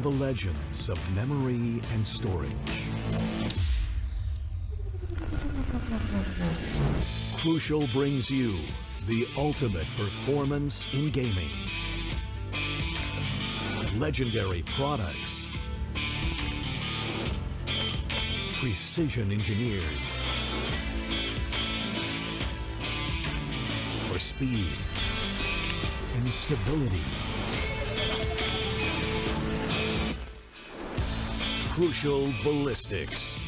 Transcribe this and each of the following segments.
the legends of memory and storage. Crucial brings you the ultimate performance in gaming. Legendary products. Precision engineered. For speed and stability. Crucial ballistics.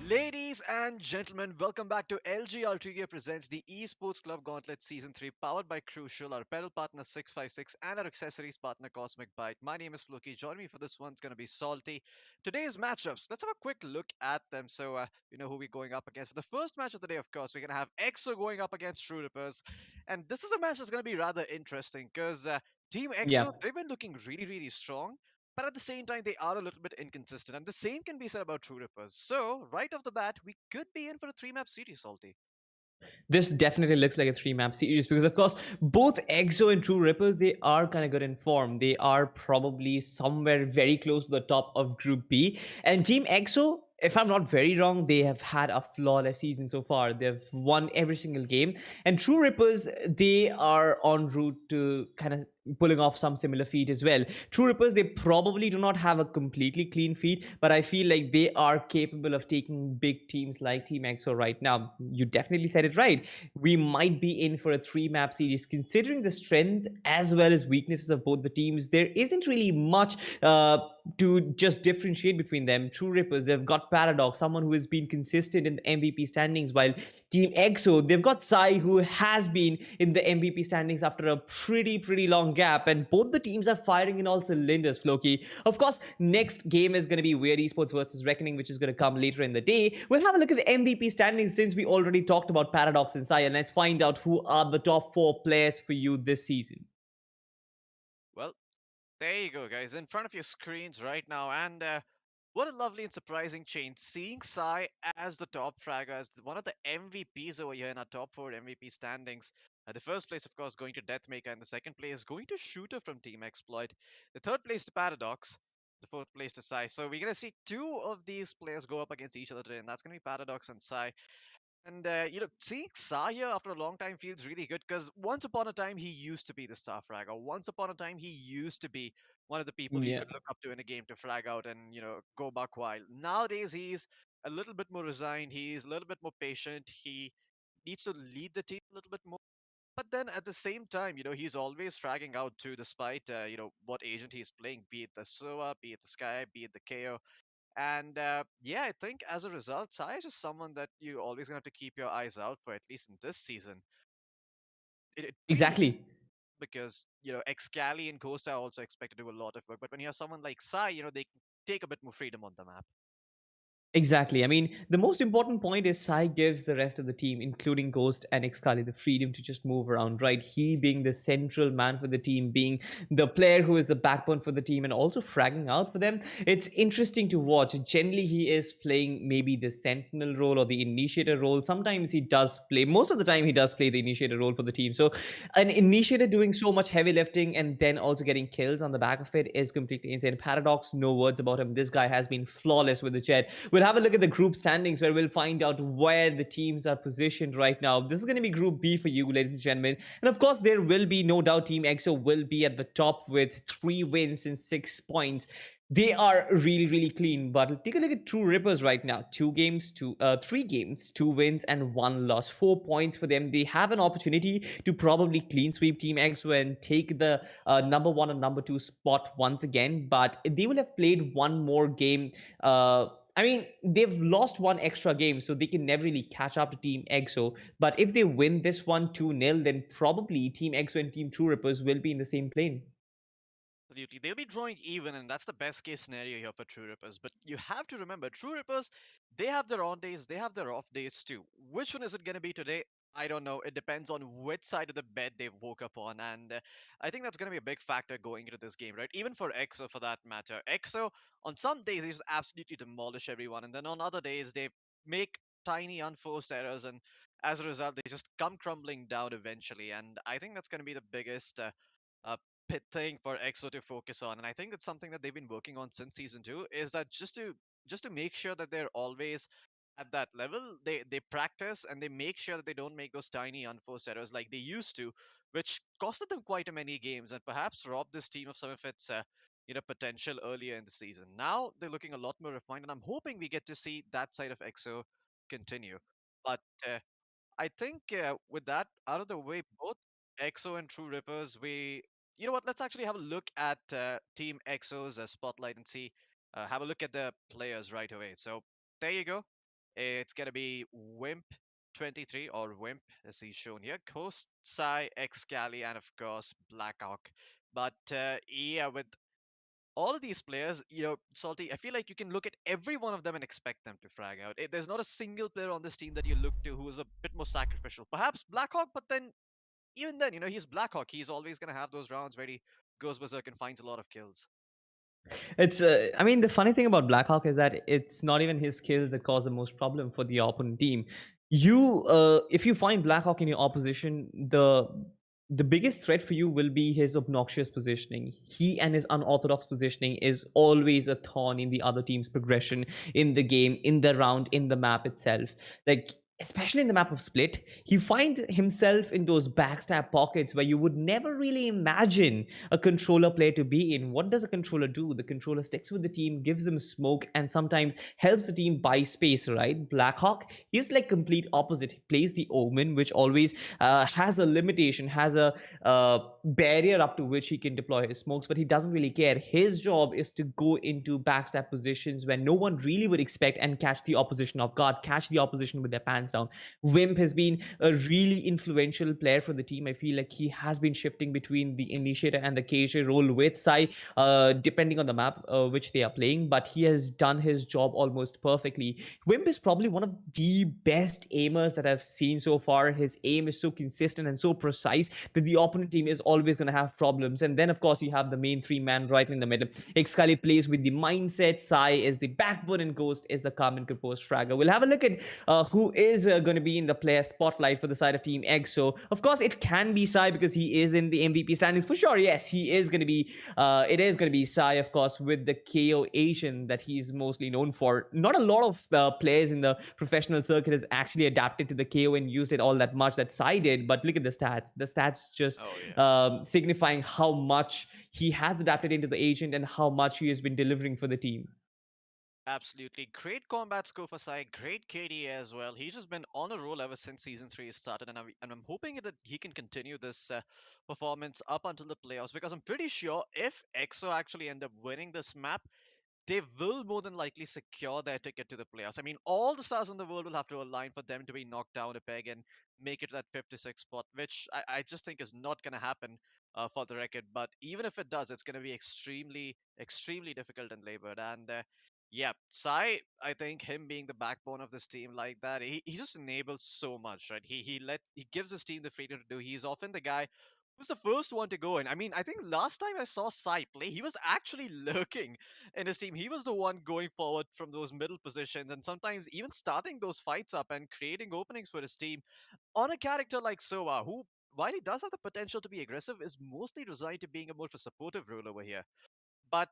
Ladies and gentlemen, welcome back to LG Ultragear presents the Esports Club Gauntlet Season 3, powered by Crucial, our apparel partner 656, and our accessories partner Cosmic Byte. My name is Floki. Joining me for this one's going to be Salty. Today's matchups, let's have a quick look at them so you know who we're going up against. For the first match of the day, of course, we're going to have EXO going up against Truerippers. And this is a match that's going to be rather interesting because Team Yeah, EXO, they've been looking really, really strong. But at the same time, they are a little bit inconsistent. And the same can be said about Truerippers. So, right off the bat, we could be in for a three map series, Salty. this definitely looks like a three-map series because, of course, both EXO and Truerippers, they are kind of good in form. They are probably somewhere very close to the top of Group B. And Team EXO, if I'm not very wrong, they have had a flawless season so far. They've won every single game. And Truerippers, they are en route to kind of pulling off some similar feat as well. Truerippers, they probably do not have a completely clean feat, but I feel like they are capable of taking big teams like Team EXO right now. You definitely said it right. We might be in for a three-map series. Considering the strength as well as weaknesses of both the teams, there isn't really much to just differentiate between them, Truerippers, they've got Paradox, someone who has been consistent in the MVP standings, while Team EXO, they've got Sai, who has been in the MVP standings after a pretty long gap, and both the teams are firing in all cylinders, Floki. Of course, next game is going to be Weird Esports versus Reckoning, which is going to come later in the day. We'll have a look at the MVP standings since we already talked about Paradox and Sai, and let's find out who are the top 4 players for you this season. Well, there you go, guys, in front of your screens right now. And what a lovely and surprising change. Seeing Sai as the top fragger, as one of the MVPs over here in our top 4 MVP standings. The first place, of course, going to Deathmaker, and the second place going to Shooter from Team Exploit. The third place to Paradox. The fourth place to Sai. So we're going to see 2 of these players go up against each other today, and that's going to be Paradox and Sai. And seeing Sa here after a long time feels really good because once upon a time he used to be the star fragger. Once upon a time he used to be one of the people you Yeah. could look up to in a game to frag out and go buck wild. Nowadays he's a little bit more resigned. He's a little bit more patient. He needs to lead the team a little bit more. But then at the same time, he's always fragging out too, despite what agent he's playing, be it the SOA, be it the Sky, be it the KO. And yeah, I think as a result, Sai is just someone that you always gonna have to keep your eyes out for, at least in this season. It feels like Exactly. because Excali and Ghost are also expected to do a lot of work, but when you have someone like Sai, they can take a bit more freedom on the map. Exactly. I mean, the most important point is Sai gives the rest of the team, including Ghost and Excali, the freedom to just move around, right? He being the central man for the team, being the player who is the backbone for the team, and also fragging out for them. It's interesting to watch. Generally, he is playing maybe the sentinel role or the initiator role. Sometimes he does play, most of the time, he does play the initiator role for the team. So, an initiator doing so much heavy lifting and then also getting kills on the back of it is completely insane. Paradox, no words about him. This guy has been flawless with the Jet. We'll have a look at the group standings where we'll find out where the teams are positioned right now. This is going to be Group B for you, ladies and gentlemen. And of course, there will be no doubt Team EXO will be at the top with 3 wins and 6 points. They are really clean. But take a look at Truerippers right now. 3 games, 2 wins and 1 loss. 4 points for them. They have an opportunity to probably clean sweep Team EXO and take the number 1 and number 2 spot once again. But they will have played one more game. I mean, they've lost one extra game, so they can never really catch up to Team EXO. But if they win this one 2-0, then probably Team EXO and Team Truerippers will be in the same plane. Absolutely. They'll be drawing even, and that's the best case scenario here for Truerippers. But you have to remember, Truerippers, they have their on days, they have their off days too. Which one is it going to be today? I don't know. It depends on which side of the bed they woke up on. And I think that's going to be a big factor going into this game, right? Even for EXO, for that matter. EXO, on some days, they just absolutely demolish everyone. And then on other days, they make tiny, unforced errors. And as a result, they just come crumbling down eventually. And I think that's going to be the biggest uh, pit thing for EXO to focus on, and I think that's something that they've been working on since season 2. Is that just to make sure that they're always at that level, they practice and they make sure that they don't make those tiny unforced errors like they used to, which costed them quite a many games and perhaps robbed this team of some of its potential earlier in the season. Now they're looking a lot more refined, and I'm hoping we get to see that side of EXO continue. But I think with that out of the way, both EXO and Truerippers, you know what? Let's actually have a look at Team EXO's spotlight and see, have a look at the players right away. So there you go. It's gonna be Wimp 23 or Wimp as he's shown here, Ghost, Psy, Excali, and of course Blackhawk. But yeah, with all of these players, Salty, I feel like you can look at every one of them and expect them to frag out. There's not a single player on this team that you look to who is a bit more sacrificial. Perhaps Blackhawk, but then even then, he's Blackhawk. He's always going to have those rounds where he goes berserk and finds a lot of kills. It's, I mean, the funny thing about Blackhawk is that it's not even his kills that cause the most problem for the opponent team. If you find Blackhawk in your opposition, the biggest threat for you will be his obnoxious positioning. He and his unorthodox positioning is always a thorn in the other team's progression in the game, in the round, in the map itself. Like, especially in the map of Split, he finds himself in those backstab pockets where you would never really imagine a controller player to be in. What does a controller do? The controller sticks with the team, gives them smoke, and sometimes helps the team buy space, right? Blackhawk, he's like complete opposite. He plays the Omen, which always has a limitation, has a barrier up to which he can deploy his smokes, but he doesn't really care. His job is to go into backstab positions where no one really would expect and catch the opposition off guard, catch the opposition with their pants down. Wimp has been a really influential player for the team. I feel like he has been shifting between the initiator and the KJ role with Sai, depending on the map which they are playing, but he has done his job almost perfectly. Wimp is probably one of the best aimers that I've seen so far. His aim is so consistent and so precise that the opponent team is always going to have problems. And then, of course, you have the main three man right in the middle. Excali plays with the mindset, Sai is the backbone, and Ghost is the calm and composed fragger. We'll have a look at who is going to be in the player spotlight for the side of Team ENIGMA. Of course, it can be Sai because he is in the MVP standings for sure. Yes, he is going to be. It is going to be Sai, of course, with the KO Asian that he's mostly known for. Not a lot of players in the professional circuit has actually adapted to the KO and used it all that much that Sai did. But look at the stats. The stats just Oh yeah. signifying how much he has adapted into the agent and how much he has been delivering for the team. Absolutely. Great combat score for Sai. Great KD as well. He's just been on a roll ever since season 3 started, and I'm hoping that he can continue this performance up until the playoffs because I'm pretty sure if EXO actually end up winning this map, they will more than likely secure their ticket to the playoffs. I mean, all the stars in the world will have to align for them to be knocked down a peg and make it to that 56 spot, which I just think is not going to happen for the record. But even if it does, it's going to be extremely, extremely difficult and labored. And yeah, Sai, I think him being the backbone of this team like that, he just enables so much, right? He gives his team the freedom to do. He's often the guy who's the first one to go in. I mean, I think last time I saw Sai play, he was actually lurking in his team. He was the one going forward from those middle positions and sometimes even starting those fights up and creating openings for his team on a character like Sova, who, while he does have the potential to be aggressive, is mostly resigned to being a more of a supportive role over here. But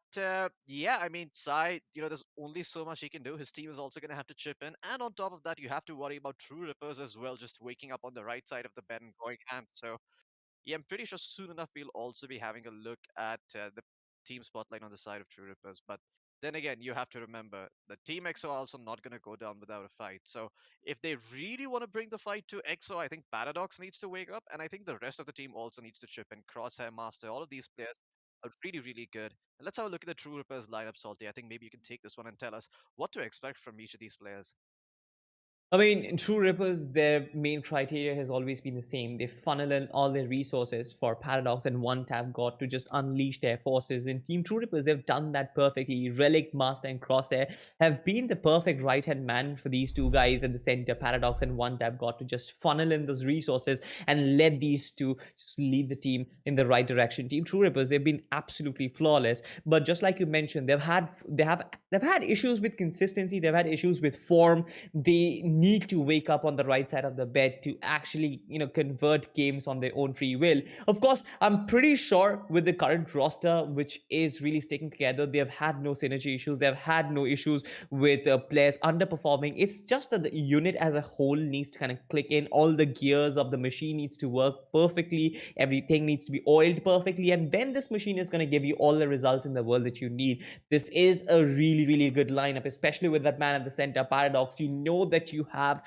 yeah, I mean, Sai, there's only so much he can do. His team is also going to have to chip in. And on top of that, you have to worry about Truerippers as well, just waking up on the right side of the bed and going ham. So yeah, I'm pretty sure soon enough we'll also be having a look at the team spotlight on the side of Truerippers. But then again, you have to remember the Team EXO are also not going to go down without a fight. So if they really want to bring the fight to EXO, I think Paradox needs to wake up, and I think the rest of the team also needs to chip in. Crosshair, Master, all of these players are really, really good. And let's have a look at the Truerippers lineup, Salty. I think maybe you can take this one and tell us what to expect from each of these players. I mean, in True Rippers, their main criteria has always been the same. They funnel in all their resources for Paradox and One Tap God to just unleash their forces. In Team True Rippers, they've done that perfectly. Relic, Master, and Crosshair have been the perfect right hand man for these two guys at the center, Paradox and One Tap God, to just funnel in those resources and let these two just lead the team in the right direction. Team True Rippers, they've been absolutely flawless. But just like you mentioned, they've had issues with consistency, they've had issues with form. They need to wake up on the right side of the bed to actually convert games on their own free will. Of course, I'm pretty sure with the current roster, which is really sticking together, they have had no synergy issues, they've had no issues with players underperforming. It's just that the unit as a whole needs to kind of click in. All the gears of the machine needs to work perfectly, everything needs to be oiled perfectly, and then this machine is going to give you all the results in the world that you need. This is a really, really good lineup, especially with that man at the center, Paradox. You know that you have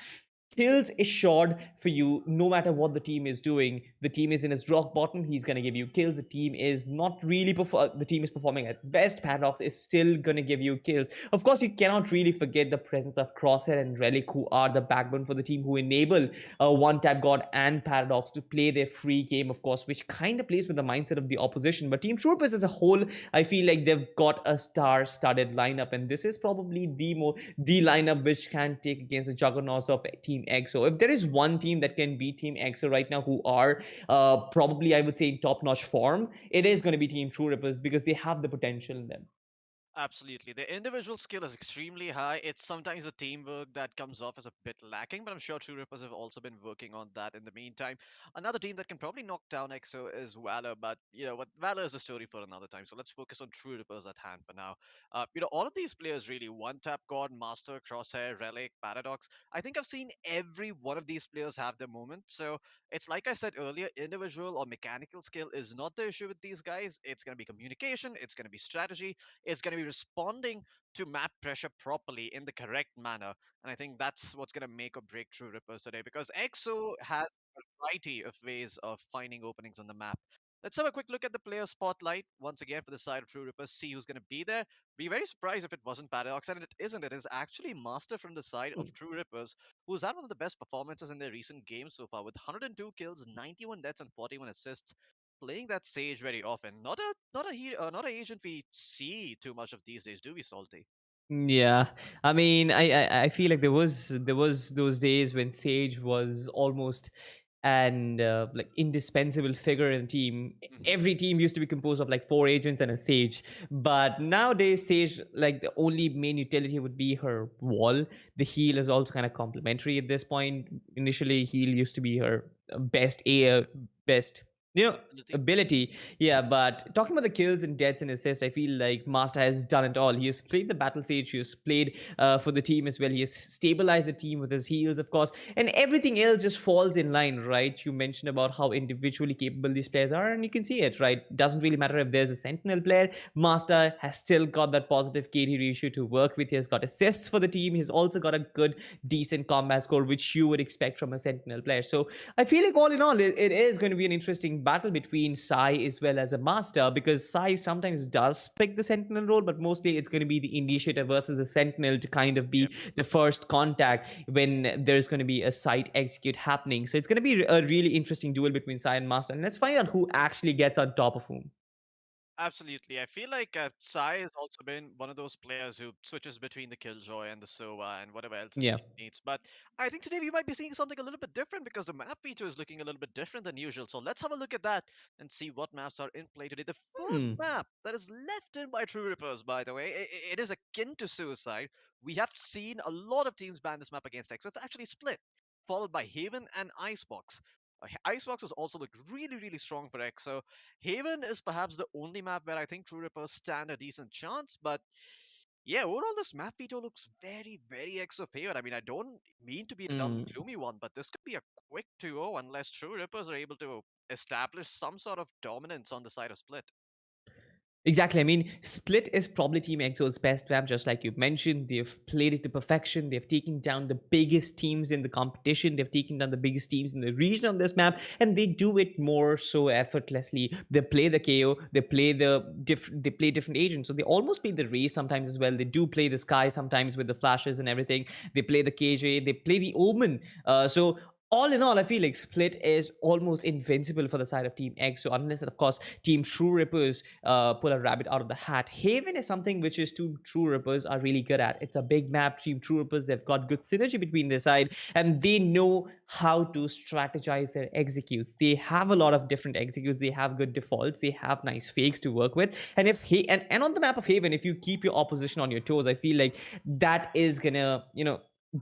kills assured for you no matter what the team is doing. The team is in its rock bottom, he's going to give you kills. The team is not really the team is performing at its best, Paradox is still going to give you kills. Of course, you cannot really forget the presence of Crosshair and Relic, who are the backbone for the team, who enable One Tap God and Paradox to play their free game, of course, which kind of plays with the mindset of the opposition. But Team Troopers as a whole, I feel like they've got a star-studded lineup, and this is probably the lineup which can take against the juggernauts of Team EXO. If there is one team that can beat Team EXO right now, who are probably, I would say, in top-notch form, it is going to be Team True Rippers because they have the potential in them. Absolutely. The individual skill is extremely high. It's sometimes the teamwork that comes off as a bit lacking, but I'm sure True Rippers have also been working on that in the meantime. Another team that can probably knock down EXO is Valor, but you know what? Valor is a story for another time. So let's focus on True Rippers at hand for now. All of these players really one tap God, Master, Crosshair, Relic, Paradox. I think I've seen every one of these players have their moment. So it's like I said earlier, individual or mechanical skill is not the issue with these guys. It's going to be communication, it's going to be strategy, it's going to be responding to map pressure properly in the correct manner. And I think that's what's going to make or break True Rippers today because EXO has a variety of ways of finding openings on the map. Let's have a quick look at the player spotlight once again for the side of True Rippers, see who's going to be there. Be very surprised if it wasn't Paradox, and it isn't. It is actually Master from the side of True Rippers, who's had one of the best performances in their recent games so far with 102 kills, 91 deaths, and 41 assists, playing that Sage very often. Not a agent we see too much of these days, do we, Salty? Yeah, I mean, I feel like there was those days when Sage was almost an like indispensable figure in a team. Hmm. Every team used to be composed of like four agents and a Sage, but nowadays Sage, like, the only main utility would be her wall. The heal is also kind of complementary at this point. Initially, heal used to be her best Ability. ability. Yeah, but talking about the kills and deaths and assists, I feel like Master has done it all. He has played the battle stage, he has played for the team as well. He has stabilized the team with his heals, of course, and everything else just falls in line, right? You mentioned about how individually capable these players are, and you can see it, right? Doesn't really matter if there's a Sentinel player. Master has still got that positive KD ratio to work with. He has got assists for the team. He's also got a good, decent combat score, which you would expect from a Sentinel player. So I feel like all in all, it is going to be an interesting battle between Sai as well as a Master, because Sai sometimes does pick the Sentinel role, but mostly it's going to be the Initiator versus the Sentinel to kind of Yeah. be the first contact when there's going to be a site execute happening. So it's going to be a really interesting duel between Sai and Master, and let's find out who actually gets on top of whom. Absolutely. I feel like Sai has also been one of those players who switches between the Killjoy and the Sova and whatever else his Yeah. team needs. But I think today we might be seeing something a little bit different because the map feature is looking a little bit different than usual. So let's have a look at that and see what maps are in play today. The first Hmm. map that is left in by True Rippers, by the way, it is akin to Suicide. We have seen a lot of teams ban this map against X, so it's actually split, followed by Haven and Icebox. Icebox has also looked really, really strong for X. So Haven is perhaps the only map where I think True Rippers stand a decent chance, but yeah, overall this map veto looks very, very EXO favored. I mean, I don't mean to be a dull and Hmm. gloomy one, but this could be a quick 2-0 unless True Rippers are able to establish some sort of dominance on the side of Split. Exactly. I mean, Split is probably Team Exo's best map, just like you mentioned. They've played it to perfection. They've taken down the biggest teams in the competition. They've taken down the biggest teams in the region on this map, and they do it more so effortlessly. They play the KO. They play They play different agents, so they almost play the Race sometimes as well. They do play the Sky sometimes with the flashes and everything. They play the KJ. They play the Omen. So all in all, I feel like Split is almost invincible for the side of Team X. So unless, of course, Team True Rippers pull a rabbit out of the hat. Haven is something which is Team True Rippers are really good at. It's a big map. Team True Rippers, they've got good synergy between their side, and they know how to strategize their executes. They have a lot of different executes. They have good defaults. They have nice fakes to work with. And if and on the map of Haven, if you keep your opposition on your toes, I feel like that is gonna,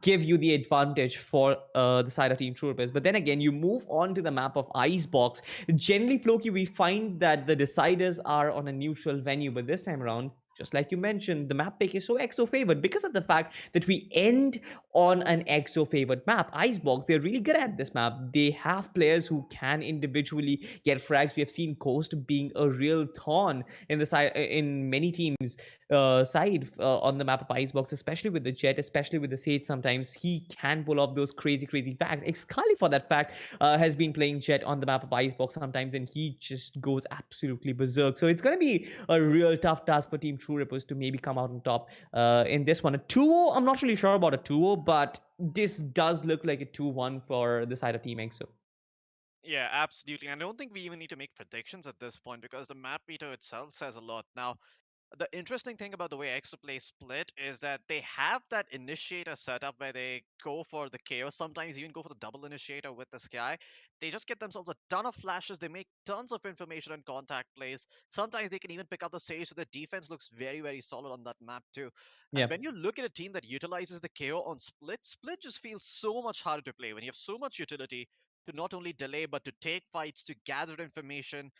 give you the advantage for the side of Team Troopers. But then again, you move on to the map of Icebox. Generally, Floki, we find that the deciders are on a neutral venue, but this time around, just like you mentioned, the map pick is so EXO favored because of the fact that we end on an EXO favored map. Icebox, they're really good at this map. They have players who can individually get frags. We have seen Coast being a real thorn in the side in many teams side on the map of Icebox, especially with the Jet, especially with the Sage. Sometimes he can pull off those crazy, crazy facts. Excali, for that fact, has been playing Jet on the map of Icebox sometimes, and he just goes absolutely berserk. So it's going to be a real tough task for Team True Rippers to maybe come out on top in this one. A 2-0, I'm not really sure about a 2-0, but this does look like a 2-1 for the side of Team EXO. Yeah, absolutely. I don't think we even need to make predictions at this point because the map meter itself says a lot. Now, The interesting thing about the way EXO plays Split is that they have that initiator setup where they go for the KO, sometimes even go for the double initiator with the Sky. They just get themselves a ton of flashes, they make tons of information and contact plays. Sometimes they can even pick up the Sage, so the defense looks very, very solid on that map too. Yeah. And when you look at a team that utilizes the KO on Split, Split just feels so much harder to play when you have so much utility to not only delay but to take fights, to gather information,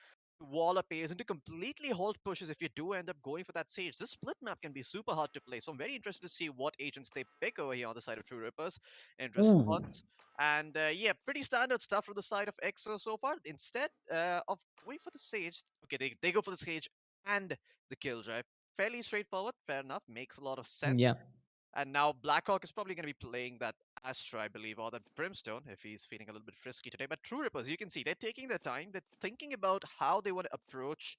wall up A's and to completely halt pushes if you do end up going for that Sage. This split map can be super hard to play, so I'm very interested to see what agents they pick over here on the side of Truerippers in Ooh. response. And yeah, pretty standard stuff from the side of EXO so far. Instead of going for the Sage, okay, they go for the Sage and the kill drive. Fairly straightforward, fair enough, makes a lot of sense. Yeah. And now Blackhawk is probably going to be playing that Astra, I believe, or the Brimstone if he's feeling a little bit frisky today. But Truerippers, you can see they're taking their time. They're thinking about how they want to approach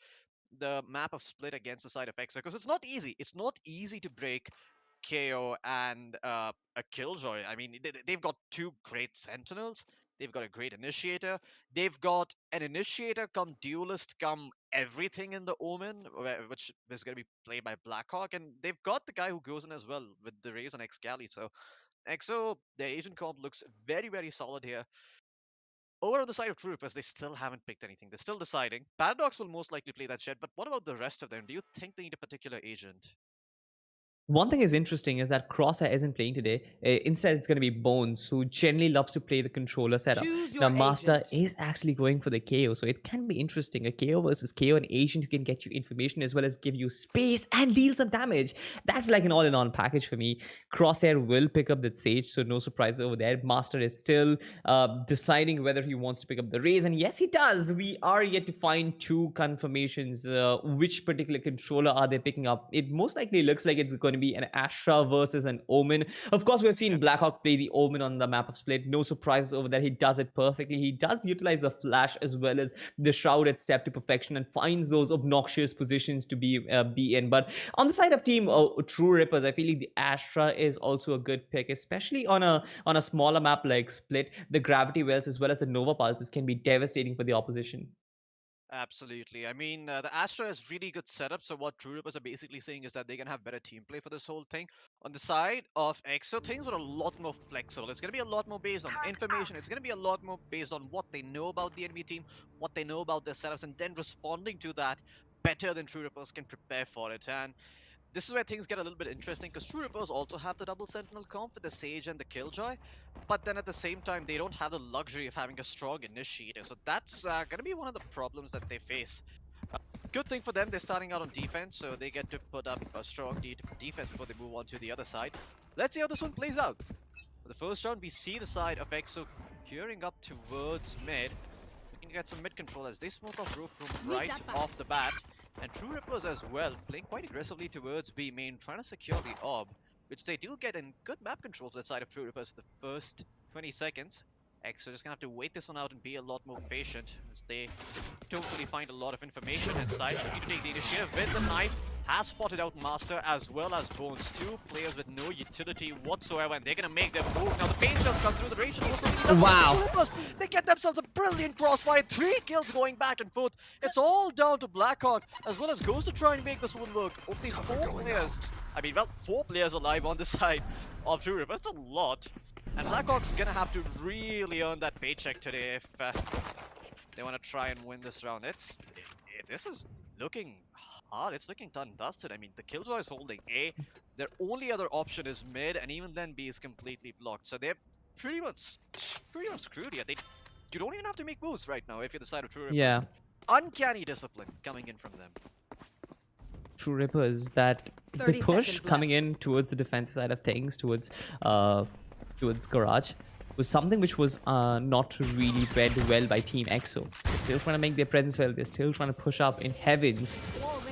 the map of Split against the side of Exa because it's not easy. It's not easy to break KO and a Killjoy. I mean, they've got two great Sentinels. They've got a great Initiator. They've got an Initiator come Duelist come everything in the Omen, which is going to be played by Blackhawk. And they've got the guy who goes in as well with the Raze on Excali. So EXO, their agent comp looks very, very solid here. Over on the side of Troopers, they still haven't picked anything. They're still deciding. Paradox will most likely play that Jet, but what about the rest of them? Do you think they need a particular agent? One thing is interesting is that Crosshair isn't playing today. Instead, it's going to be Bones, who generally loves to play the controller setup. Choose Now, your Master agent. is actually going for the KO, so it can be interesting. A KO versus KO, an agent who can get you information as well as give you space and deal some damage. That's like an all-in-on package for me. Crosshair will pick up that Sage, so no surprises over there. Master is still deciding whether he wants to pick up the Raze, and yes, he does. We are yet to find two confirmations. Which particular controller are they picking up? It most likely looks like it's going to be an Astra versus an Omen. Of course, we've seen Yep. Blackhawk play the Omen on the map of Split. No surprises over there. He does it perfectly. He does utilize the flash as well as the shroud at step to perfection and finds those obnoxious positions to be in. But on the side of team Truerippers, I feel like the Astra is also a good pick, especially on a smaller map like Split. The gravity wells as well as the Nova pulses can be devastating for the opposition. Absolutely. I mean, the Astra is really good setup. So what True Rippers are basically saying is that they can have better team play for this whole thing. On the side of EXO, things are a lot more flexible. It's going to be a lot more based on information. It's going to be a lot more based on what they know about the enemy team, what they know about their setups, and then responding to that better than True Rippers can prepare for it. And this is where things get a little bit interesting because True Rippers also have the double Sentinel comp with the Sage and the Killjoy, but then at the same time, they don't have the luxury of having a strong initiator. So that's going to be one of the problems that they face. Good thing for them, they're starting out on defense, so they get to put up a strong defense before they move on to the other side. Let's see how this one plays out. For the first round, we see the side of EXO gearing up towards mid. We can get some mid control as they smoke off rope from right off the bat. And True Rippers as well, playing quite aggressively towards B main, trying to secure the orb, which they do get in good map control to the side of True Rippers for the first 20 seconds. EXO just gonna have to wait this one out and be a lot more patient as they totally find a lot of information inside. Looking to take the initiative with the knife. Has spotted out Master as well as Bones. Two players with no utility whatsoever, and they're gonna make their move. Now the pain shells come through the range. Wow. They get themselves a brilliant crossfire. 3 kills going back and forth. It's all down to Blackhawk as well as Ghost to try and make this one work. Only 4 players. I mean, well, 4 players alive on the side of True Rippers. That's a lot. And Blackhawk's gonna have to really earn that paycheck today if they want to try and win this round. This is looking hard. It's looking done and dusted. I mean, the Killjoy is holding A. Their only other option is mid, and even then B is completely blocked. So they're pretty much screwed here. You don't even have to make moves right now if you're the side of True Ripper. Yeah. Uncanny discipline coming in from them. True Rippers, that the 30 push seconds coming in towards the defensive side of things, towards Garage, was something which was not really read well by Team EXO. They're still trying to make their presence felt. They're still trying to push up in heavens. Not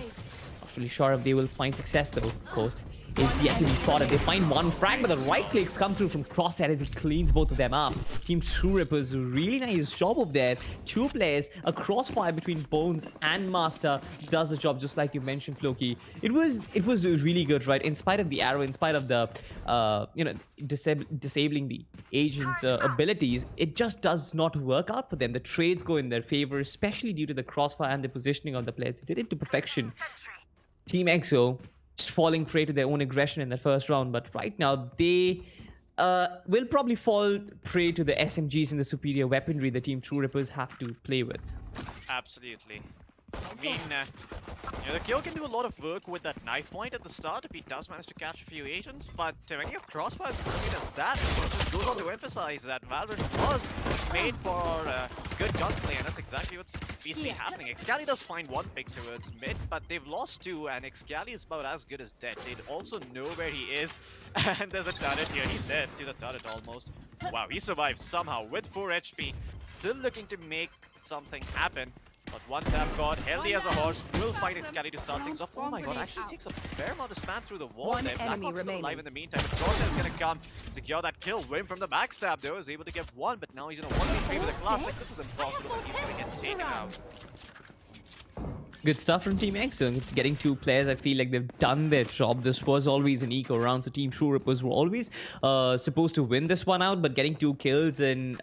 really sure if they will find success though. Ghost is yet to be spotted. They find one frag, but the right clicks come through from Crosshair as he cleans both of them up. Team True Rippers, really nice job up there. 2 players, a crossfire between Bones and Master does the job, just like you mentioned, Floki. It was really good, right? In spite of the arrow, in spite of the disabling the agent's abilities, it just does not work out for them. The trades go in their favor, especially due to the crossfire and the positioning of the players. They did it to perfection. Team EXO just falling prey to their own aggression in the first round, but right now they will probably fall prey to the SMGs and the superior weaponry the Team Truerippers have to play with. Absolutely. I mean, the Kyo can do a lot of work with that knife point at the start if he does manage to catch a few agents, but when you have crossfire as good as that, it just goes on to emphasize that Valorant was made for good gunplay, and that's exactly what's basically happening. Excali does find one pick towards mid, but they've lost two, and Excali is about as good as dead. They also know where he is, and there's a turret here. He's dead to the turret almost. Wow, he survived somehow with 4 HP. Still looking to make something happen. But one tap god, healthy as a horse, will fight Excali to start things off. Oh my god, actually takes a fair amount of span through the wall there. Blackhawk's still alive in the meantime. The Crosshair's gonna come, secure that kill. Win from the backstab though, is able to get one, but now he's in a 1v3 with a classic. This is impossible, and he's gonna get taken out. Good stuff from Team EXO. Getting 2 players, I feel like they've done their job. This was always an eco round, so Team Truerippers were always supposed to win this one out, but getting 2 kills and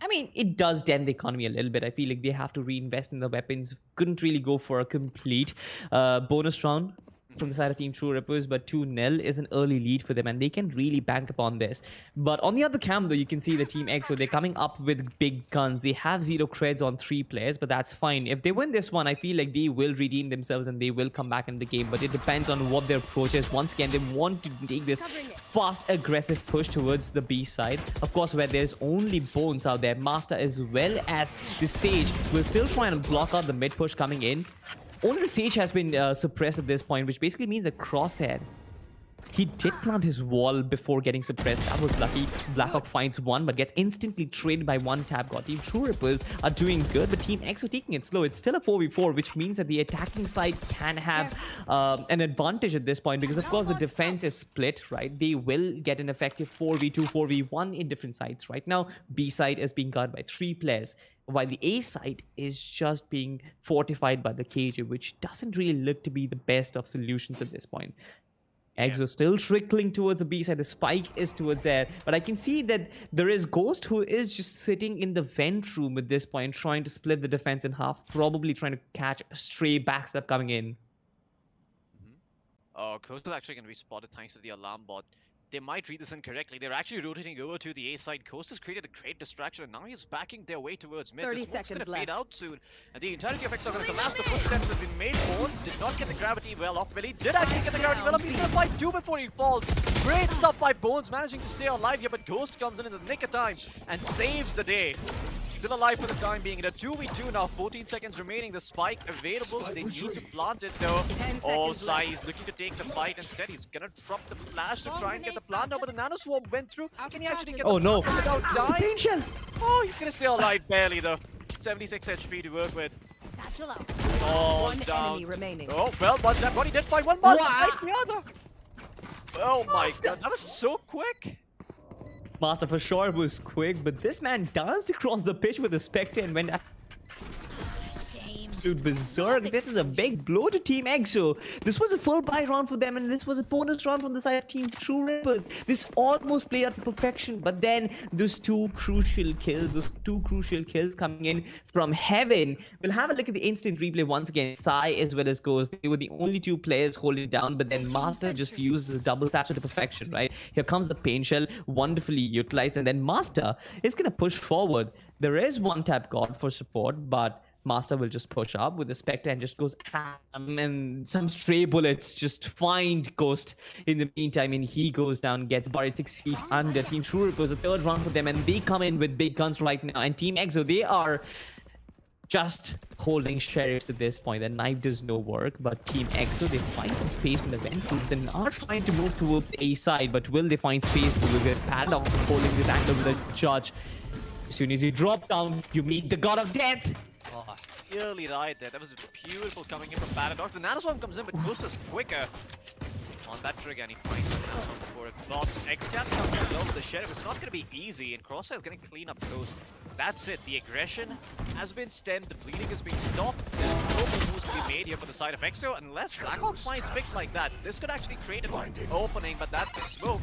I mean, it does dent the economy a little bit. I feel like they have to reinvest in the weapons. Couldn't really go for a complete bonus round from the side of Team Truerippers, but 2-0 is an early lead for them, and they can really bank upon this. But on the other cam, though, you can see the Team EXO, they're coming up with big guns. They have 0 creds on 3 players, but that's fine. If they win this one, I feel like they will redeem themselves and they will come back in the game, but it depends on what their approach is. Once again, they want to take this fast, aggressive push towards the B side. Of course, where there's only Bones out there, Master as well as the Sage will still try and block out the mid push coming in. Only the Sage has been suppressed at this point, which basically means a Crosshair. He did plant his wall before getting suppressed. That was lucky. Blackhawk finds one, but gets instantly traded by one tap god. Team Truerippers are doing good, but Team EXO taking it slow. It's still a 4v4, which means that the attacking side can have an advantage at this point, because of course the defense is split, right? They will get an effective 4v2, 4v1 in different sides. Right now, B side is being guarded by 3 players, while the A side is just being fortified by the KJ, which doesn't really look to be the best of solutions at this point. EXO still trickling towards the B side. The spike is towards there. But I can see that there is Ghost, who is just sitting in the vent room at this point, trying to split the defense in half, probably trying to catch a stray backstab coming in. Oh, Ghost is actually going to be spotted thanks to the alarm bot. They might read this incorrectly. They're actually rotating over to the A side. Coast has created a great distraction, and now he's backing their way towards mid. 30 This one's going to seconds fade left. out soon. And the entirety of X are going to collapse. The footsteps have been made. Bones did not get the gravity well off. Billy did actually get the gravity well off. He's going to fight 2 before he falls. Great stuff by Bones, managing to stay alive here, but Ghost comes in the nick of time and saves the day. Still alive for the time being. In a 2v2 now, 14 seconds remaining. The spike available. They need to plant it though. All sides looking to take the fight instead. He's gonna drop the flash to try and get the plant now, but the nano swarm went through. Can he actually get Oh the no! plant without dying? Oh, he's gonna stay alive barely though. 76 HP to work with. Satchel out. All One down. enemy remaining. Oh well, one tap body did find one more. Wow. Like the other. Oh my god, that was so quick. Master for sure was quick, but this man danced across the pitch with a Spectre and went absolute berserk. This is a big blow to Team EXO. This was a full buy round for them, and this was a bonus round from the side of Team Truerippers. This almost played out to perfection, but then those 2 crucial kills coming in from heaven. We'll have a look at the instant replay once again. Sai as well as Ghost, they were the only 2 players holding down, but then Master just used the double satchel to perfection, right? Here comes the pain shell, wonderfully utilized, and then Master is gonna push forward. There is one tap god for support, but Master will just push up with the Spectre and just goes and some stray bullets just find Ghost in the meantime, and he goes down, gets buried 6 feet under. Team Truerippers, a 3rd round for them, and they come in with big guns right now. And Team EXO, they are just holding sheriffs at this point. The knife does no work, but Team EXO, they find some space in the vent rooms and are trying to move towards A side, but will they find space with this Paradox holding this angle with a judge? As soon as you drop down, you meet the god of death. Oh, nearly right there. That was beautiful coming in from Paradox. The Nanoswarm comes in, but Ghost is quicker on that trigger, and he finds the Nanoswarm before it pops. X-Cat comes as well with the Sheriff. It's not going to be easy, and Crosshair is going to clean up Ghost. That's it. The aggression has been stemmed. The bleeding has been stopped. There's no more moves to be made here for the side of EXO. Unless Blackhawk finds picks like that, this could actually create an opening, but that smoke,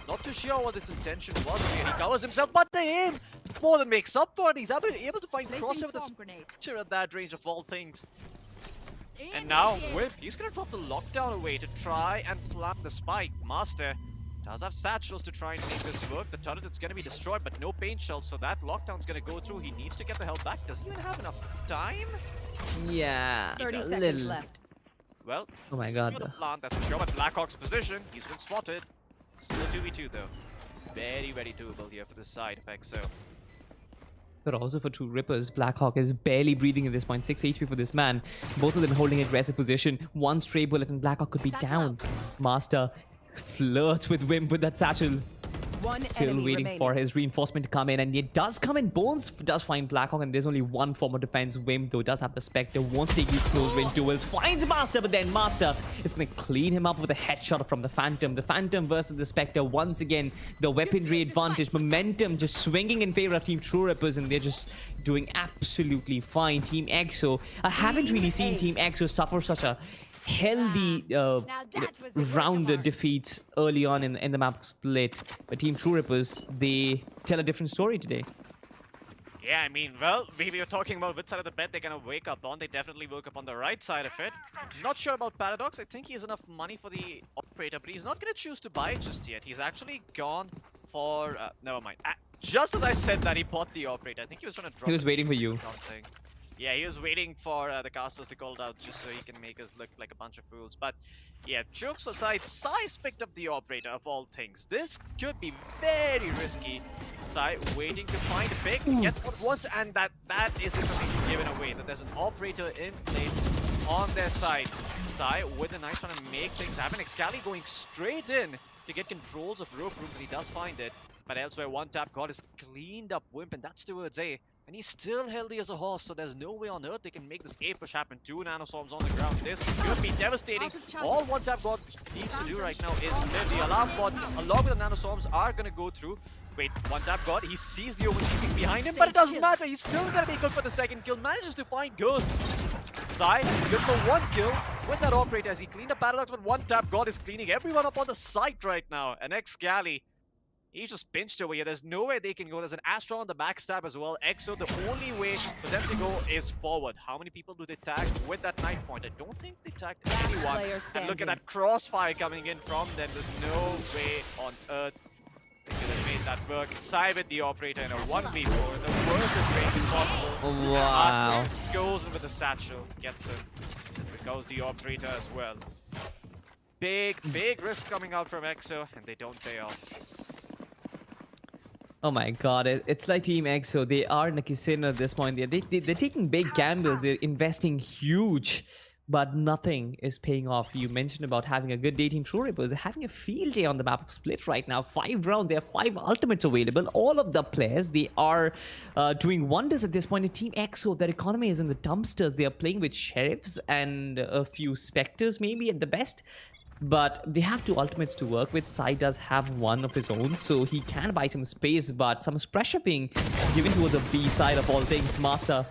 not too sure what its intention was here. He covers himself, but the aim more than makes up for it. He's able to find Crosshair with a Spectre at that range of all things. And now Whip, he's gonna drop the lockdown away to try and plant the spike. Master does have satchels to try and make this work. The turret is gonna be destroyed, but no paint shells, so that lockdown's gonna go through. He needs to get the health back. Does he even have enough time? Yeah, 30 a seconds little. left. Well, Oh my this is god. for the plant, that's for sure. But Blackhawk's position, he's been spotted. Still a 2v2 though. Very, very doable here for this side of EXO. But also for Truerippers, Blackhawk is barely breathing at this point. 6 HP for this man. Both of them holding aggressive position. One stray bullet and Blackhawk could be down. Master flirts with Wimp with that satchel. One Still enemy waiting remaining. for his reinforcement to come in, and it does come in. Bones does find Blackhawk, and there's only one form of defense. Wimp, though, does have the Spectre. Won't take these close range duels. Finds Master, but then Master is going to clean him up with a headshot from the Phantom. The Phantom versus the Spectre. Once again, the weaponry advantage. Momentum just swinging in favor of Team Truerippers, and they're just doing absolutely fine. Team EXO. I haven't really seen Team EXO suffer such a healthy round of defeats early on in the map split, but Team Truerippers, they tell a different story today. Yeah, I mean, well, we were talking about which side of the bed they're gonna wake up on. They definitely woke up on the right side of it. Not sure about Paradox. I think he has enough money for the operator, but he's not gonna choose to buy it just yet. He's actually gone for... never mind. Just as I said that, he bought the operator. I think he was trying to drop He was waiting for you. something. Yeah, he was waiting for the casters to call it out just so he can make us look like a bunch of fools. But yeah, jokes aside, Sai's picked up the operator of all things. This could be very risky. Sai waiting to find a pick, get what once, and that is information given away. That there's an operator in play on their side. Sai with a nice trying to make things happen. Excali going straight in to get controls of rope rooms, and he does find it. But elsewhere, one tap god is cleaned up Wimp, and that's towards A. And he's still healthy as a horse, so there's no way on earth they can make this A push happen. 2 nanoswarms on the ground. This could be devastating. All one tap god needs to do right now is there's the alarm bot along with the nanoswarms are gonna go through. Wait, one tap god, he sees the overheating behind him, but it doesn't matter. He's still gonna be good for the second kill. Manages to find Ghost. Sai, good for 1 kill with that operator as he cleaned up Paradox, but one tap god is cleaning everyone up on the site right now. And Excali, he's just pinched over here. There's no way they can go. There's an Astra on the backstab as well. EXO, the only way for them to go is forward. How many people do they tag with that knife point? I don't think they tagged anyone. And look at that crossfire coming in from them. There's no way on earth they could have made that work. Sai with the operator in a 1v4 in the worst of range possible. Wow. And goes in with the satchel. Gets him. Goes the operator as well. Big risk coming out from EXO, and they don't pay off. Oh my god, it's like Team EXO. They are in a casino at this point. They're taking big gambles. They're investing huge, but nothing is paying off. You mentioned about having a good day. Team Truerippers are having a field day on the map of Split right now. 5 rounds. There are 5 ultimates available. All of the players, they are doing wonders at this point. In Team EXO, their economy is in the dumpsters. They are playing with sheriffs and a few specters maybe at the best. But they have 2 ultimates to work with. Sai does have one of his own, so he can buy some space, but some pressure being given towards the B side of all things. Master,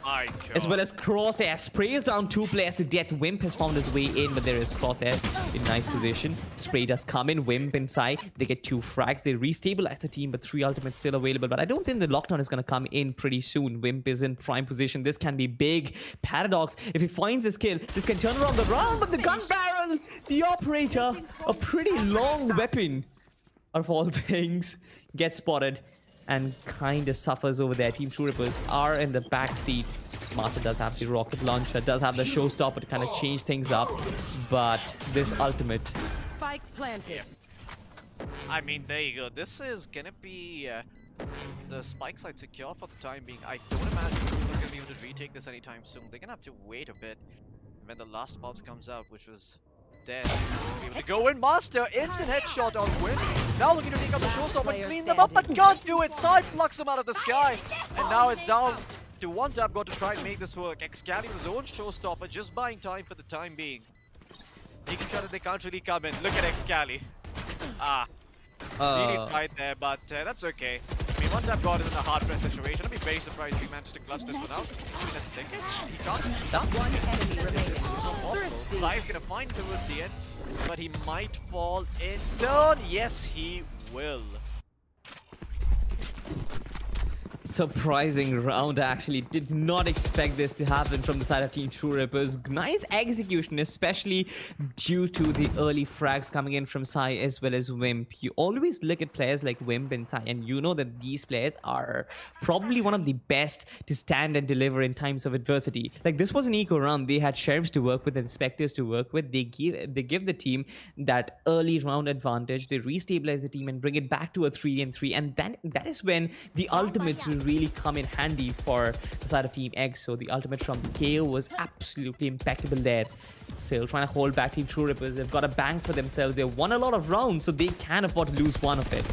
as well as Crosshair, sprays down 2 players to death. Wimp has found his way in, but there is Crosshair in nice position. Spray does come in. Wimp and Sai, they get 2 frags. They restabilize the team, but 3 ultimates still available. But I don't think the lockdown is going to come in pretty soon. Wimp is in prime position. This can be big. Paradox, if he finds this kill, this can turn around the round, but the gun barrel, the operator, a pretty long weapon of all things, gets spotted and kind of suffers over there. Team Truerippers are in the back seat. Master does have the rocket launcher, does have the showstopper to kind of change things up, but this ultimate... Spike planted. I mean, there you go. This is gonna be the spike side secure for the time being. I don't imagine we're gonna be able to retake this anytime soon. They're gonna have to wait a bit when the last pulse comes out, which was dead. Be able to go in. Master, instant headshot on Win. Now looking to take out the showstopper and clean them up, but can't do it. Side plucks him out of the sky, and now it's down to one tap god to try and make this work. Excali with his own showstopper, just buying time for the time being. Making sure that they can't really come in. Look at Excali. Really tried there, but that's okay. I mean, one tap god is in a hard press situation. I'd be very surprised if he managed to clutch this one out. He's gonna stick it. He can't. That's One enemy remaining. it's so possible. Sai's gonna find it towards the end, but he might fall in turn. Yes, he will. Surprising round, actually. Did not expect this to happen from the side of Team Truerippers. Nice execution, especially due to the early frags coming in from Sai as well as Wimp. You always look at players like Wimp and Sai, and you know that these players are probably one of the best to stand and deliver in times of adversity. Like, this was an eco round. They had sheriffs to work with and specters to work with. They give the team that early round advantage. They restabilize the team and bring it back to a 3-3, and that is when the ultimates will really come in handy for the side of Team ENIGMA. The ultimate from KO was absolutely impeccable there. Still trying to hold back Team Truerippers. They've got a bank for themselves. They've won a lot of rounds, so they can afford to lose one of it.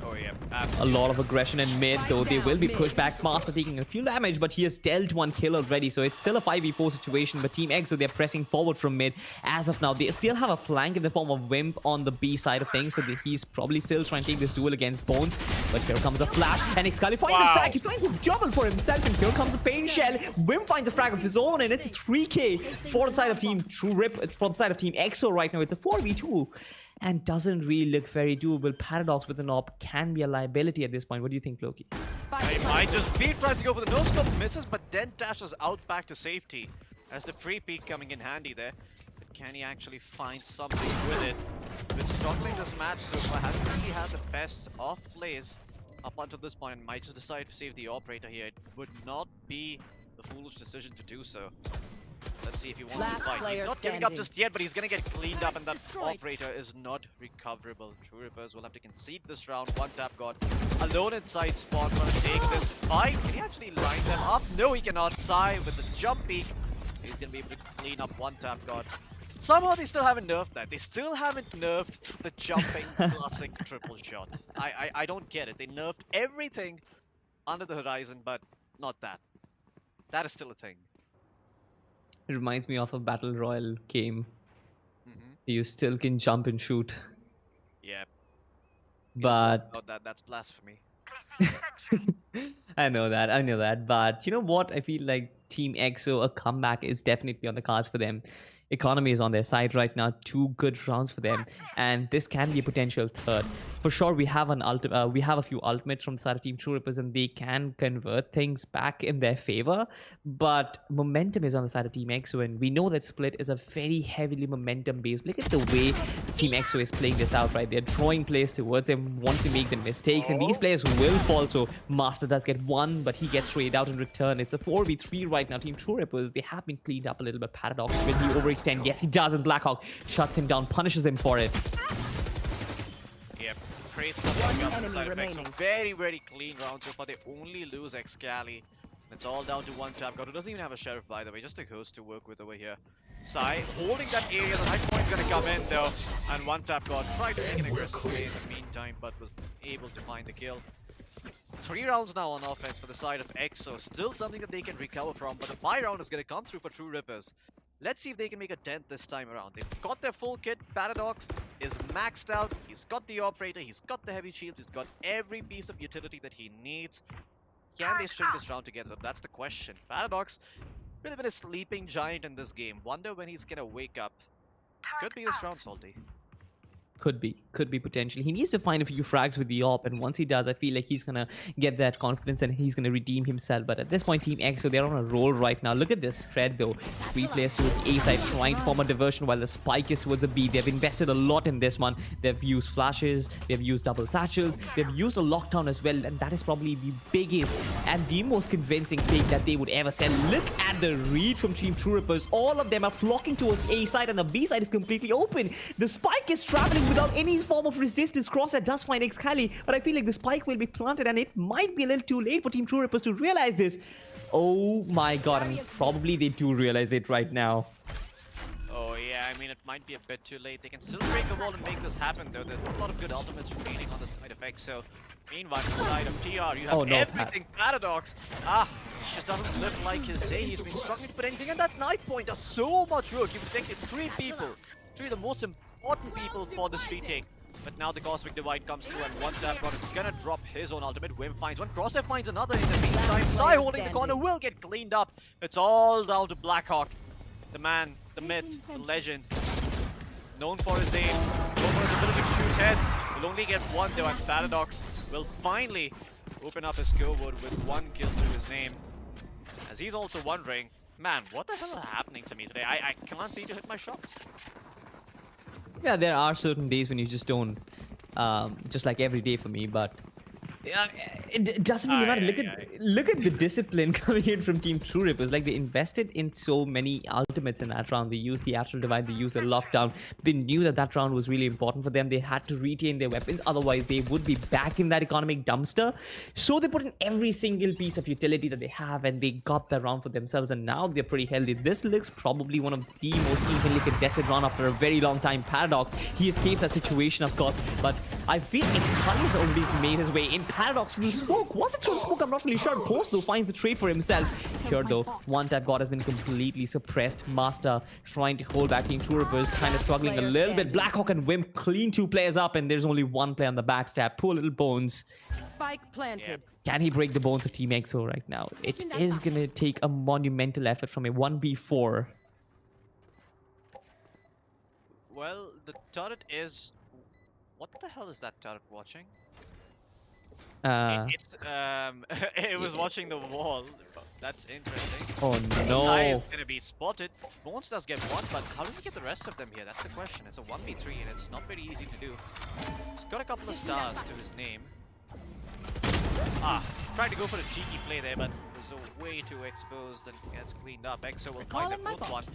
Oh yeah, A lot of aggression in mid, though. They will be pushed back. Master taking a few damage, but he has dealt one kill already, so it's still a 5v4 situation. But Team ENIGMA, they're pressing forward from mid. As of now, they still have a flank in the form of Wimp on the B side of things, so he's probably still trying to take this duel against Bones. But here comes a flash, and Excali finds a frag. He finds a double for himself, and here comes a pain shell. Wimp finds a frag of his own, and it's 3k for the side of Team Truerippers. For the side of Team ENIGMA right now, it's a 4v2. And doesn't really look very doable. Paradox with an op can be a liability at this point. What do you think, Loki? He might just be trying to go for the no-scope, misses, but then dashes out back to safety. As the free peek coming in handy there. But can he actually find something with it? Been struggling this match so far, hasn't really had the best of plays up until this point, and might just decide to save the operator here. It would not be the foolish decision to do so. Let's see if he wants to fight. He's not giving up just yet, but he's gonna get cleaned up, and that operator is not recoverable. Truerippers will have to concede this round. One tap god alone inside spawn, trying to take this fight. Can he actually line them up? No, he cannot. Sai with the jump peek. He's gonna be able to clean up one tap god. Somehow they still haven't nerfed that. They still haven't nerfed the jumping classic triple shot. I don't get it. They nerfed everything under the horizon, but not that. That is still a thing. It reminds me of a battle royale game. You still can jump and shoot. Yeah. But That's blasphemy. I know that. But you know what? I feel like Team EXO, a comeback is definitely on the cards for them. Economy is on their side right now. 2 good rounds for them, and this can be a potential third. For sure, we have a few ultimates from the side of Team Truerippers, and they can convert things back in their favor. But momentum is on the side of Team EXO, and we know that Split is a very heavily momentum-based. Look at the way Team EXO is playing this out, right? They're drawing players towards them, want to make the mistakes, and these players will fall. So Master does get one, but he gets traded out in return. It's a 4v3 right now. Team Truerippers, they have been cleaned up a little bit. Paradox will he overextend? Yes, he does, and Blackhawk shuts him down, punishes him for it. Yep, creates nothing up on the side effect. So very, very clean round so far. They only lose Excali. It's all down to one tap god, who doesn't even have a sheriff, by the way, just a host to work with over here. Sai holding that area. The high point's gonna come in though, and one tap god tried to make an aggressive play in the meantime, but was able to find the kill. 3 rounds now on offense for the side of EXO. Still something that they can recover from, but the buy round is gonna come through for Truerippers. Let's see if they can make a dent this time around. They've got their full kit. Paradox is maxed out. He's got the operator, he's got the heavy shields, he's got every piece of utility that he needs. Can they string this round together? That's the question. Paradox, really been a sleeping giant in this game. Wonder when he's gonna wake up. Could be this round, Salty. Could be potentially. He needs to find a few frags with the op, and once he does, I feel like he's gonna get that confidence and he's gonna redeem himself. But at this point, Team EXO, they're on a roll right now. Look at this spread though. 3 players towards the A side trying to form a diversion while the spike is towards the B. They've invested a lot in this one. They've used flashes, they've used double satchels, they've used a lockdown as well, and that is probably the biggest and the most convincing fake that they would ever sell. Look at the read from Team Truerippers. All of them are flocking towards A side, and the B side is completely open. The spike is traveling without any form of resistance. Crosshair does find Excali, but I feel like the spike will be planted, and it might be a little too late for Team Truerippers to realize this. Oh my god, and probably they do realize it right now. Oh yeah, I mean, it might be a bit too late. They can still break the wall and make this happen though. There's a lot of good ultimates remaining on the side of EXO. Meanwhile, on the side of TR, you have everything. Paradox, just doesn't look like his day. He's been struggling to put anything, and that knife point does so much work. He protected 3 people, 3 of the most important people for this retake. But now the Cosmic Divide comes through, and one tap god is gonna drop his own ultimate. Wim finds one, Crosshair finds another. In the meantime, Sai holding the corner will get cleaned up. It's all down to Blackhawk, the man, the myth, the legend, known for his aim, known for his ability to shoot heads. Will only get one though, and Paradox will finally open up his scoreboard with 1 kill to his name. As he's also wondering, man, what the hell is happening to me today? I can't seem to hit my shots. Yeah, there are certain days when you just don't, just like every day for me, but yeah, it doesn't really matter. Look at the discipline coming in from Team Truerippers. Like, they invested in so many ultimates in that round. They used the Astral Divide, they used the lockdown. They knew that that round was really important for them. They had to retain their weapons, otherwise they would be back in that economic dumpster. So they put in every single piece of utility that they have, and they got the round for themselves, and now they're pretty healthy. This looks probably one of the most evenly contested round after a very long time. Paradox, he escapes that situation, of course, but I feel Excalibur has already made his way in. Paradox through smoke. Was it through smoke? I'm not really sure. Course though finds the trade for himself. Here though, one tap god has been completely suppressed. Master trying to hold back Team Truerippers, kind of struggling a little bit. Blackhawk and Wimp clean 2 players up, and there's only 1 player on the backstab. Poor little Bones. Spike planted. Can he break the bones of TEAMXO right now? It is gonna take a monumental effort from a 1v4. Well, the turret is... What the hell is that turret watching? It was watching the wall. That's interesting. Oh no. Sai is gonna be spotted. Bones does get 1, but how does he get the rest of them here? That's the question. It's a 1v3 and it's not very easy to do. He's got a couple of stars to his name. Tried to go for a cheeky play there, but was way too exposed and gets cleaned up. EXO will find a both one.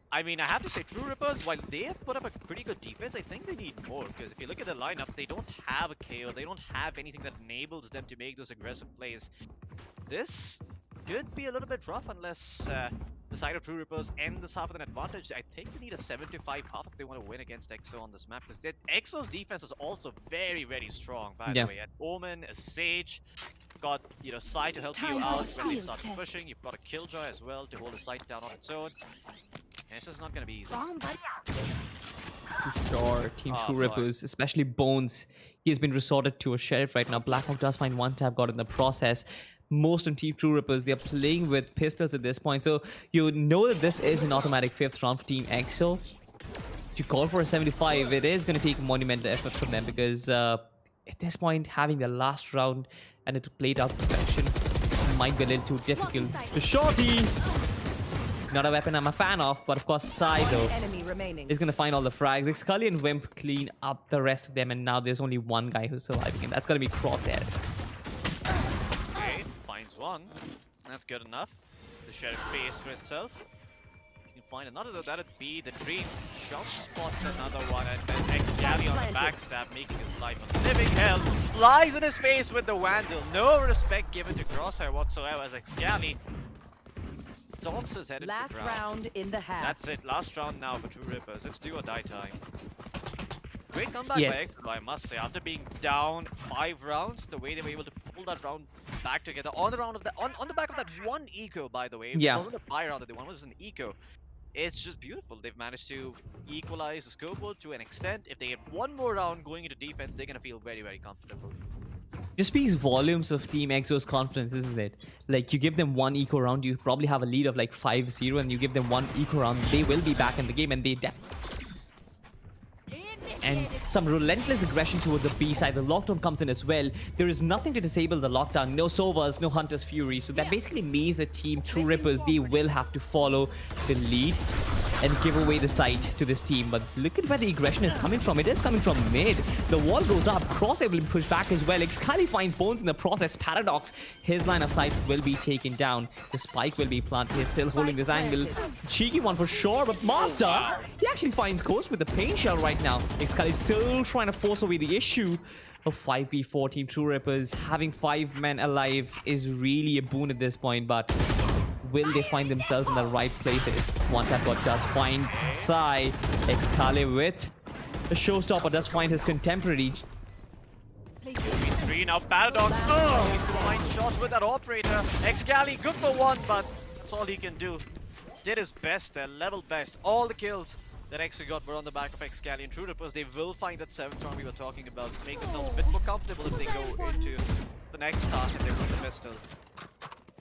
I mean, I have to say, Truerippers, while they have put up a pretty good defense, I think they need more. Because if you look at the lineup, they don't have a KO. They don't have anything that enables them to make those aggressive plays. This could be a little bit rough unless the side of Truerippers end this half with an advantage. I think they need a 7-5 half if they want to win against EXO on this map. Because EXO's defense is also very, very strong, by the way. At Omen, a Sage, got, you know, Sai to help you out when they start pushing. You've got a Killjoy as well to hold the site down on its own. And this is not going to be easy. Sure, Team Truerippers, especially Bones, he has been resorted to a Sheriff right now. Blackhawk does find 1 tap god in the process. Most of Team Truerippers, they're playing with pistols at this point. So you know that this is an automatic 5th round for Team EXO. To call for a 75, it is going to take a monumental effort from them because at this point, having the last round and it played out perfection might be a little too difficult. The shorty! Not a weapon I'm a fan of, but of course Sai though is going to find all the frags. Excalibur and Wimp clean up the rest of them, and now there's only 1 guy who's surviving, and that's going to be Crosshair. Okay, finds 1. That's good enough. The Sheriff pays for itself. You can find another though, that'd be the Dream. Jump spots another one, and there's Excalibur on the backstab, making his life a living hell. Flies in his face with the Vandal. No respect given to Crosshair whatsoever as Excalibur Tops is headed last to ground. round in the half. That's it. Last round now for Truerippers. It's do or die time. Great comeback by EXO, I must say. After being down 5 rounds, the way they were able to pull that round back together on the round of on the back of that 1 eco, by the way. It wasn't a buy round that they won, it was an eco. It's just beautiful. They've managed to equalize the scoreboard to an extent. If they get 1 more round going into defense, they're gonna feel very, very comfortable. Just speaks volumes of Team EXO's confidence, isn't it? Like, you give them 1 eco round, you probably have a lead of like 5-0, and you give them 1 eco round, they will be back in the game, and they and some relentless aggression towards the B side. The lockdown comes in as well. There is nothing to disable the lockdown. No Sovas, no Hunter's Fury. So that basically means that Team Truerippers, they will have to follow the lead and give away the site to this team. But look at where the aggression is coming from. It is coming from mid. The wall goes up. Crosshair will push back as well. Excalibur finds Bones in the process. Paradox, his line of sight will be taken down. The spike will be planted. He's still holding this angle. Cheeky one for sure, but Master, he actually finds Ghost with the pain shell right now. Excalibur still trying to force away the issue of 5v4 Team Truerippers. Having 5 men alive is really a boon at this point, but will they find themselves in the right places? One tap god does find Sai. Excalibur with the showstopper does find his contemporary. 3 now, Paradox. Oh, he's to find shots with that operator. Excalibur good for 1, but that's all he can do. Did his best there, level best. All the kills that EXO got were on the back of Excalibur and Truerippers. They will find that 7th round we were talking about, make them a bit more comfortable if they go into the next half and they win the pistol.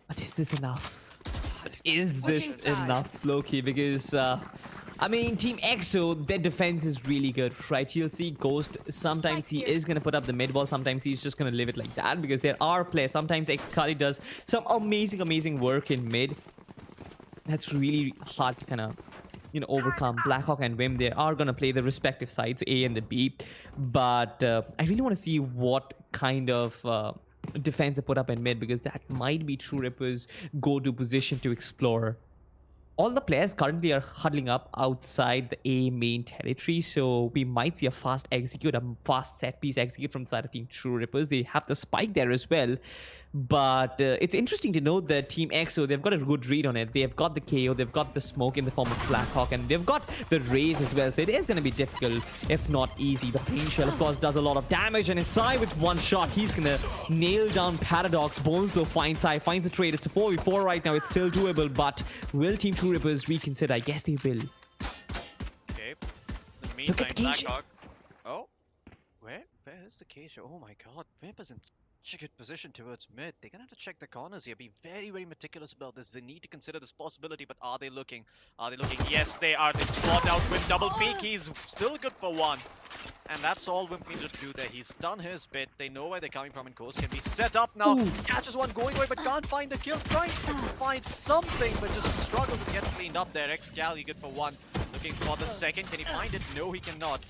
But is this enough? Is this enough, Loki? Because I mean, Team EXO, their defense is really good, right? You'll see Ghost, sometimes he is going to put up the mid wall, sometimes he's just going to leave it like that because there are players. Sometimes Excali does some amazing work in mid. That's really hard to kind of, overcome. Blackhawk and Wim, they are going to play the respective sides, A and the B. But I really want to see what kind of defense they put up in mid because that might be Truerippers' go-to position to explore. All the players currently are huddling up outside the A main territory, so we might see a fast set piece execute from the side of Team Truerippers. They have the spike there as well, but it's interesting to note that Team EXO, they've got a good read on it. They've got the KO, they've got the smoke in the form of Blackhawk, and they've got the raise as well, so it is going to be difficult, if not easy. The Pain Shell, of course, does a lot of damage, and inside with one shot, he's going to nail down Paradox. Bones, though, finds a trade. It's a 4v4 right now. It's still doable, but will Team Truerippers reconsider? I guess they will. Okay. In the Look at meantime, the cage. Blackhawk. Oh, where is the cage? Oh my God, Vimp is in such a good position towards mid. They're gonna have to check the corners here. Be very meticulous about this. They need to consider this possibility, but are they looking? Are they looking? Yes, they are. They spot out with double peek. He's still good for one. And that's all Wimp needed to do there. He's done his bit. They know where they're coming from, and Ghost can be set up now. Ooh. Catches one going away, but can't find the kill. Trying to find something, but just struggles to get cleaned up there. Excali good for one. Looking for the second. Can he find it? No, he cannot.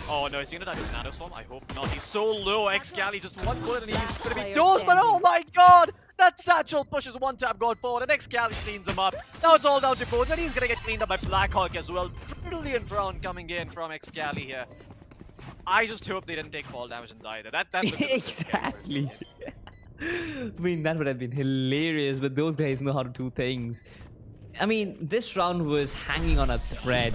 Oh no, is he gonna die to Nano Storm? I hope not. He's so low. Excali just one bullet and he's gonna be dosed, but oh my God! That satchel pushes one tap God forward, and Excali cleans him up. Now it's all down to Bones, and he's gonna get cleaned up by Blackhawk as well. Brilliant round coming in from Excali here. I just hope they didn't take fall damage and die there. That Exactly. I mean, that would have been hilarious, but those guys know how to do things. I mean, this round was hanging on a thread.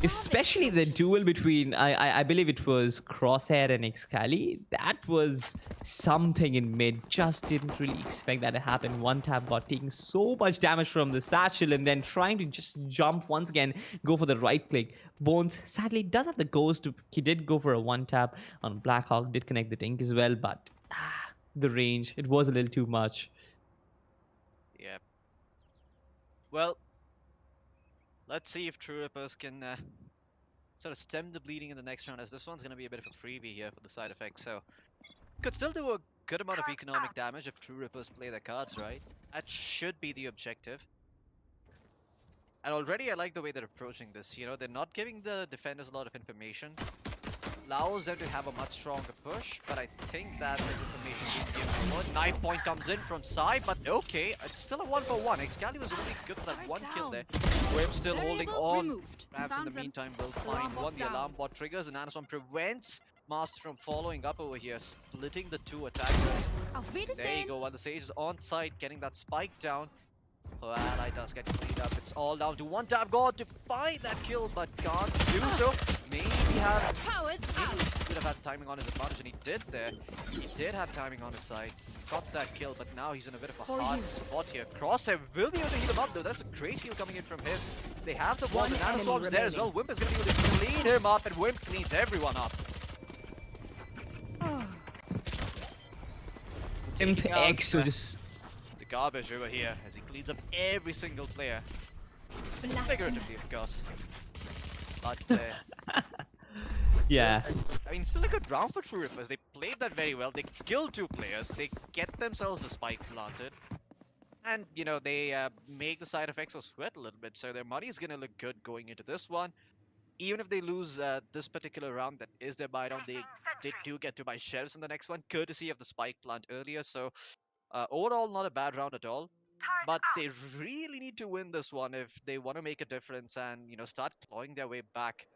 Especially the duel between, I believe it was Crosshair and Excali. That was something in mid. Just didn't really expect that to happen. One tap got taking so much damage from the satchel and then trying to just jump once again, go for the right click. Bones sadly does have the ghost. He did go for a one tap on Blackhawk, did connect the Tink as well, but the range, it was a little too much. Yeah. Well, let's see if Truerippers can sort of stem the bleeding in the next round, as this one's going to be a bit of a freebie here for the side effects. So, could still do a good amount of economic damage if Truerippers play their cards right. That should be the objective. And already I like the way they're approaching this. You know, they're not giving the defenders a lot of information. Allows them to have a much stronger push, but I think that this information needs to be forward. Knife point comes in from side, but okay, it's still a 1-for-1. Excali was really good for that one kill there. Wim still holding on. Perhaps in the meantime will find one. The alarm bot triggers, and Anason prevents Master from following up over here, splitting the two attackers. There you go, while the Sage is on side, getting that spike down. Well, Ally does get cleaned up. It's all down to one tap God to find that kill, but can't do so. Maybe could have had timing on his advantage, and he did there. He did have timing on his side. Got that kill, but now he's in a bit of a hard spot here. Crosshair will be able to heal him up though. That's a great heal coming in from him. They have the wall, and Nanoswarm's there as well. Wimp is going to be able to clean him up, and Wimp cleans everyone up. EXO just garbage over here as he cleans up every single player. Figuratively, of course. But, yeah. I mean, still a good round for Truerippers. They played that very well. They killed two players. They get themselves a spike planted. And, you know, they make the side effects of sweat a little bit. So their money is going to look good going into this one. Even if they lose this particular round, that is their buy down. They do get to buy shares in the next one, courtesy of the spike plant earlier. So, overall, not a bad round at all. But they really need to win this one if they want to make a difference and, you know, start clawing their way back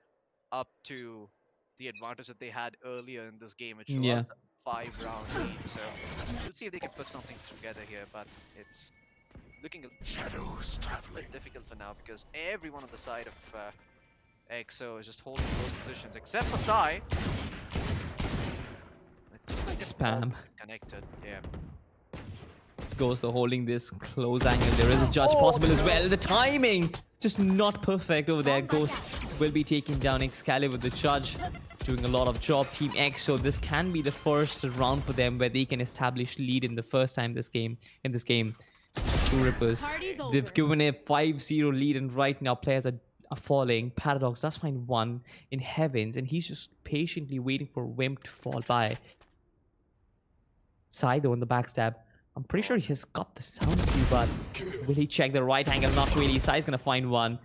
up to the advantage that they had earlier in this game, which was a 5-round lead. So we'll see if they can put something together here, but it's looking a bit difficult for now because everyone on the side of EXO is just holding those positions, except for Sai. Spam. Connected, yeah. Goes to holding this close angle. There is a judge possible as well. The timing just not perfect over there. Ghost will be taking down Excalibur. The judge doing a lot of job. Team EXO, this can be the first round for them where they can establish lead in the first time in this game. Truerippers, they've given a 5-0 lead, and right now players are are falling. Paradox does find one in heavens, and he's just patiently waiting for Wimp to fall by. Sido on the backstab. I'm pretty sure he's got the sound cue, but will he check the right angle? Not really. Sai's gonna find one.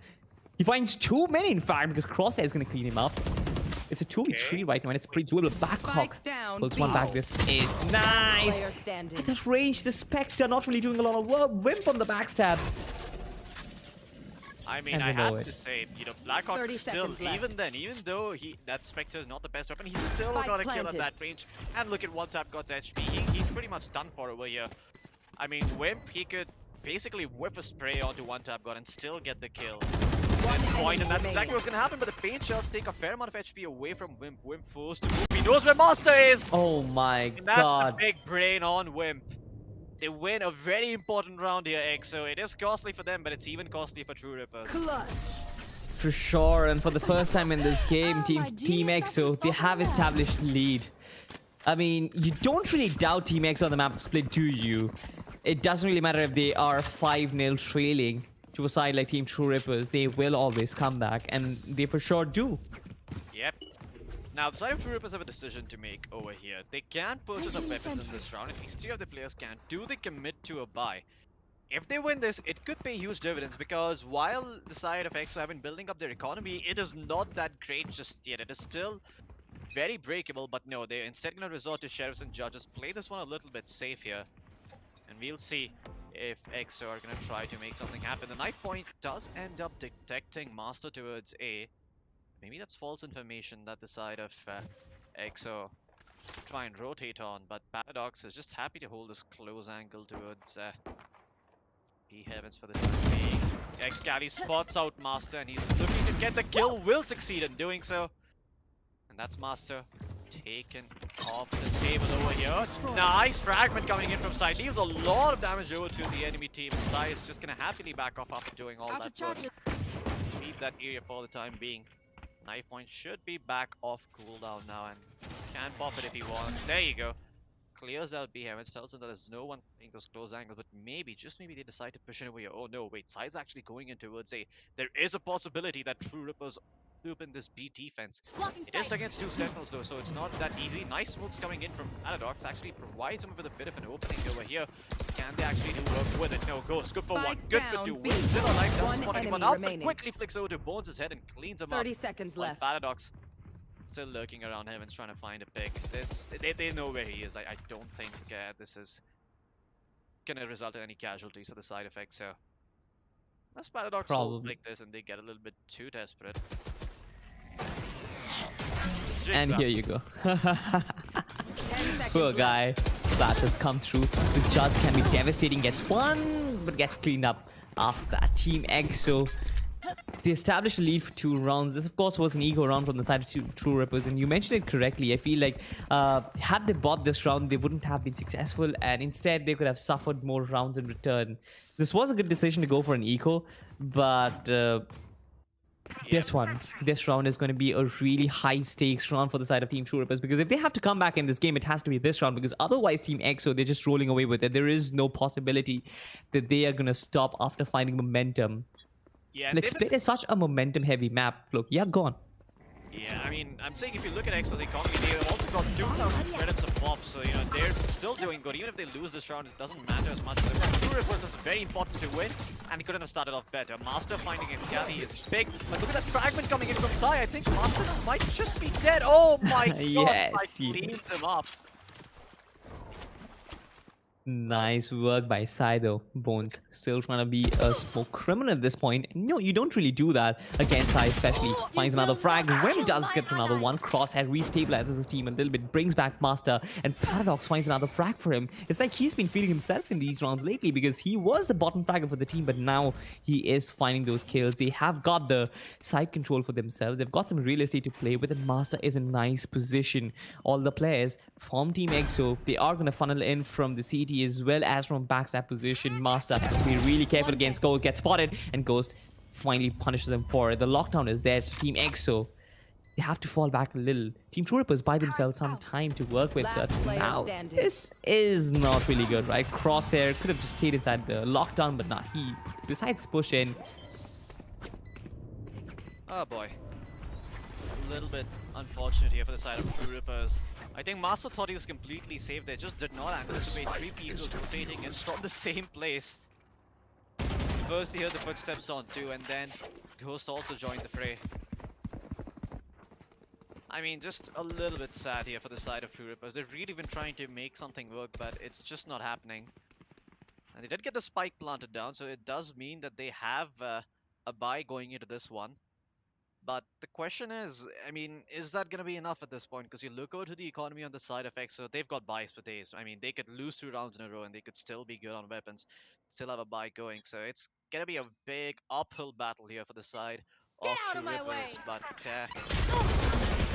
He finds too many, in fact, because Crosshair is gonna clean him up. It's a 2v3 right now, and it's pretty doable. Backhawk pulls one back. This is nice. Player standing. At that range, the Spectre not really doing a lot of work. Wimp on the backstab. I mean, And I we know have it. to say, you know, Blackhawk 30 still, seconds left. even then, even though that Spectre is not the best weapon, he's still Spike got a kill at planted. that range. And look at one tap God's HP. He's pretty much done for over here. I mean, Wimp, he could basically whiff a spray onto one tap God and still get the kill. This point, and that's exactly what's gonna happen. But the paint shells take a fair amount of HP away from Wimp. Wimp forced to move. He knows where Master is. Oh my And that's the god. big brain on Wimp. They win a very important round here, EXO. It is costly for them, but it's even costly for Truerippers. For sure, and for the first time in this game, Oh, my TEAMXO, they have established lead. I mean, you don't really doubt TEAMXO on the map of Split, do you? It doesn't really matter if they are 5-0 trailing to a side like Team Truerippers. They will always come back, and they for sure do. Yep. Now, the side of Truerippers have a decision to make over here. They can purchase up weapons in this round. At least 3 of the players can. Do they commit to a buy? If they win this, it could pay huge dividends, because while the side of EXO have been building up their economy, it is not that great just yet. It is still very breakable, but no, they're instead going to resort to sheriffs and judges. Play this one a little bit safe here. And we'll see if EXO are going to try to make something happen. The knife point does end up detecting Master towards A. Maybe that's false information that the side of EXO try and rotate on, but Paradox is just happy to hold this close angle towards B Heavens for the time being. Excali spots out Master, and he's looking to get the kill. Will succeed in doing so. And that's Master taken off the table over here. Nice fragment coming in from side. Deals a lot of damage over to the enemy team. And Sai is just going to happily back off after doing all that work. Leave that area for the time being. Knife point should be back off cooldown now and can pop it if he wants. There you go. Clears out B Heavens, tells him that there's no one playing those close angles, but maybe, just maybe they decide to push it over here. Oh no, wait, Sai's actually going in towards A. There is a possibility that Truerippers open this B defense. It is against 2 Sentinels though, so it's not that easy. Nice smokes coming in from Paradox, actually provides him with a bit of an opening over here. Can they actually do work with it? No, Ghost, good for one, good for 2. Will still alive, doesn't spot anyone out, but quickly flicks over to Bones' head and cleans him up. 30 seconds But left. Paradox still lurking around Heavens, trying to find a pick. They know where he is. I don't think this is gonna result in any casualties for the side effects. So that's Paradox solves like this, and they get a little bit too desperate. And here you go. Poor guy. That has come through. The judge can be devastating. Gets one, but gets cleaned up after that. TEAMXO, they established a lead for 2 rounds. This, of course, was an ego round from the side of Truerippers, and you mentioned it correctly. I feel like had they bought this round, they wouldn't have been successful, and instead they could have suffered more rounds in return. This was a good decision to go for an eco, but this round is going to be a really high stakes round for the side of Team Truerippers, because if they have to come back in this game, it has to be this round, because otherwise TEAMXO, they're just rolling away with it. There is no possibility that they are going to stop after finding momentum. Yeah, Like, Split is such a momentum heavy map. Look, yeah, go on. Yeah, I mean, I'm saying if you look at EXO's economy, they've also got 2,000 credits of pop, so, you know, they're still doing good. Even if they lose this round, it doesn't matter as much. Truerippers is very important to win, and he couldn't have started off better. Master finding Excali is big, but look at that fragment coming in from Sai. I think Master might just be dead. Oh my god, Yes, Sai cleans him up. Nice work by Sido. Bones still trying to be a smoke criminal at this point. No, you don't really do that against Sai, especially. Finds another frag. When he does get another one, Crosshair restabilizes his team a little bit, brings back Master, and Paradox finds another frag for him. It's like he's been feeling himself in these rounds lately, because he was the bottom fragger for the team, but now he is finding those kills. They have got the side control for themselves. They've got some real estate to play with, and Master is in nice position. All the players from TEAMXO, they are going to funnel in from the CT as well as from backstab position. Master has to be really careful against Ghost, gets spotted, and Ghost finally punishes him for it. The lockdown is there, so TEAMXO, they have to fall back a little. Team Truerippers buy themselves some time to work with. Now, this is not really good, right? Crosshair could have just stayed inside the lockdown, but not. He decides to push in. Oh boy. A little bit unfortunate here for the side of Truerippers. I think Master thought he was completely safe there, just did not anticipate three people rotating in from the same place. First he heard the footsteps on two, and then Ghost also joined the fray. I mean, just a little bit sad here for the side of Truerippers. They've really been trying to make something work, but it's just not happening. And they did get the spike planted down, so it does mean that they have a buy going into this one. But the question is, I mean, is that going to be enough at this point? Because you look over to the economy on the side of EXO, they've got buys for days. I mean, they could lose 2 rounds in a row and they could still be good on weapons, still have a buy going. So it's going to be a big uphill battle here for the side of Truerippers. But,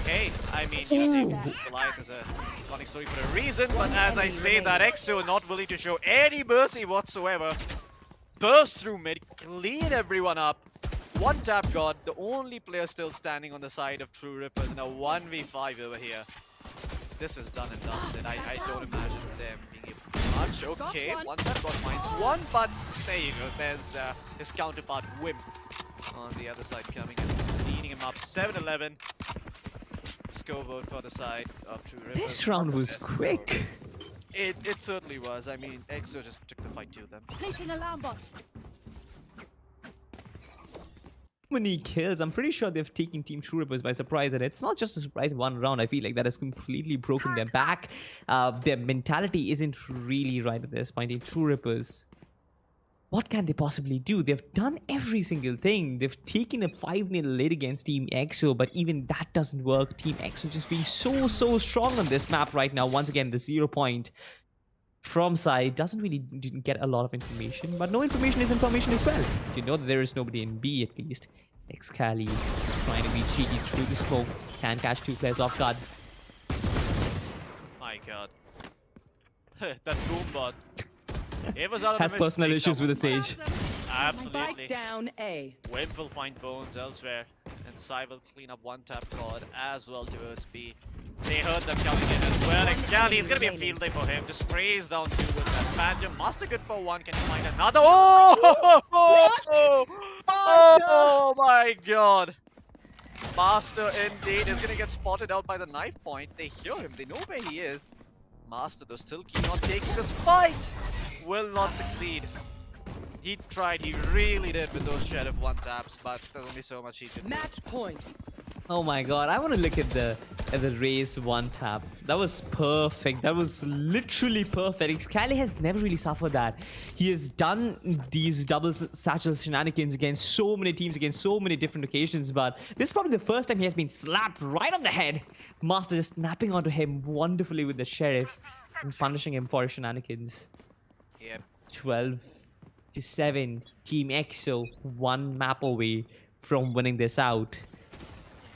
hey, I mean, you know, Goliath is a iconic story for a reason. But as I say that, EXO not willing to show any mercy whatsoever. Burst through mid, clean everyone up. One tap god, the only player still standing on the side of Truerippers in a 1v5 over here. This is done and dusted. I don't imagine them being able to much. Okay, one tap god finds one, but there you go. There's his counterpart Wimp on the other side coming in, leading him up 7-11. Scoreboard for the side of Truerippers. This round was quick. It certainly was. I mean, EXO just took the fight to them. Placing alarm bot. Many kills. I'm pretty sure they've taken Team Truerippers by surprise, and it's not just a surprise one round. I feel like that has completely broken their back. Their mentality isn't really right at this point. In Truerippers, what can they possibly do? They've done every single thing. They've taken a 5-0 lead against Team EXO, but even that doesn't work. Team EXO just being so strong on this map right now. Once again, the 0 point from side didn't get a lot of information, but no information is information as well. You know that there is nobody in B at least. Excali trying to be cheeky through the smoke, can catch 2 players off guard. My god. That boom bot. It was out of Has the personal issues with the Sage. Absolutely. Spike down A. Wimp will find bones elsewhere, and Sai will clean up one tap god as well towards B. They heard them coming in as well. Excali is gonna be a field day for him. Just sprays down 2 with that Phantom. Master good for 1. Can you find another? Oh my god. Master indeed is gonna get spotted out by the knife point. They hear him. They know where he is. Master though still keen on taking this fight. Will not succeed. He tried, he really did with those Sheriff 1 taps, but there's only so much he could do. Match point. Oh my god, I want to look at the raise 1 tap. That was perfect. That was literally perfect. Excali has never really suffered that. He has done these double satchel shenanigans against so many teams, against so many different occasions, but this is probably the first time he has been slapped right on the head. Master just snapping onto him wonderfully with the Sheriff and punishing him for his shenanigans. Yep. 12-7. Team EXO 1 map away from winning this out.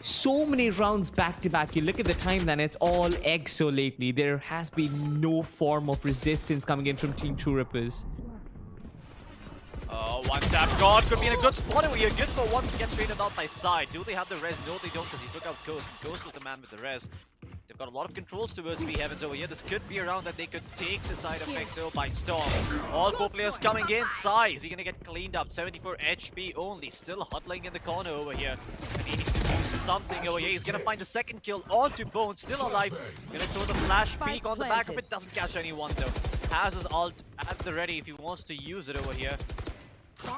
So many rounds back to back. You look at the timeline, it's all EXO lately. There has been no form of resistance coming in from Team Truerippers. One tap god could be in a good spot over here. Good for 1 to get traded out by side. Do they have the res? No, they don't, because he took out Ghost. Ghost was the man with the res. They've got a lot of controls towards V Heavens over here. This could be a round that they could take the side of EXO by storm. All 4 players coming in. Sai, is he going to get cleaned up? 74 HP only. Still huddling in the corner over here. And he needs to do something over here. He's going to find a second kill onto Bones. Still alive. Going to throw the flash peek on the back of it. Doesn't catch anyone though. Has his ult at the ready if he wants to use it over here.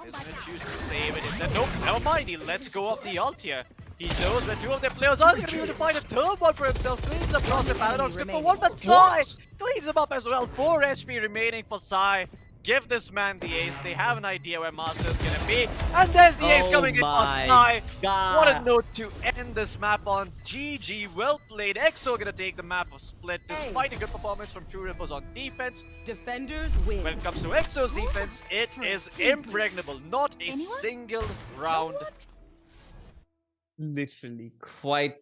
He's going to choose to save it. Instead, nope, never mind. He lets go of the ult here. He knows where 2 of their players are. He's going to be able to find a third one for himself. Cleans up across the Paradox. Good for 1, but Sai cleans him up as well. 4 HP remaining for Sai. Give this man the ace. They have an idea where Master is going to be. And there's the ace coming in for Sai. What a note to end this map on. GG, well played. EXO going to take the map of Split despite a good performance from Truerippers on defense. Defenders win. When it comes to EXO's defense, it is impregnable. Not a single round. Literally, quite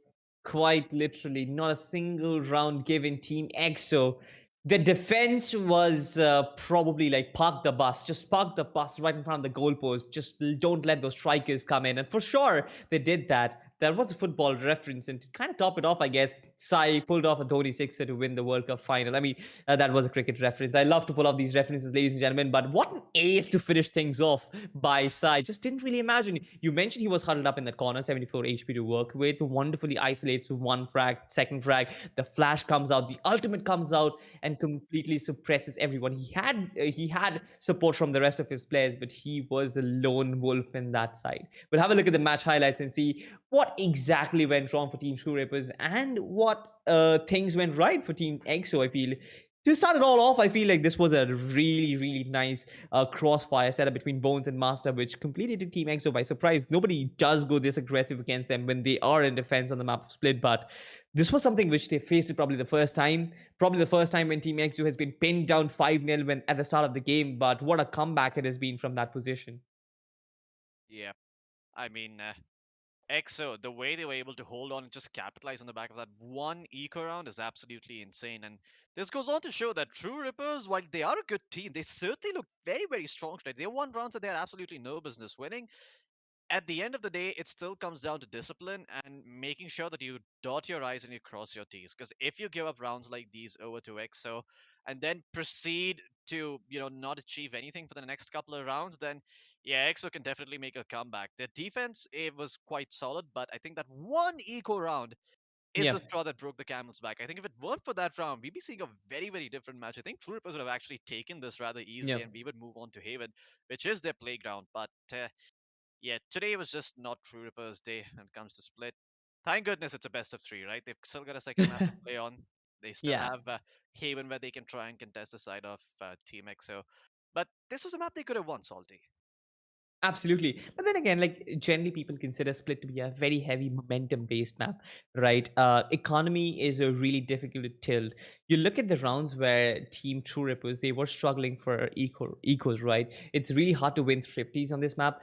literally, not a single round given Team EXO. The defense was probably like park the bus, just park the bus right in front of the goalpost. Just don't let those strikers come in. And for sure, they did that. That was a football reference, and to kind of top it off, I guess Sai pulled off a Dhoni sixer to win the World Cup final. I mean, that was a cricket reference. I love to pull off these references, ladies and gentlemen. But what an ace to finish things off by Sai. Just didn't really imagine. You mentioned he was huddled up in that corner, 74 HP to work with, wonderfully isolates one frag, second frag. The flash comes out, the ultimate comes out, and completely suppresses everyone. He had support from the rest of his players, but he was a lone wolf in that side. We'll have a look at the match highlights and see what exactly went wrong for Team Truerippers and what things went right for Team EXO. I feel to start it all off, I feel like this was a really, really nice crossfire setup between Bones and Master, which completely took Team EXO by surprise. Nobody does go this aggressive against them when they are in defense on the map of Split, but this was something which they faced probably the first time. Probably the first time when Team EXO has been pinned down 5-0 when at the start of the game, but what a comeback it has been from that position. Yeah, I mean, EXO, the way they were able to hold on and just capitalize on the back of that one eco round is absolutely insane. And this goes on to show that Truerippers, while they are a good team, they certainly look very, very strong tonight. They won rounds that they had absolutely no business winning. At the end of the day, it still comes down to discipline and making sure that you dot your I's and you cross your T's. Because if you give up rounds like these over to EXO and then proceed to, not achieve anything for the next couple of rounds, then yeah, EXO can definitely make a comeback. Their defense, it was quite solid, but I think that one eco round is Yeah, the straw that broke the camel's back. I think if it weren't for that round, we'd be seeing a very, very different match. I think True Rippers would have actually taken this rather yeah. easily and we would move on to Haven, which is their playground. But yeah, today was just not True Rippers' day when it comes to Split. Thank goodness it's a best of three, right? They've still got a second map to play on. They still Yeah. have Haven where they can try and contest the side of TEAMXO. But this was a map they could have won, Salty. Absolutely. But then again, like generally people consider Split to be a very heavy momentum based map, right? Economy is a really difficult to tilt. You look at the rounds where Team True Rippers, they were struggling for equals, right? It's really hard to win 50s on this map.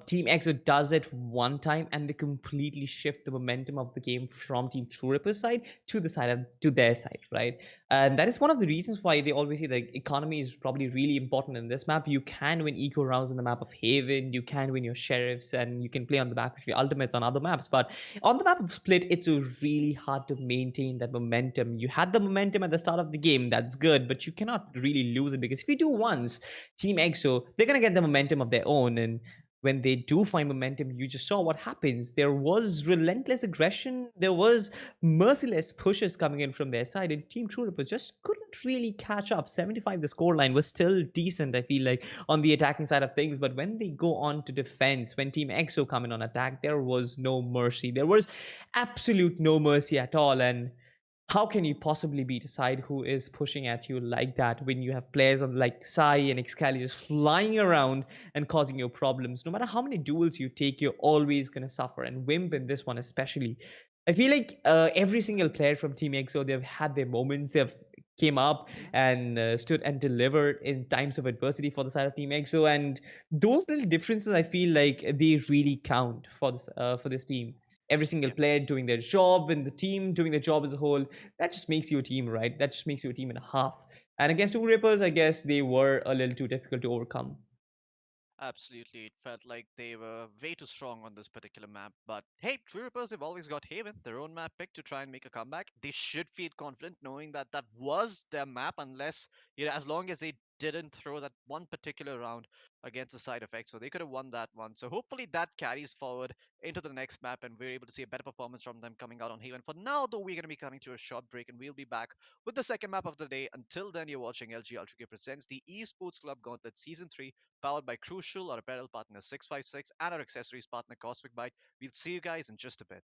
Team EXO does it one time and they completely shift the momentum of the game from Team True Rippers side to the side of to their side, right? And that is one of the reasons why they always say the economy is probably really important in this map. You can win eco rounds in the map of Haven, you can win your sheriffs, and you can play on the back of your ultimates on other maps. But on the map of Split, it's really hard to maintain that momentum. You had the momentum at the start of the game, that's good, but you cannot really lose it because if you do once, Team EXO, they're gonna get the momentum of their own. And when they do find momentum, you just saw what happens. There was relentless aggression, there was merciless pushes coming in from their side, and Team Truerippers just couldn't really catch up. 75, the scoreline was still decent, I feel like, on the attacking side of things. But when they go on to defense, when Team EXO come in on attack, there was no mercy. There was absolute no mercy at all. And how can you possibly beat a side who is pushing at you like that when you have players on like Sai and Excali just flying around and causing you problems? No matter how many duels you take, you're always going to suffer. And Wimp in this one especially. I feel like every single player from Team EXO, they've had their moments. They've came up Mhm. and stood and delivered in times of adversity for the side of Team EXO. And those little differences, I feel like they really count for this team. Every single Yeah. player doing their job and the team doing their job as a whole, that just makes you a team, right? That just makes you a team and a half. And against two Rippers, I guess they were a little too difficult to overcome. Absolutely. It felt like they were way too strong on this particular map. But hey, True Rippers, they've always got Haven, their own map pick to try and make a comeback. They should feel confident knowing that that was their map, unless, as long as they didn't throw that one particular round against the side effect. So they could have won that one. So hopefully that carries forward into the next map and we're able to see a better performance from them coming out on Haven. For now, though, we're going to be coming to a short break and we'll be back with the second map of the day. Until then, you're watching LG Ultragear presents the Esports Club Gauntlet Season 3, powered by Crucial, our apparel partner 656, and our accessories partner Cosmic Byte. We'll see you guys in just a bit.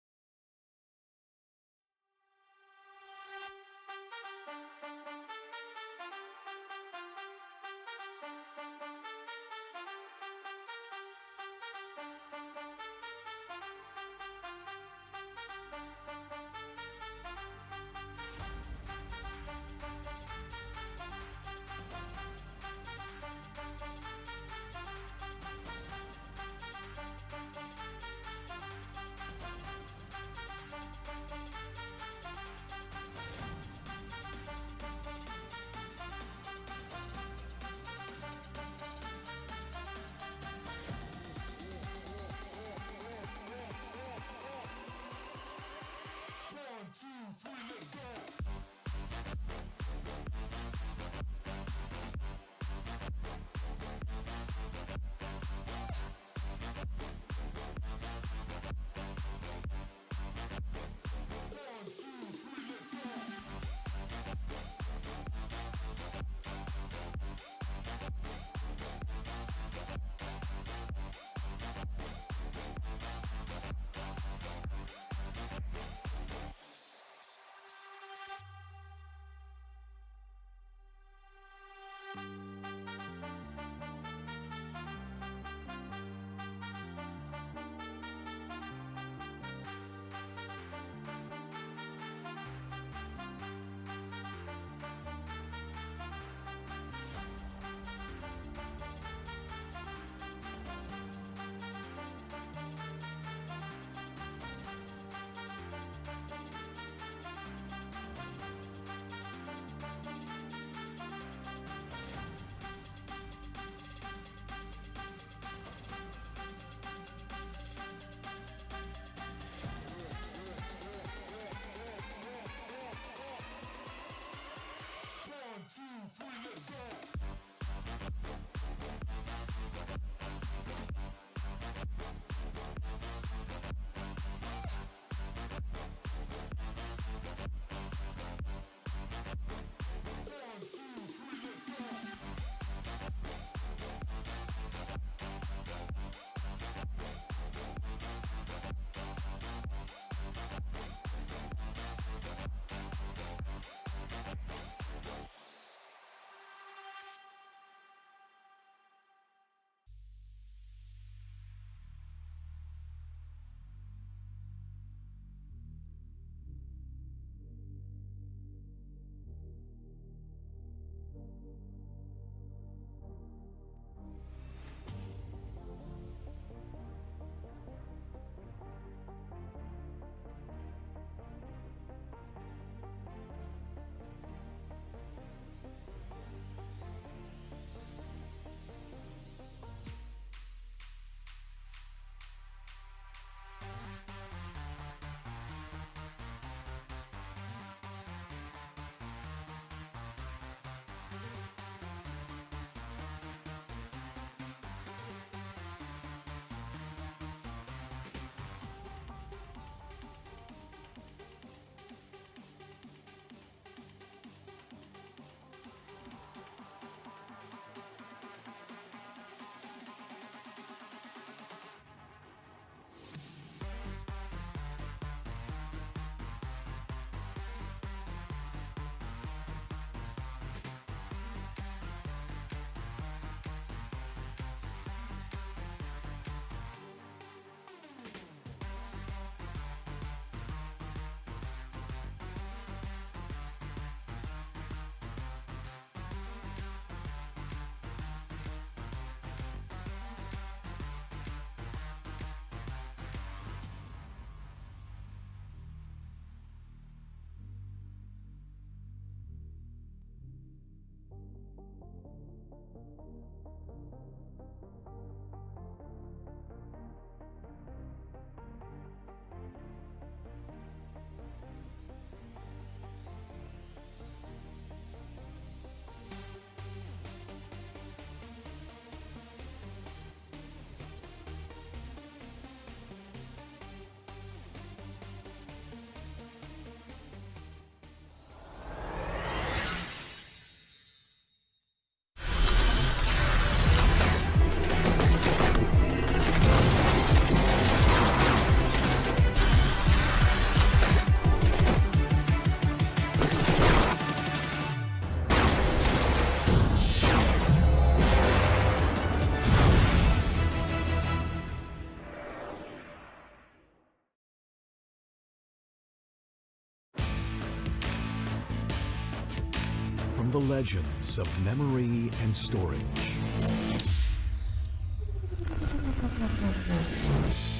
from the legends of memory and storage.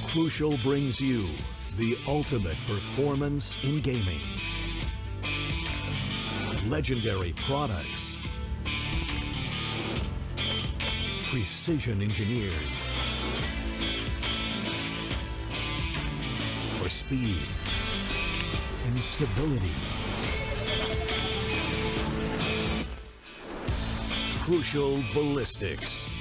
Crucial brings you the ultimate performance in gaming. Legendary products. Precision engineered. For speed and and stability. Crucial ballistics.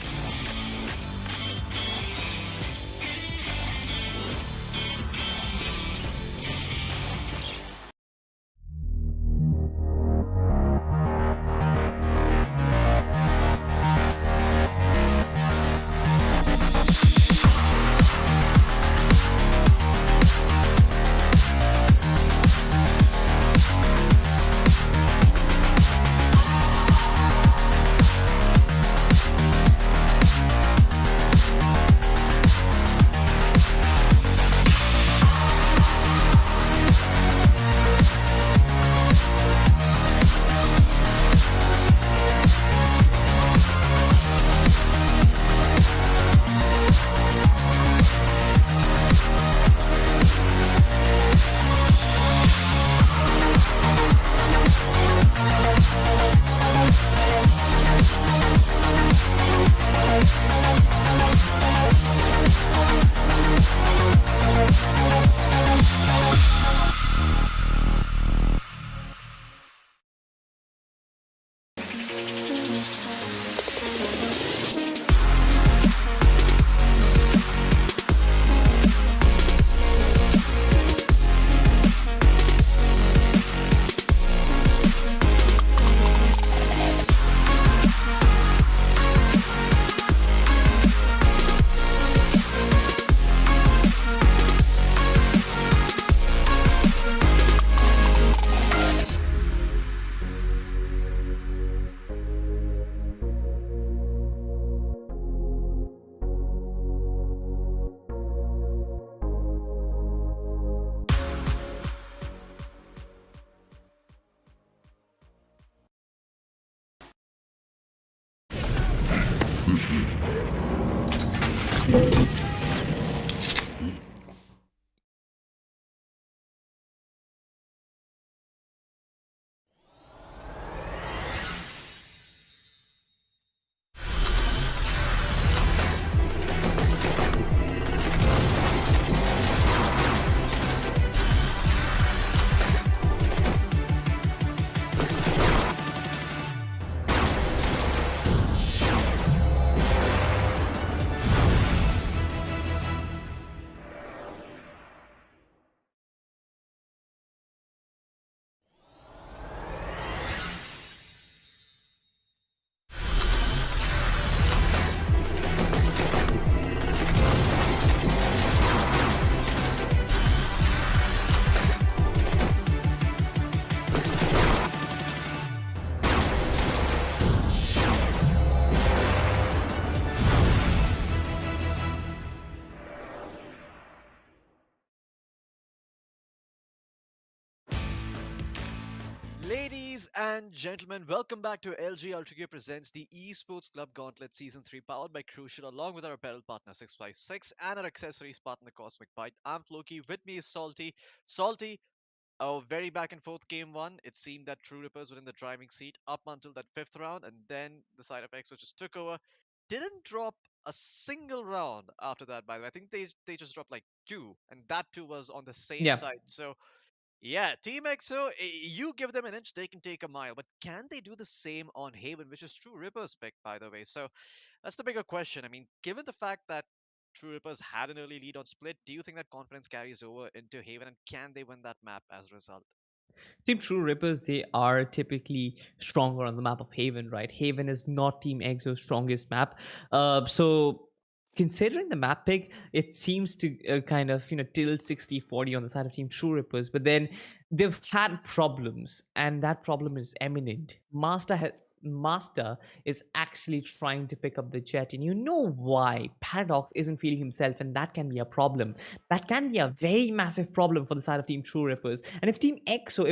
Ladies and gentlemen, welcome back to LG Ultragear presents the Esports Club Gauntlet Season 3 powered by Crucial along with our apparel partner 656 and our accessories partner Cosmic Byte. I'm Floki, with me is Salty. Salty, a very back and forth game one. It seemed that Truerippers were in the driving seat up until that fifth round, and then the side of EXO just took over. Didn't drop a single round after that, by the way. I think they just dropped like two, and that too was on the same Yeah. side. So yeah, TEAMXO, you give them an inch, they can take a mile. But can they do the same on Haven, which is True Ripper's pick, by the way? So that's the bigger question. I mean, given the fact that True Rippers had an early lead on Split, do you think that confidence carries over into Haven, and can they win that map as a result? Team True Rippers, they are typically stronger on the map of Haven, right? Haven is not Team EXO's strongest map. So considering the map pick, it seems to kind of, tilt 60-40 on the side of Team True Rippers. But then they've had problems, and that problem is eminent. Master is actually trying to pick up the jet, and you know why. Paradox isn't feeling himself, and that can be a problem. That can be a very massive problem for the side of Team True Rippers. And if Team EXO,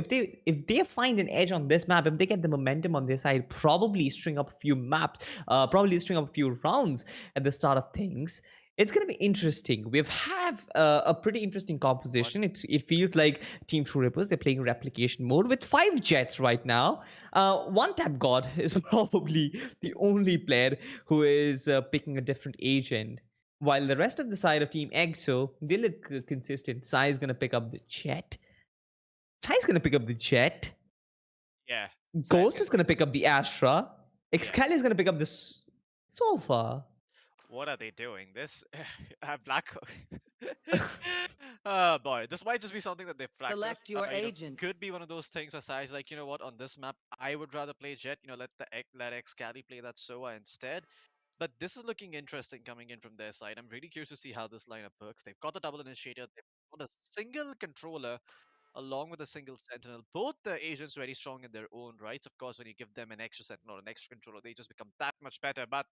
if they find an edge on this map, if they get the momentum on their side, probably string up a few maps, probably string up a few rounds at the start of things. It's going to be interesting. We have a pretty interesting What? composition. It feels like Team True Rippers, they're playing replication mode with 5 jets right now. One Tap God is probably the only player who is picking a different agent. While the rest of the side of Team EXO, they look consistent. Sai is going to pick up the jet. Sai's gonna pick up the Jet. Yeah. Ghost is gonna pick up the Astra. Yeah. Excali is gonna pick up the Sofa. What are they doing? This Black. Oh boy, this might just be something that they've practiced. Select your You know, agent. could be one of those things where Sai's like, you know what, on this map, I would rather play Jet. You know, let Excali play that Sova instead. But this is looking interesting coming in from their side. I'm really curious to see how this lineup works. They've got the double initiator. They've got a single controller along with a single sentinel. Both the agents very strong in their own rights. Of course, when you give them an extra sentinel or an extra controller, they just become that much better. But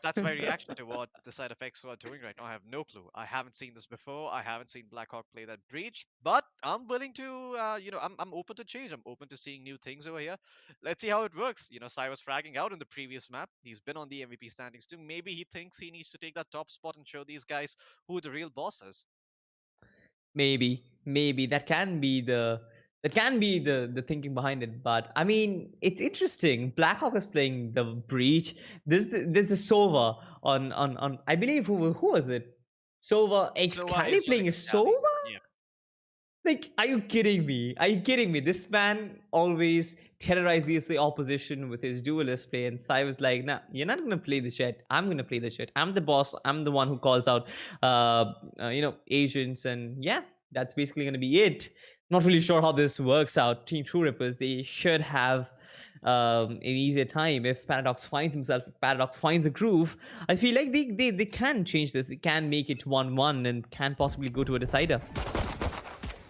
that's my reaction to what the side effects are doing right now. I have no clue. I haven't seen this before. I haven't seen Blackhawk play that breach, but I'm willing to, I'm open to change. I'm open to seeing new things over here. Let's see how it works. You know, Sai was fragging out in the previous map. He's been on the MVP standings too. Maybe he thinks he needs to take that top spot and show these guys who the real boss is. Maybe that can be the thinking behind it. But I mean, it's interesting. Blackhawk is playing the breach. There's the Sova on I believe who was it? Sova Sova Excali is on playing a Excali. Sova? Yeah. Like, are you kidding me? Are you kidding me? This man always terrorizes the opposition with his duelist play, and Sai was like, "Nah, you're not gonna play the shit. I'm gonna play the shit. I'm the boss. I'm the one who calls out, agents, and yeah, that's basically gonna be it." Not really sure how this works out. Team Truerippers, they should have an easier time if Paradox finds himself. If Paradox finds a groove, I feel like they can change this. They can make it 1-1 and can possibly go to a decider.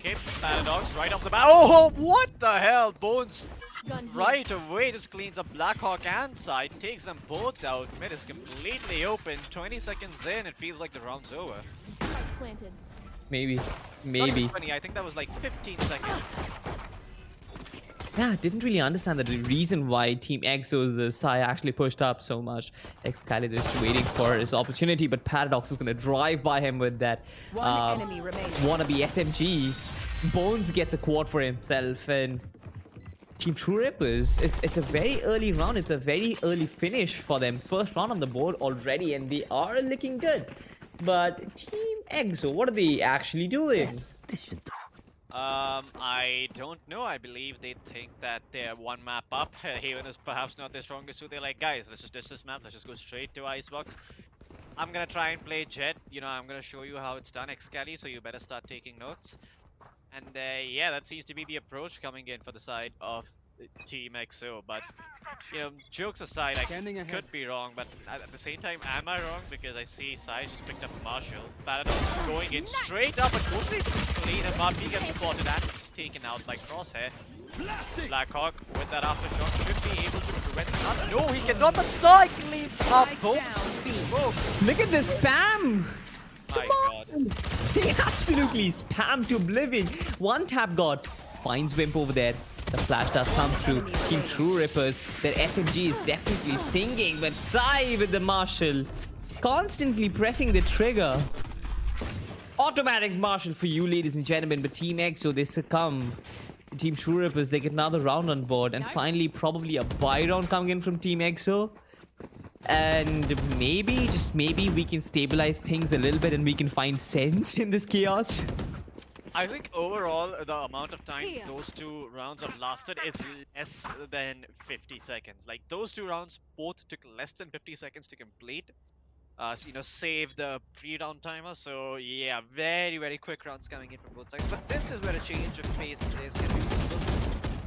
Okay, Paradox right off the bat. Oh, what the hell? Bones Gun here. right away just cleans up Blackhawk and Side, takes them both out. Mid is completely open. 20 seconds in, it feels like the round's over. Planted. Maybe. Not even Maybe. 20, I think that was like 15 seconds. Yeah, I didn't really understand the reason why Team EXO's Sai actually pushed up so much. Excali is waiting for his opportunity, but Paradox is going to drive by him with that One enemy remaining. wannabe SMG. Bones gets a quad for himself, and Team Truerippers, it's a very early round. It's a very early finish for them. First round on the board already, and they are looking good. But Team EXO, what are they actually doing? I don't know. I believe they think that they're one map up. Haven is perhaps not their strongest suit. They're like, guys, let's just ditch this map. Let's just go straight to Icebox. I'm gonna try and play Jet. You know, I'm gonna show you how it's done, Excali, so you better start taking notes. And yeah, that seems to be the approach coming in for the side of TEAMXO. But you know, jokes aside, I could be wrong, but at the same time, am I wrong? Because I see Sai just picked up Marshall. Paradox going in straight up, but totally clean him up. He gets spotted and taken out by Crosshair. Blackhawk with that aftershock should be able to prevent that. No, he cannot, but Sai cleans up both smoke. Look at the spam! My god. He absolutely spammed to oblivion. One tap god finds Wimp over there. The flash does come through. Team Truerippers, their SMG is definitely singing, but Sai with the Marshall constantly pressing the trigger. Automatic Marshall for you, ladies and gentlemen, but Team EXO, they succumb. Team Truerippers, they get another round on board, and finally probably a buy round coming in from Team EXO. And maybe, just maybe, we can stabilize things a little bit and we can find sense in this chaos. I think overall, the amount of time those two rounds have lasted is less than 50 seconds. Like, those two rounds both took less than 50 seconds to complete. So, you know, save the pre-round timer. So, yeah, very, very quick rounds coming in from both sides. But this is where a change of pace is going to be visible.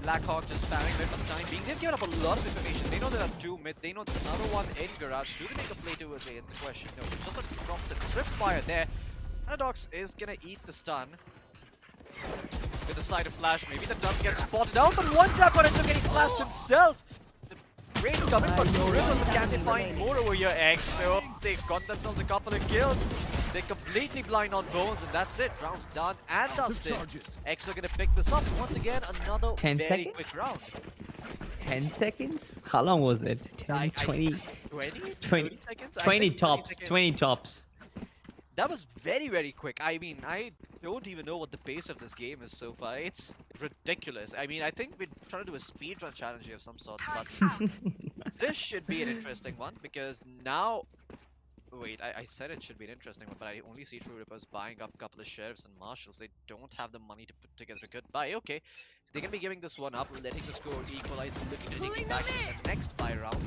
Blackhawk just spamming there for the time being. They've given up a lot of information. They know there are two mid. They know there's another one in garage. Do they make a play towards A? It's the question. No, just to drop the tripwire there. Paradox is going to eat the stun. With the side of flash, maybe the dump gets spotted out, but one tap on it to getting flashed himself. The raid's coming, but Truerippers, but can they find more over here? EXO, they've got themselves a couple of kills. They're completely blind on Bones, and that's it. Round's done and dusted. EXO gonna pick this up once again. Another 10 very seconds? quick round. 10 seconds? How long was it? 10, 20, 20 seconds? 20 think tops. seconds. 20 tops. That was very, very quick. I mean, I don't even know what the pace of this game is so far. It's ridiculous. I mean, I think we're trying to do a speedrun challenge here of some sorts, but this should be an interesting one because now... Wait, I said it should be interesting one, but I only see Truerippers buying up a couple of sheriffs and marshals. They don't have the money to put together a good buy. Okay, so they're gonna be giving this one up, letting the score equalize, and looking to take it back in the next buy round.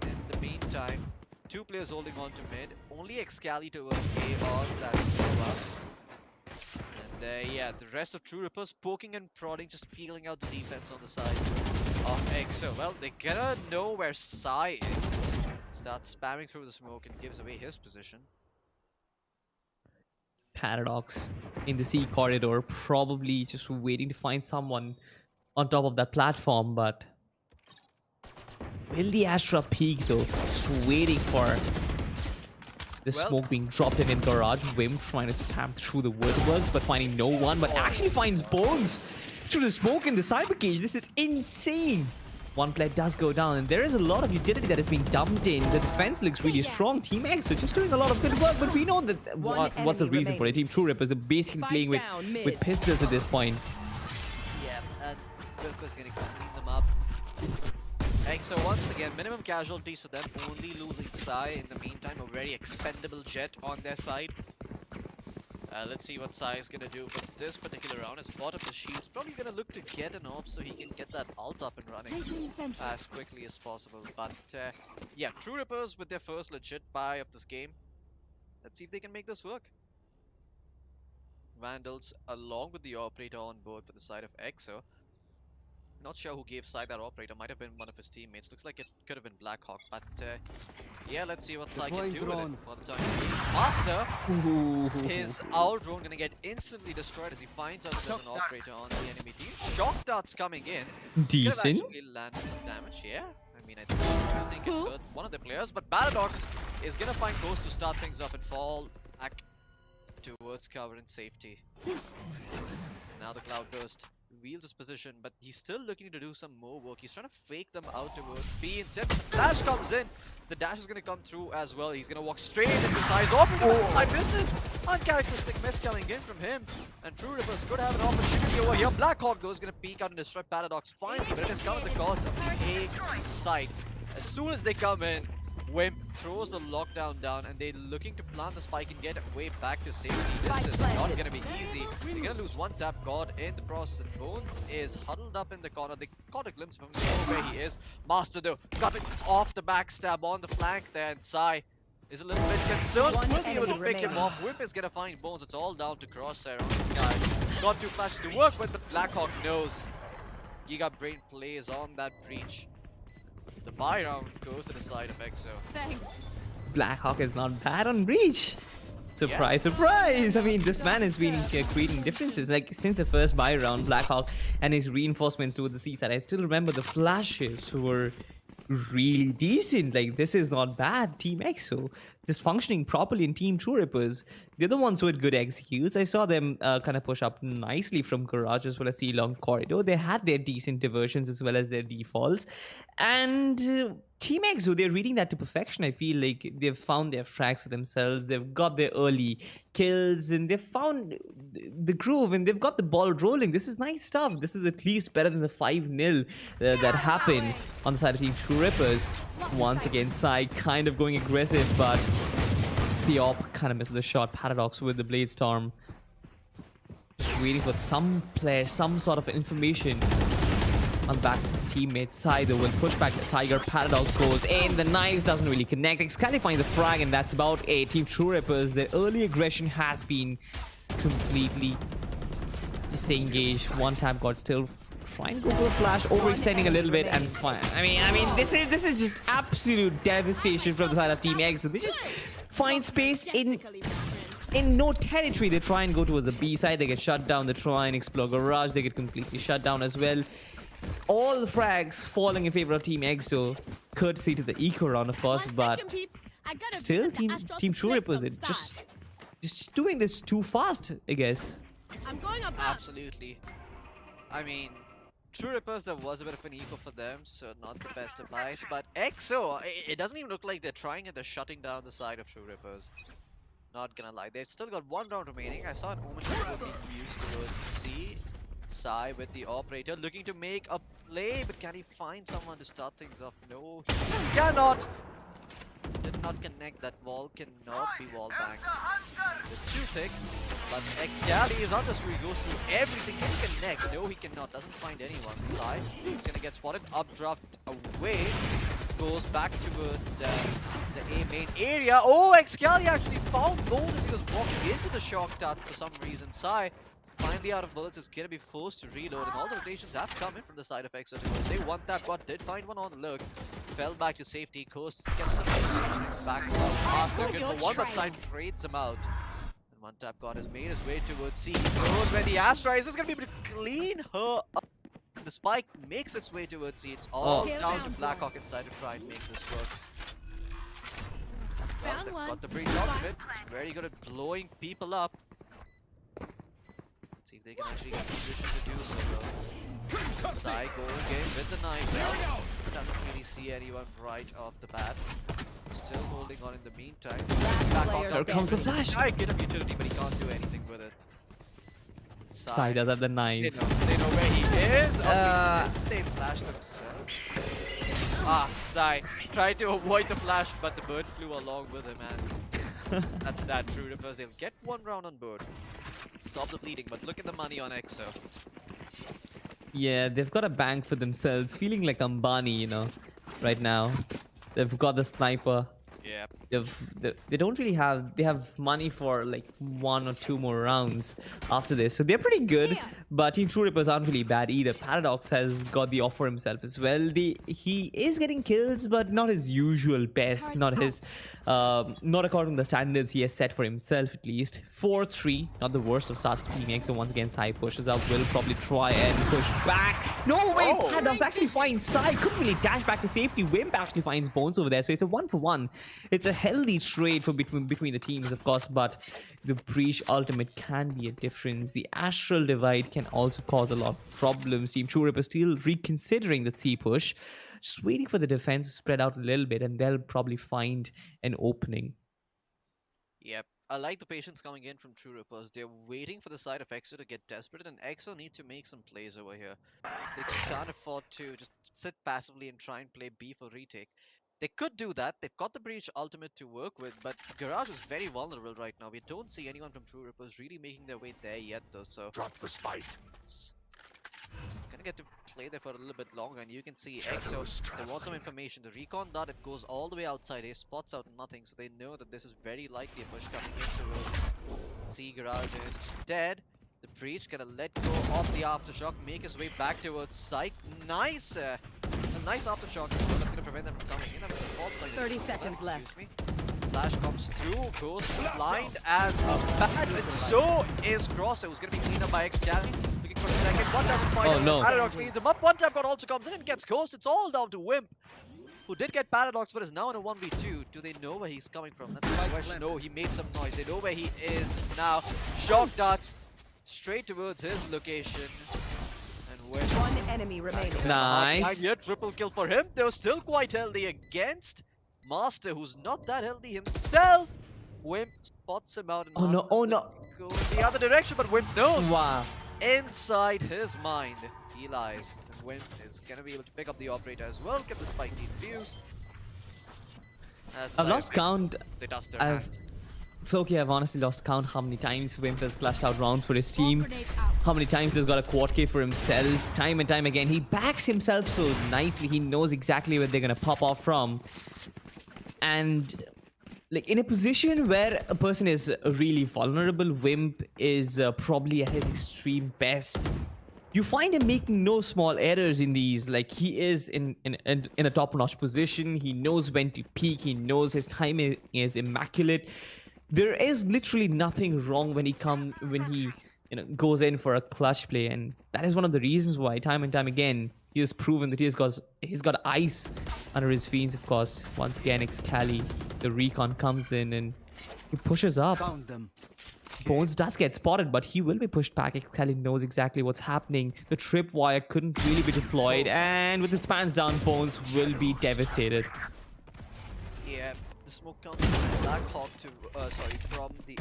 In the meantime, two players holding on to mid. Only Excali towards A on that is so up. And yeah, the rest of Truerippers poking and prodding, just feeling out the defense on the side of EXO. Well, they're gonna know where Sai is. Starts spamming through the smoke and gives away his position. Paradox in the C corridor, probably just waiting to find someone on top of that platform, but will the Astra peek though? Just waiting for the smoke being dropped in garage. Wim trying to spam through the woodworks, but finding no one, but actually finds Bones through the smoke in the cyber cage. This is insane. One player does go down, and there is a lot of utility that is being dumped in. The defense looks really strong. TEAMXO just doing a lot of good work, but we know that what's the reason for it. Team Truerippers are basically playing with pistols at this point. Yeah, and Wilco's gonna clean them up. EXO once again, minimum casualties for them, only losing Sai in the meantime, a very expendable jet on their side. Let's see what Sai is gonna do for this particular round. As bottom of the shields, probably gonna look to get an AWP so he can get that ult up and running as quickly as possible. But yeah, Truerippers with their first legit buy of this game. Let's see if they can make this work. Vandals along with the operator on board for the side of EXO. Not sure who gave Sai that operator. Might have been one of his teammates. Looks like it could have been Blackhawk. But yeah, let's see what Sai can do with it for the time being. Master, his owl drone gonna get instantly destroyed as he finds out there's an operator on the enemy team. Shock darts coming in. Decent. Could have actually landed some damage. Yeah, I mean, I think it hurt one of the players. But Paradox is gonna find Ghost to start things off and fall back towards cover and safety. Now the Cloudburst wheels his position, but he's still looking to do some more work. He's trying to fake them out towards B. Instead, the flash comes in. The dash is going to come through as well. He's going to walk straight into Sai's off. I misses. Uncharacteristic miss coming in from him. And Truerippers could have an opportunity over here. Blackhawk though is going to peek out and destroy Paradox finally, but it has come at the cost of the A side. As soon as they come in, Wimp throws the lockdown down, and they're looking to plant the spike and get way back to safety. This is not going to be easy. They're going to lose one tap god in the process, and Bones is huddled up in the corner. They caught a glimpse of him, they know where he is. Master though, cutting off the backstab on the flank there, and Sai is a little bit concerned. Will be able to pick him off. Wimp is going to find Bones. It's all down to Crosshair on this guy. Got two flashes to work with, but Blackhawk knows. Giga Brain plays on that breach. The buy round goes to the side of EXO. Thanks. Blackhawk is not bad on breach. Surprise, surprise! I mean, this man has been creating differences. Like, since the first buy round, Blackhawk and his reinforcements towards the seaside, I still remember the flashes were really decent. Like, this is not bad. TEAMXO just functioning properly in Team Truerippers. They're the ones who had good executes. I saw them kind of push up nicely from garage as well as the long corridor. They had their decent diversions as well as their defaults. And TEAMXO, they're reading that to perfection. I feel like they've found their frags for themselves. They've got their early kills and they've found the groove and they've got the ball rolling. This is nice stuff. This is at least better than the 5-0 that happened on the side of Team Truerippers. Once again, Sai kind of going aggressive, but the AWP kind of misses the shot. Paradox with the Blade Storm. Just waiting for some player, some sort of information on the back of his teammate's side. Though will push back the Tiger. Paradox goes in. The knives doesn't really connect. Excali finds the frag, and that's about it. Team Truerippers, their early aggression has been completely disengaged. One tap got still trying to go for a flash, overextending a little bit, and fine. I mean, this is just absolute devastation from the side of TEAMXO. They just find space in no territory. They try and go towards the B side. They get shut down. They try and explore garage. They get completely shut down as well. All the frags falling in favor of TEAMXO, courtesy to the eco round, of course, but still, Team Truerippers is just doing this too fast, I guess. I'm going up. Absolutely. I mean, Truerippers, there was a bit of an eco for them, so not the best of buys. But EXO, it doesn't even look like they're trying it. They're shutting down the side of Truerippers. Not gonna lie, they've still got one round remaining. I saw an Omen being used towards C. Sai with the operator looking to make a play, but can he find someone to start things off? No, he cannot. Didn't cannot connect. That wall cannot be wall banged. It's too thick. But Excali is under, so he goes through everything. Can he connect? No, he cannot. Doesn't find anyone. Side. He's gonna get spotted. Updraft away. Goes back towards the A main area. Oh, Excali actually found Bones as he was walking into the shock dart for some reason. Sai, finally out of bullets, is gonna be forced to reload, and all the rotations have come in from the side of EXO. They want that, but did find one on look. Fell back to safety. Coast gets some inspiration. Backs up faster. Good for one, but Side trades him out. And one tap god has made his way towards C. Goes where the Astra is gonna be able to clean her up. The spike makes its way towards C. It's all down to Blackhawk inside to try and make this work. Well, they've got the breach ultimate. It's very good at blowing people up. See if they can actually get in position to do so though. Sai going again with the knife out. Doesn't really see anyone right off the bat. Still holding on in the meantime. Here comes the flash. Sai get a utility, but he can't do anything with it. Sai does have the knife. They know where he is. They flash themselves. Sai tried to avoid the flash, but the bird flew along with him, and that's that. Truerippers, they'll get one round on board. Stop the bleeding, but look at the money on EXO. Yeah, they've got a bank for themselves, feeling like Ambani, you know, right now. They've got the sniper. Yeah. They don't really have, they have money for like 1 or 2 more rounds after this, so they're pretty good. But Team Truerippers aren't really bad either. Paradox has got the offer himself as well. He is getting kills, but not his usual best, not according to the standards he has set for himself at least. 4-3, not the worst of starts for TEAMXO. Once again, Sai pushes up, will probably try and push back. No way, Paradox actually finds Sai, couldn't really dash back to safety. Wimp actually finds Bones over there, so it's a 1-for-1. It's a healthy trade for between the teams, of course, but the breach ultimate can be a difference. The astral divide can also cause a lot of problems. Team Truerippers still reconsidering the C push, just waiting for the defense to spread out a little bit, and they'll probably find an opening. Yep. I like the patience coming in from Truerippers. They're waiting for the side of EXO to get desperate, and EXO need to make some plays over here. They can't afford to just sit passively and try and play B for retake. They could do that. They've got the breach ultimate to work with, but Garage is very vulnerable right now. We don't see anyone from Truerippers really making their way there yet, though. So Drop the spike. Gonna get to play there for a little bit longer, and you can see EXO. They want some information. The recon dart, it goes all the way outside. He spots out nothing, so they know that this is very likely a push coming in towards C Garage. Instead, the breach gonna let go of the aftershock, make his way back towards Psych. Nice. A nice aftershock that's gonna prevent them from coming in. 30 seconds left. Flash comes through, goes blind as a bat, and so is Cross. It was gonna be cleaned up by Excali. Looking for a second, one doesn't find him. No. Paradox cleans him up. One tap god also comes in and gets Ghost. It's all down to Wimp, who did get Paradox but is now in a 1v2. Do they know where he's coming from? That's the question. No, he made some noise. They know where he is now. Shock darts straight towards his location. One enemy remaining. Nice. Yeah, triple kill for him. They're still quite healthy against Master, who's not that healthy himself. Wimp spots him out. And Oh no. Go in the other direction, but Wimp knows. Wow. Inside his mind, he lies. And Wimp is gonna be able to pick up the operator as well. Get the spike defused. I've lost count. They dust their hands. Okay, I've honestly lost count how many times Wimp has flashed out rounds for his team. How many times he's got a quad K for himself. Time and time again, he backs himself so nicely. He knows exactly where they're gonna pop off from. And like in a position where a person is really vulnerable, Wimp is probably at his extreme best. You find him making no small errors in these. Like he is in a top-notch position. He knows when to peak. He knows his timing is immaculate. There is literally nothing wrong when he goes in for a clutch play, and that is one of the reasons why time and time again he has proven that he's got ice under his feet. Of course, once again, Excali, the recon comes in and he pushes up. Found them. Bones does get spotted, but he will be pushed back. Excali knows exactly what's happening. The tripwire couldn't really be deployed, and with the spans down, Bones will be devastated. Yeah. The smoke comes from Blackhawk from the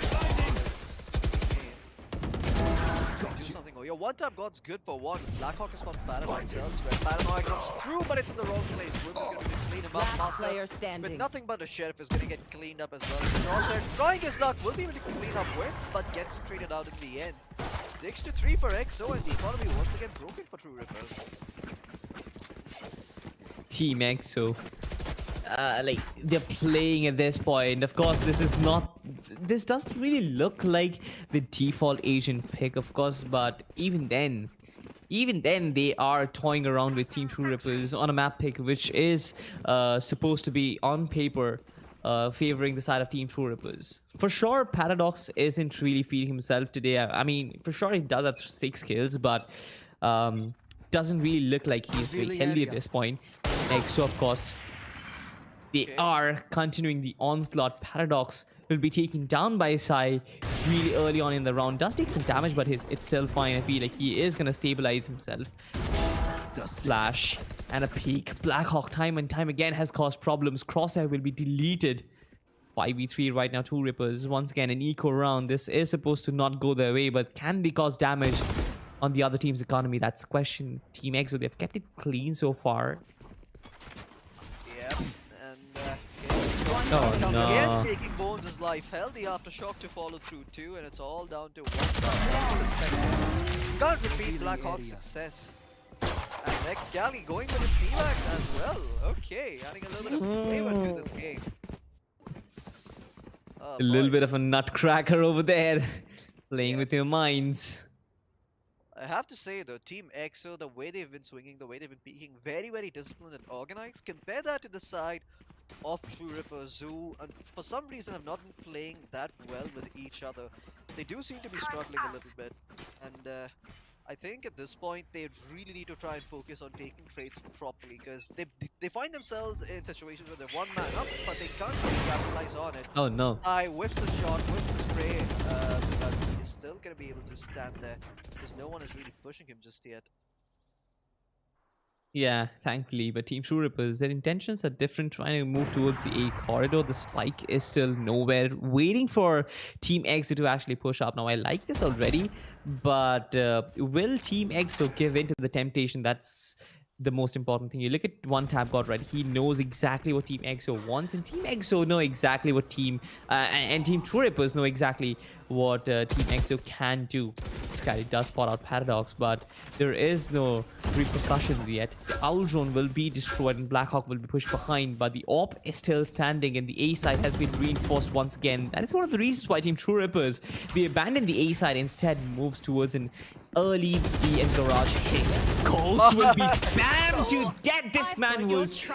do something ENIGMA. Your one-tap god's good for one. Blackhawk has found Paradox elsewhere. Paranoia comes through, but it's in the wrong place. Wimp is going to clean him up. Last Master player with standing. nothing but a sheriff is going to get cleaned up as well. Crosshair trying his luck, will be able to clean up Wimp, but gets traded out in the end. 6-3 for EXO, and the economy once again broken for Truerippers. TEAMXO. Like they're playing at this point. Of course, this doesn't really look like the default Asian pick, of course, but even then they are toying around with Team Truerippers on a map pick which is supposed to be on paper favoring the side of Team Truerippers. For sure, Paradox isn't really feeding himself today. I mean, for sure he does have 6 kills, but doesn't really look like he's very healthy at this point. EXO, of course, they are continuing the onslaught. Paradox will be taken down by Sai really early on in the round. Does take some damage, but it's still fine. I feel like he is going to stabilize himself. Flash and a peek. Blackhawk time and time again has caused problems. Crosshair will be deleted. 5v3 right now. Truerippers once again an eco round. This is supposed to not go their way, but can they cause damage on the other team's economy? That's the question. TEAMXO, they've kept it clean so far. Yep, and Oh, no. again taking Bones' life. Held the aftershock to follow through too, and it's all down to one. Can't repeat Blackhawk's success. And next Galley going with the T-Max as well. Okay, adding a little bit of flavor to this game. Oh, A little boy. bit of a nutcracker over there. Playing with your minds. I have to say though, Team EXO, the way they've been swinging, the way they've been peaking, very, very disciplined and organized. Compare that to the side of Truerippers, who for some reason have not been playing that well with each other. They do seem to be struggling a little bit, and I think at this point they really need to try and focus on taking trades properly, because they find themselves in situations where they're one man up, but they can't really capitalize on it. Oh no. I whiffs the shot, whiffs the spray, but he's still gonna be able to stand there because no one is really pushing him just yet. Yeah, thankfully, but Team Truerippers, their intentions are different, trying to move towards the A corridor. The spike is still nowhere, waiting for Team EXO to actually push up. Now, I like this already, but will Team EXO give in to the temptation? That's the most important thing. You look at one tap god, right? He knows exactly what Team EXO wants, and Team EXO know exactly what Team Truerippers know exactly what Team EXO can do. This guy does spot out Paradox, but there is no repercussions yet. The Owl Drone will be destroyed and Blackhawk will be pushed behind, but the AWP is still standing and the A side has been reinforced once again. That is one of the reasons why Team Truerippers, they abandon the A side, instead moves towards an early B and garage hit. Ghost will be spammed to death. This man was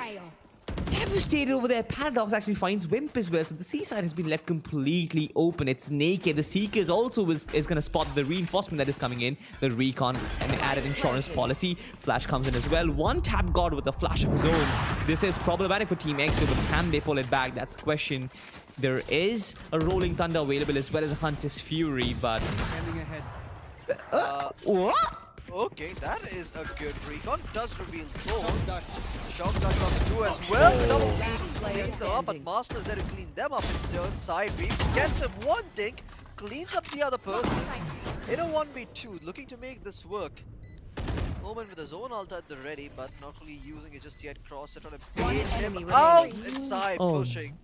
devastated over there. Paradox actually finds Wimp as well, so the C side has been left completely open. It's naked. The Seekers also is going to spot the reinforcement that is coming in. The recon and an added insurance policy. Flash comes in as well. One tap god with a flash of his own. This is problematic for Team EXO, but can they pull it back? That's the question. There is a Rolling Thunder available as well as a Hunter's Fury, but what? Okay, that is a good recon. Does reveal Thorn. The shotgun comes through as well. The double cleans them up, but Master is there to clean them up in turn. Side reef gets him one dink, cleans up the other person. In a 1v2, looking to make this work. Omen with his own ult at the ready, but not really using it just yet. Cross it on a One bait enemy him out remaining. inside, pushing.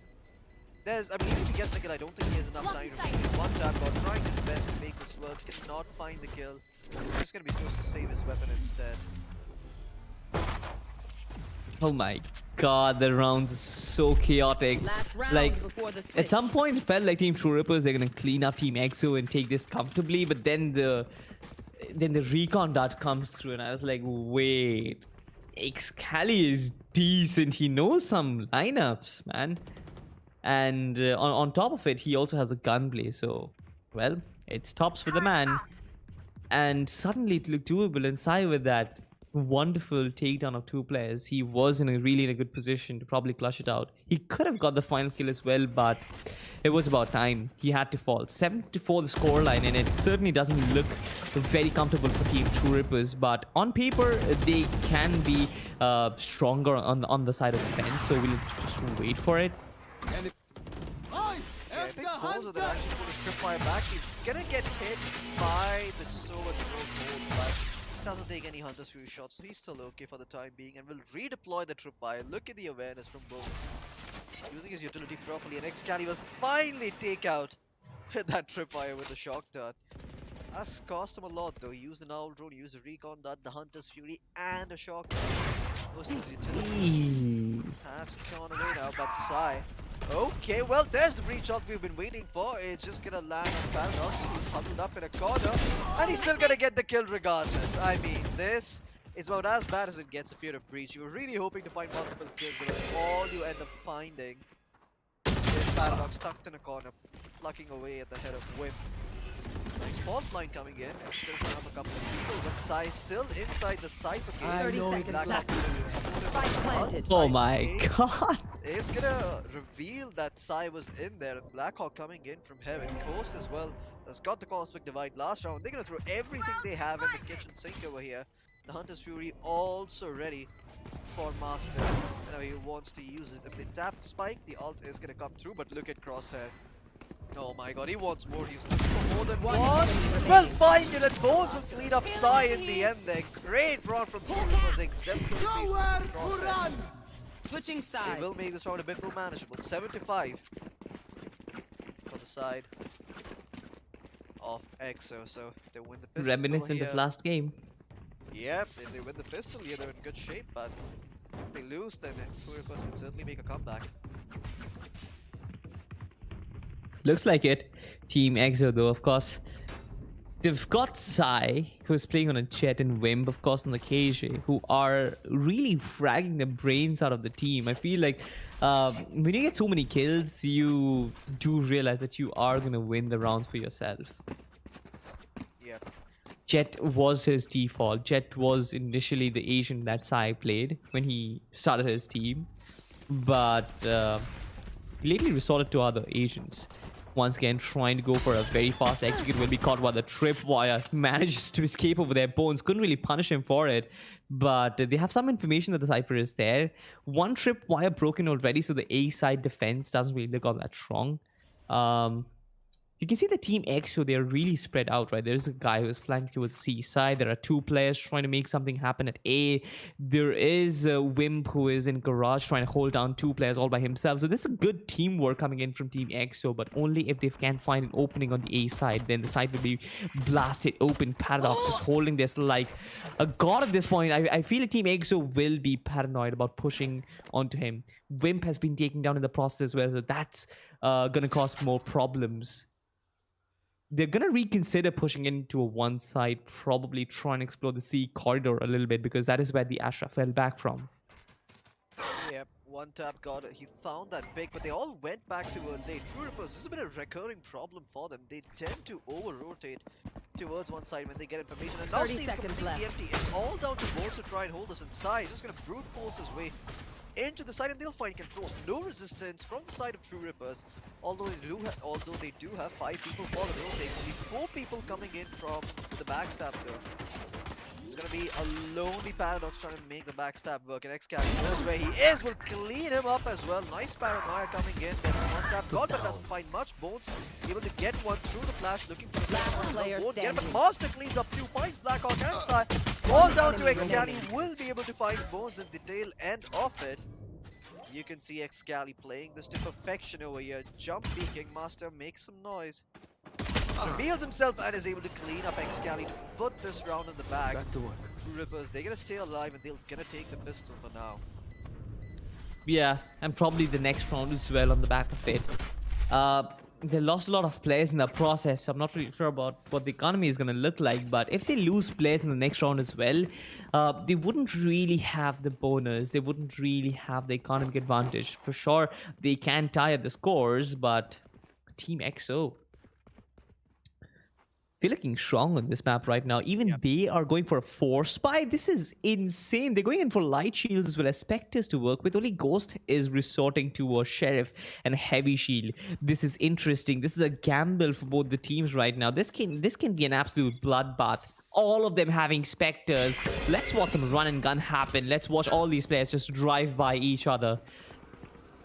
I mean, even if he gets the kill, I don't think he has enough time to make it. One tap god trying his best to make this work, cannot find the kill. He's just gonna be forced to save his weapon instead. Oh my god, the rounds are so chaotic. Last round Like, before the at switch. some point it felt like Team Truerippers, they're gonna clean up Team EXO and take this comfortably, but then the recon dart comes through and I was like, wait, Excali is decent. He knows some lineups, man. And on top of it, he also has a gunplay, so, well, it's tops for the man. And suddenly it looked doable, and Sai with that wonderful takedown of 2 players, he was in a good position to probably clutch it out. He could have got the final kill as well, but it was about time. He had to fall. 7-4 the scoreline, and it certainly doesn't look very comfortable for Team Truerippers, but on paper, they can be stronger on the side of the fence, so we'll just wait for it. Okay, think Bones will actually put his tripwire back. He's gonna get hit by the Sova throw bolt, but doesn't take any Hunter's Fury shots, so he's still okay for the time being and will redeploy the tripwire. Look at the awareness from Bones. Using his utility properly, and Excali will finally take out that tripwire with the shock dart. That's cost him a lot though. He used an owl drone, he used a recon dart, the Hunter's Fury, and a shock dart. Most of his utility has gone away now, but Sai. Okay, well, there's the breach shot we've been waiting for. It's just gonna land on Paradox, who's huddled up in a corner, and he's still gonna get the kill regardless. I mean, this is about as bad as it gets if you're a breach. You were really hoping to find multiple kills, and all you end up finding is Paradox tucked in a corner, plucking away at the head of Wimp. Nice fault line coming in, and still some a couple of people, but Sai still inside the Cypher cave. 30 seconds left. Spike planted. Oh my god. It's gonna reveal that Sai was in there, and Blackhawk coming in from heaven. Coast as well has got the Cosmic Divide last round. They're gonna throw everything they have in the kitchen sink over here. The Hunter's Fury also ready for Master. Now he wants to use it. If they tap the spike, the ult is gonna come through, but look at Crosshair. Oh my god, he wants more. He's looking for more than one. Well, find it, and Bones will clean up Sai in the end there. Great run from Truerippers, exemplary from Crosshair. Switching They sides. will make this round a bit more manageable. 7-5 for the side of EXO. So if they win the pistol. Reminiscent of last game. Yep, if they win the pistol, yeah, they're in good shape. But if they lose, then Truerippers can certainly make a comeback. Looks like it. Team EXO though, of course. They've got Sai, who's playing on a Jet, and Wimp, of course, on the KJ, who are really fragging the brains out of the team. I feel like when you get so many kills, you do realize that you are going to win the rounds for yourself. Yeah. Jet was his default. Jet was initially the Asian that Sai played when he started his team. But he lately resorted to other Asians. Once again, trying to go for a very fast execute will be caught while the tripwire manages to escape over their Bones. Couldn't really punish him for it, but they have some information that the Cypher is there. One tripwire broken already, so the A side defense doesn't really look all that strong. You can see the team X, so they're really spread out, right? There's a guy who is flanked towards C side. There are two players trying to make something happen at A. There is Wimp, who is in garage trying to hold down two players all by himself. So this is good teamwork coming in from team EXO, but only if they can find an opening on the A side, then the side will be blasted open. Paradox is holding this like a god at this point. I feel like team EXO will be paranoid about pushing onto him. Wimp has been taken down in the process, where that's gonna cause more problems. They're going to reconsider pushing into a one side, probably try and explore the C corridor a little bit, because that is where the Ashraf fell back from. Yep, one tap got it. He found that pick, but they all went back towards A. Truerippers, this has been a recurring problem for them. They tend to over-rotate towards one side when they get information, and now 30 stays seconds completely left. empty. It's all down to Bones to try and hold us inside. He's just going to brute force his way into the side, and they'll find controls. No resistance from the side of Truerippers, although they do have 5 people for the rotate. Only 4 people coming in from the backstab though. It's gonna be a lonely Paradox trying to make the backstab work, and Xcat knows where he is, will clean him up as well. Nice paranoia coming in, then one tap got, but doesn't find much. Bones able to get one through the flash, looking for the second one. player Won't get it, but standing. Master cleans up 2 points. Blackhawk and Sai all down to Xcali, will be able to find Bones in the tail end of it. You can see Xcali playing this to perfection over here. Jump peeking, Master makes some noise. Reveals himself and is able to clean up Xcali to put this round in the bag. Back to work. Truerippers, they're gonna stay alive and they're gonna take the pistol for now. Yeah, and probably the next round as well on the back of it. They lost a lot of players in the process, so I'm not really sure about what the economy is going to look like. But if they lose players in the next round as well, they wouldn't really have the bonus. They wouldn't really have the economic advantage. For sure, they can tie up the scores, but Team EXO, they're looking strong on this map right now. Even they are going for a 4 spy. This is insane. They're going in for light shields as well as specters to work with. Only Ghost is resorting to a sheriff and a heavy shield. This is interesting. This is a gamble for both the teams right now. This can be an absolute bloodbath. All of them having specters. Let's watch some run and gun happen. Let's watch all these players just drive by each other.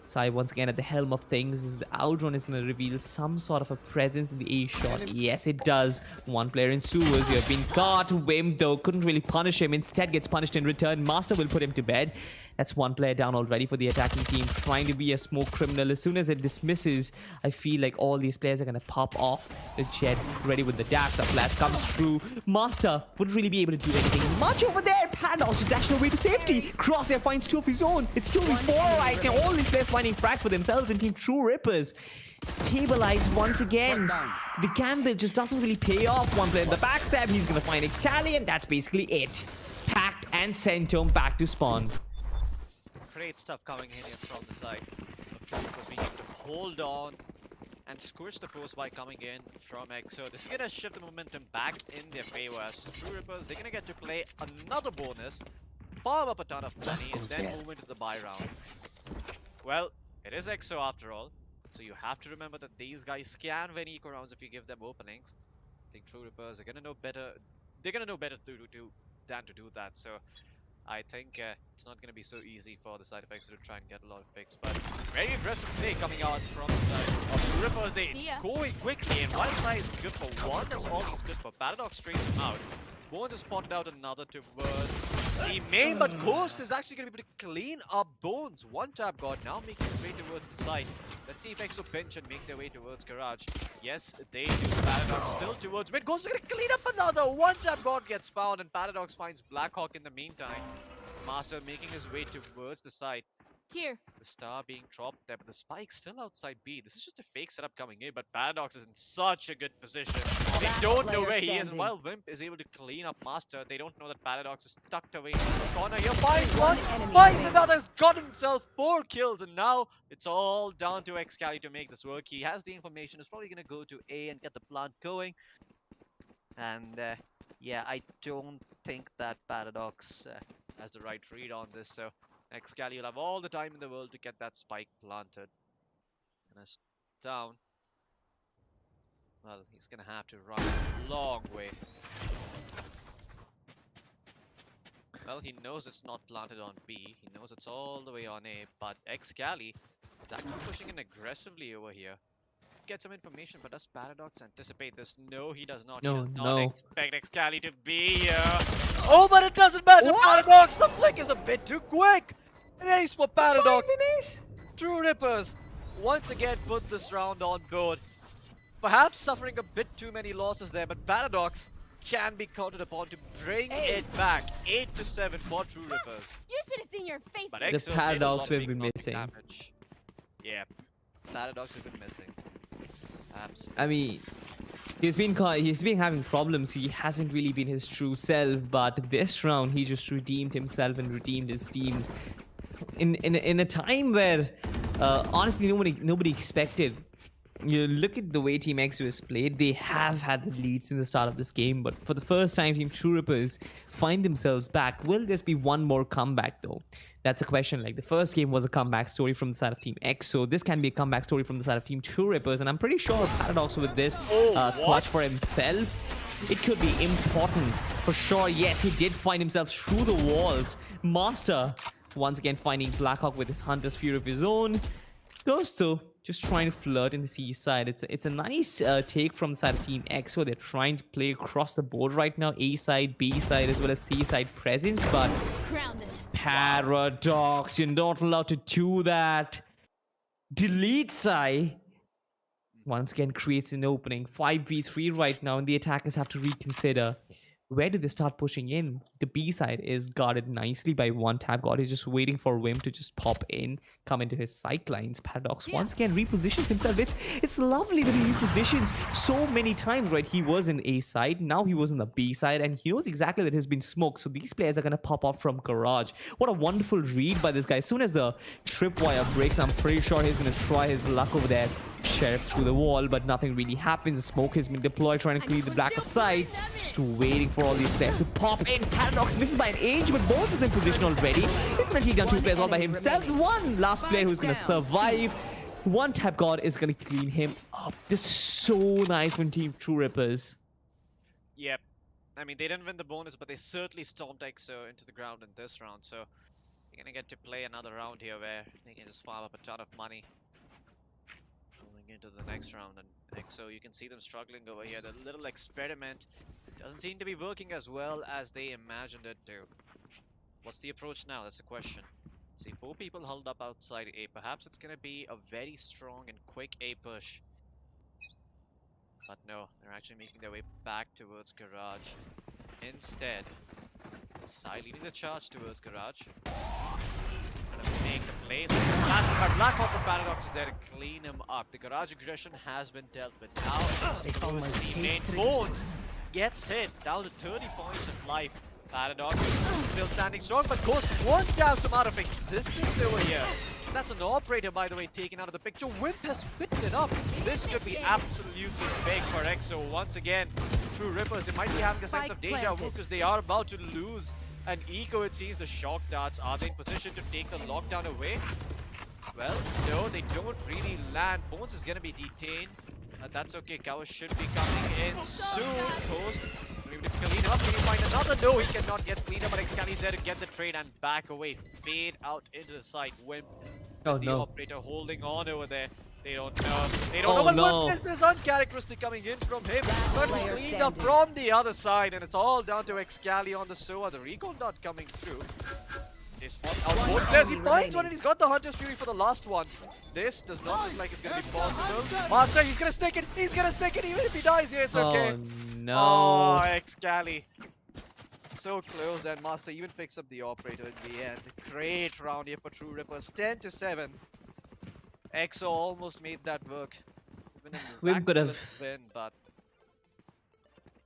Sai once again at the helm of things. The outrun is going to reveal some sort of a presence in the A shot. Yes, it does. One player in sewers. You have been caught. Wim, though, couldn't really punish him. Instead, gets punished in return. Master will put him to bed. That's one player down already for the attacking team, trying to be a smoke criminal. As soon as it dismisses, I feel like all these players are going to pop off. The Jet ready with the dash. The flash comes through. Master wouldn't really be able to do anything much over there. Paradox just dashing away to safety. Crosshair finds 2 of his own. It's 2v4 right now. All these players finding frags for themselves, and Team Truerippers stabilized once again. The gamble just doesn't really pay off. One player in the backstab. He's going to find Excali, and that's basically it. Packed and sent home back to spawn. Great stuff coming in here from the side of Truerippers, being able to hold on and squish the force by coming in from EXO. This is going to shift the momentum back in their favor as Truerippers, they're going to get to play another bonus, farm up a ton of money, and then move into the buy round. Well, it is EXO after all, so you have to remember that these guys can win eco rounds if you give them openings. I think Truerippers are going to know better. They're going to know better than to do that, so I think it's not going to be so easy for the side of EXO to try and get a lot of picks, but very aggressive play coming out from the side of Truerippers. They going quickly, and one side is good for one, that's all he's good for. Paradox trades him out. Bones has spotted out another towards C-Main, but Ghost is actually going to be able to clean up Bones. One tap god now making his way towards the side. Let's see if EXO pinch and make their way towards Garage. Yes, they do. Paradox still towards mid. Ghost is going to clean up another. One tap god gets found, and Paradox finds Blackhawk in the meantime. Master making his way towards the side. Here. The star being dropped there, but the spike's still outside B. This is just a fake setup coming in, but Paradox is in such a good position. They don't know where he is, and while Wimp is able to clean up Master, they don't know that Paradox is tucked away in the corner. Here finds one, finds another, has got himself 4 kills, and now it's all down to Excali to make this work. He has the information, he's probably going to go to A and get the plant going. And yeah, I don't think that Paradox has the right read on this, so Excali will have all the time in the world to get that spike planted. And as down, well, he's gonna have to run a long way. Well, he knows it's not planted on B, he knows it's all the way on A, but Excali is actually pushing in aggressively over here. Get some information, but does Paradox anticipate this? No, he does not. He does not expect Excali to be here. Oh, but it doesn't matter, Paradox! The flick is a bit too quick! An ace for Paradox! Truerippers once again put this round on board. Perhaps suffering a bit too many losses there, but Paradox can be counted upon to bring it back. 8-7 for Truerippers. You should have seen your face. But The Paradox we've been missing. Damage. Yeah, Paradox has been missing. Absolutely. I mean, he's been having problems. He hasn't really been his true self, but this round he just redeemed himself and redeemed his team in a time where honestly nobody expected. You look at the way TEAMXO has played, they have had the leads in the start of this game, but for the first time Team Truerippers find themselves back. Will there be one more comeback though? That's a question. Like, the first game was a comeback story from the side of Team EXO. This can be a comeback story from the side of Team Truerippers, and I'm pretty sure Paradox with this clutch for himself, it could be important for sure. Yes, he did find himself through the walls. Master once again finding Blackhawk with his Hunter's Fury of his own. Goes to just trying to flirt in the C side. It's a nice take from the side of Team EXO. They're trying to play across the board right now. A side, B side, as well as C side presence, but Paradox, you're not allowed to do that. Delete Sai once again creates an opening. 5v3 right now, and the attackers have to reconsider. Where do they start pushing in? The B side is guarded nicely by one tap god. He's just waiting for Wim to just pop in, come into his sight lines. Paradox once again repositions himself. It's lovely that he repositions so many times, right? He was in A side, now he was in the B side, and he knows exactly that he's been smoked. So these players are going to pop off from Garage. What a wonderful read by this guy. As soon as the tripwire breaks, I'm pretty sure he's going to try his luck over there. Sheriff through the wall, but nothing really happens. The smoke has been deployed, trying to clear the Blackhawk side. Just waiting for all these players to pop in. Paradox misses by an inch, but Bones is in position already. He's gonna take down 2 players all by himself. One last player who's gonna survive. One tap god is gonna clean him up. This is so nice from Team Truerippers. Yep. I mean, they didn't win the bonus, but they certainly stomped EXO into the ground in this round, so gonna get to play another round here where they can just farm up a ton of money. Going into the next round, and EXO, you can see them struggling over here. The little experiment doesn't seem to be working as well as they imagined it to. What's the approach now? That's the question. See, 4 people huddled up outside A. Perhaps it's gonna be a very strong and quick A push. But no, they're actually making their way back towards Garage. Instead, side leading the charge towards Garage. Gonna make the plays. Black Hawk and Paradox is there to clean him up. The Garage aggression has been dealt with. Now, towards C main. Bones gets hit down to 30 points of life. Paradox still standing strong, but Ghost won't down some out of existence over here. That's an operator, by the way, taken out of the picture. Wimp has picked it up. This could be absolutely big for EXO. Once again, Truerippers, they might be having a sense of deja vu because they are about to lose an eco, it seems. The shock darts, are they in position to take the lockdown away? Well, no, they don't really land. Bones is going to be detained. That's okay. Kawa should be coming in soon. Ghost able to clean up. Can he find another? No, he cannot get cleaned up, but Excali's there to get the trade and back away. Fade out into the side. Wimp, the operator holding on over there. They don't know. They don't know. But Wimp is this uncharacteristic coming in from him. But cleaned up from the other side, and it's all down to Excali on the SOA. The recall not coming through. They spot out both players. He finds one and he's got the Hunter's Fury for the last one. This does not look like it's going to be possible. Master, he's going to stick it. He's going to stick it. Even if he dies here, it's okay. Oh, no. Oh, Excali. So close, and Master even picks up the operator in the end. Great round here for Truerippers. 10-7. EXO almost made that work. Wim could have win, but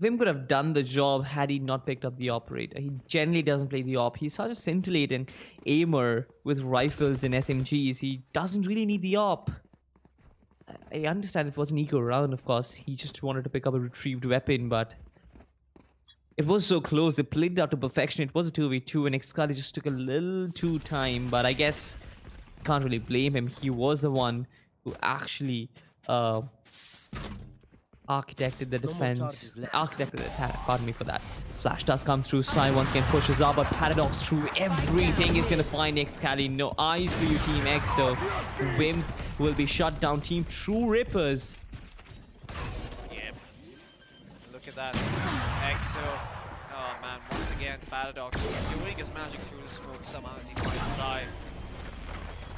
Wim could have done the job had he not picked up the operator. He generally doesn't play the op. He's such a scintillating aimer with rifles and SMGs. He doesn't really need the op. I understand it was an eco round, of course. He just wanted to pick up a retrieved weapon, but it was so close. They played it out to perfection. It was a 2v2, and Excali just took a little too time. But I guess can't really blame him. He was the one who actually architected the defense, architected the attack. Pardon me for that. Flash does come through. Sai once again pushes up, but Paradox through everything is gonna find Excali. No eyes for you, Team EXO. Wimp will be shut down. Team Truerippers. Yep. Look at that. EXO. Oh man, once again, Paradox doing his magic through the smoke somehow as he finds Sai.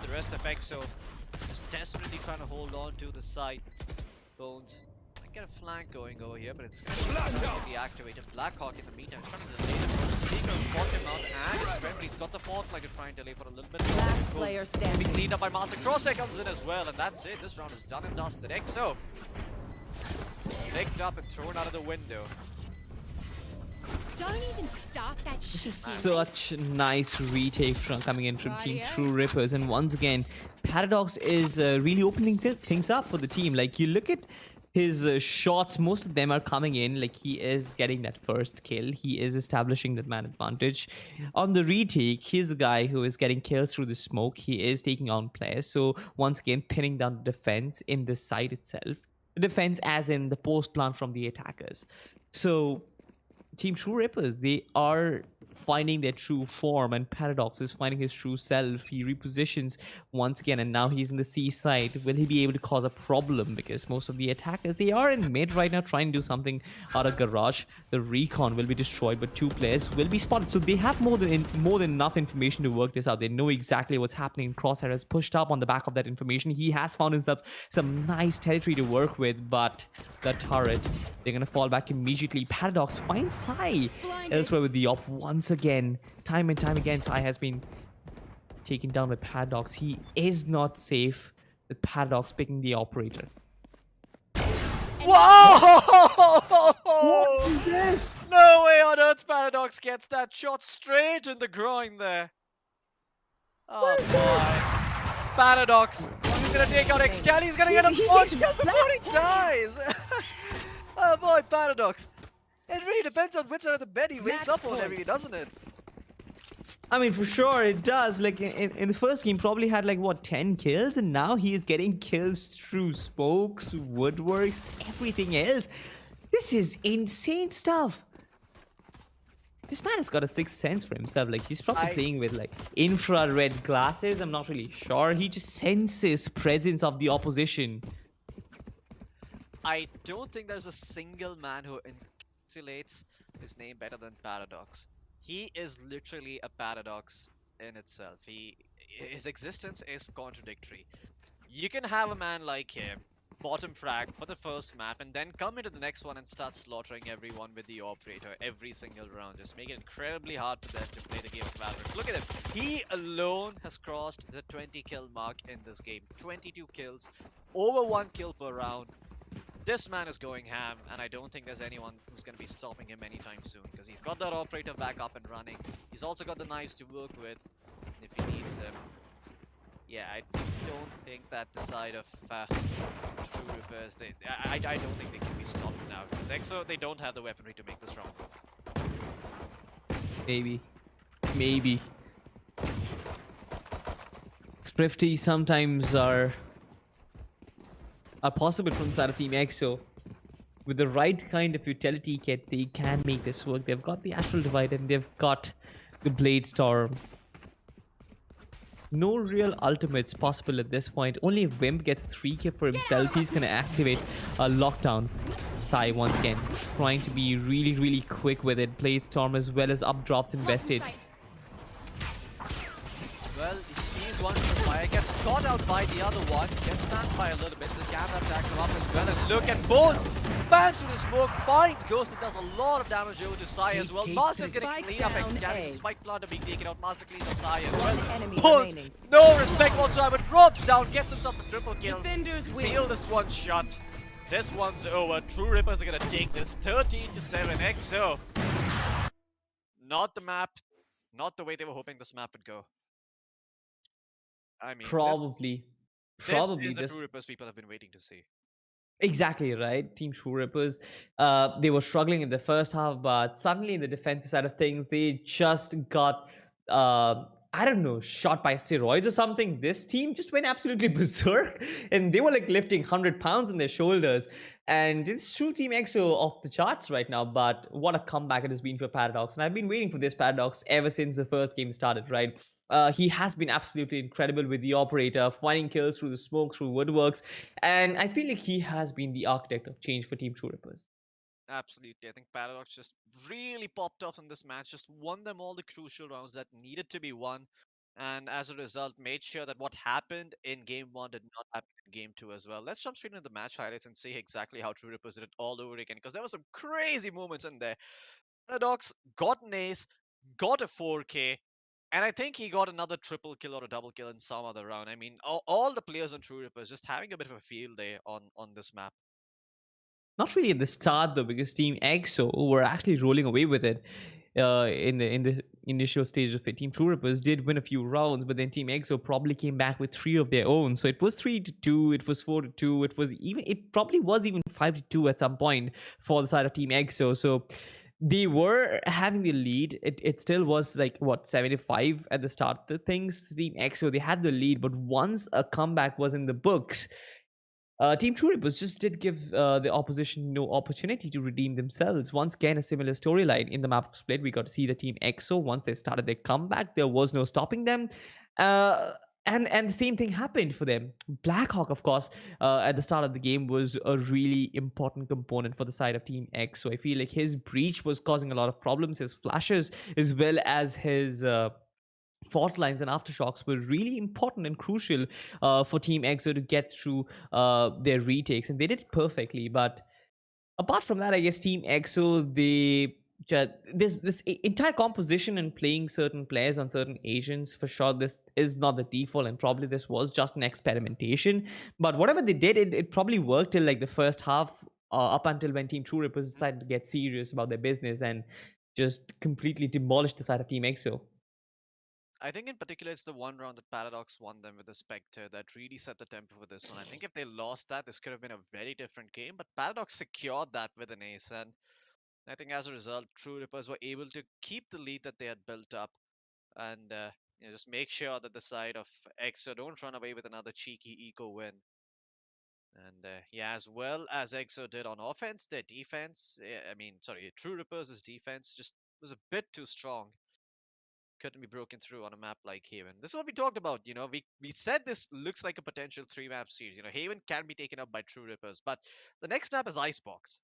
The rest of EXO just desperately trying to hold on to the side. Bones get a flank going over here, but it's going to be activated. Blackhawk in the meantime is trying to delay the Seeker spot him out, and his friend, he's got the fourth flag to try and delay for a little bit. Last player standing. Be cleaned up by Master. Crosshair comes in as well, and that's it. This round is done and dusted. EXO picked up and thrown out of the window. Don't even start that shit. This is such a nice retake from coming in from Team Truerippers, and once again, Paradox is really opening things up for the team. Like, you look at his shots, most of them are coming in. Like, he is getting that first kill. He is establishing that man advantage. On the retake, he's the guy who is getting kills through the smoke. He is taking on players. So once again, pinning down the defense in the site itself. The defense as in the post plant from the attackers. So Team Truerippers, they are finding their true form, and Paradox is finding his true self. He repositions once again, and now he's in the C side. Will he be able to cause a problem? Because most of the attackers, they are in mid right now trying to do something out of Garage. The recon will be destroyed, but 2 players will be spotted. So they have more than enough information to work this out. They know exactly what's happening. Crosshair has pushed up on the back of that information. He has found himself some nice territory to work with, but the turret, they're going to fall back immediately. Paradox finds Sai elsewhere with the op once again. Time and time again, Sai has been taken down with Paradox. He is not safe with Paradox picking the operator. Whoa! What is this? No way on earth Paradox gets that shot straight in the groin there. Oh boy. Paradox. He's gonna take out Excali. He's gonna get a first kill before he dies. Oh boy, Paradox. It really depends on which side of the bed he wakes up on every day, doesn't it? I mean, for sure it does. Like, in the first game, probably had like, what, 10 kills? And now he is getting kills through smokes, woodworks, everything else. This is insane stuff. this man has got a sixth sense for himself. Like, he's probably I playing with like infrared glasses. I'm not really sure. He just senses presence of the opposition. I don't think there's a single man who encapsulates his name better than Paradox. He is literally a paradox in itself. His existence is contradictory. You can have a man like him, bottom frag for the first map, and then come into the next one and start slaughtering everyone with the operator every single round, just make it incredibly hard for them to play the game of Valorant. Look at him. He alone has crossed the 20 kill mark in this game. 22 kills, over 1 kill per round. This man is going ham, and I don't think there's anyone who's going to be stopping him anytime soon, because he's got that operator back up and running. He's also got the knives to work with if he needs them. Yeah, I don't think that the side of Truerippers, I don't think they can be stopped now, because EXO, they don't have the weaponry to make this round. Maybe. Thrifty sometimes are possible from the side of TEAMXO. With the right kind of utility kit, they can make this work. They've got the Astral Divide and they've got the Blade Storm. No real ultimates possible at this point. Only if Wimp gets 3k for himself, he's gonna activate a lockdown. Sai once again trying to be really quick with it. Blade Storm as well as up drops invested. Well, he sees one from fire, gets caught out by the other one, gets banned by a little bit. The camera attacks him up as well, and look at Bolt! Bans through the smoke, finds Ghost, and does a lot of damage over to Sai as well. Master's gonna clean up X-Carry, Spike Planter being taken out, Master cleans up Sai as well. Bolt, no respect whatsoever, drops down, gets himself a triple kill. Seal this one shot. This one's over. Truerippers are gonna take this 13-7 EXO. Not the map, not the way they were hoping this map would go. I mean, Probably this is the Truerippers people have been waiting to see. Exactly right. Team Truerippers, they were struggling in the first half, but suddenly in the defensive side of things, they just got, I don't know, shot by steroids or something. This team just went absolutely berserk, and they were like lifting 100 pounds on their shoulders. And this true Team EXO off the charts right now, but what a comeback it has been for Paradox. And I've been waiting for this Paradox ever since the first game started, right? He has been absolutely incredible with the operator, finding kills through the smoke, through woodworks, and I feel like he has been the architect of change for Team Truerippers. Absolutely. I think Paradox just really popped off in this match, just won them all the crucial rounds that needed to be won, and as a result, made sure that what happened in game 1 did not happen in game 2 as well. Let's jump straight into the match highlights and see exactly how Truerippers did it all over again, because there were some crazy moments in there. Paradox got an ace, got a 4K, and I think he got another triple kill or a double kill in some other round. I mean, all the players on Truerippers just having a bit of a field day on this map. Not really at the start though, because Team EXO were actually rolling away with it. In the initial stage of it, Team Truerippers did win a few rounds, but then Team EXO probably came back with 3 of their own. So it was 3-2, it was 4-2, it probably was even 5-2 at some point for the side of Team EXO. So they were having the lead. It still was like what 75 at the start of the things. Team EXO, they had the lead, but once a comeback was in the books, Team Truerippers just did give the opposition no opportunity to redeem themselves. Once again, a similar storyline in the map of Split. We got to see the Team EXO, once they started their comeback, there was no stopping them. And the same thing happened for them. Blackhawk, of course, at the start of the game was a really important component for the side of Team EXO. I feel like his breach was causing a lot of problems. His flashes, as well as his fault lines and aftershocks, were really important and crucial for Team EXO to get through their retakes, and they did it perfectly. But apart from that, I guess Team EXO, this entire composition and playing certain players on certain agents, for sure this is not the default, and probably this was just an experimentation. But whatever they did, it probably worked till like the first half, up until when Team Truerippers decided to get serious about their business and just completely demolished the side of Team EXO. I think in particular it's the one round that Paradox won them with the Spectre that really set the tempo for this one. I think if they lost that, this could have been a very different game, but Paradox secured that with an ace, and I think as a result, Truerippers were able to keep the lead that they had built up, and just make sure that the side of EXO don't run away with another cheeky eco win. And yeah, as well as EXO did on offense, their defense, I mean, sorry, Truerippers' defense just was a bit too strong. Couldn't be broken through on a map like Haven. This is what we talked about. We said this looks like a potential three-map series. Haven can be taken up by Truerippers, but the next map is Icebox.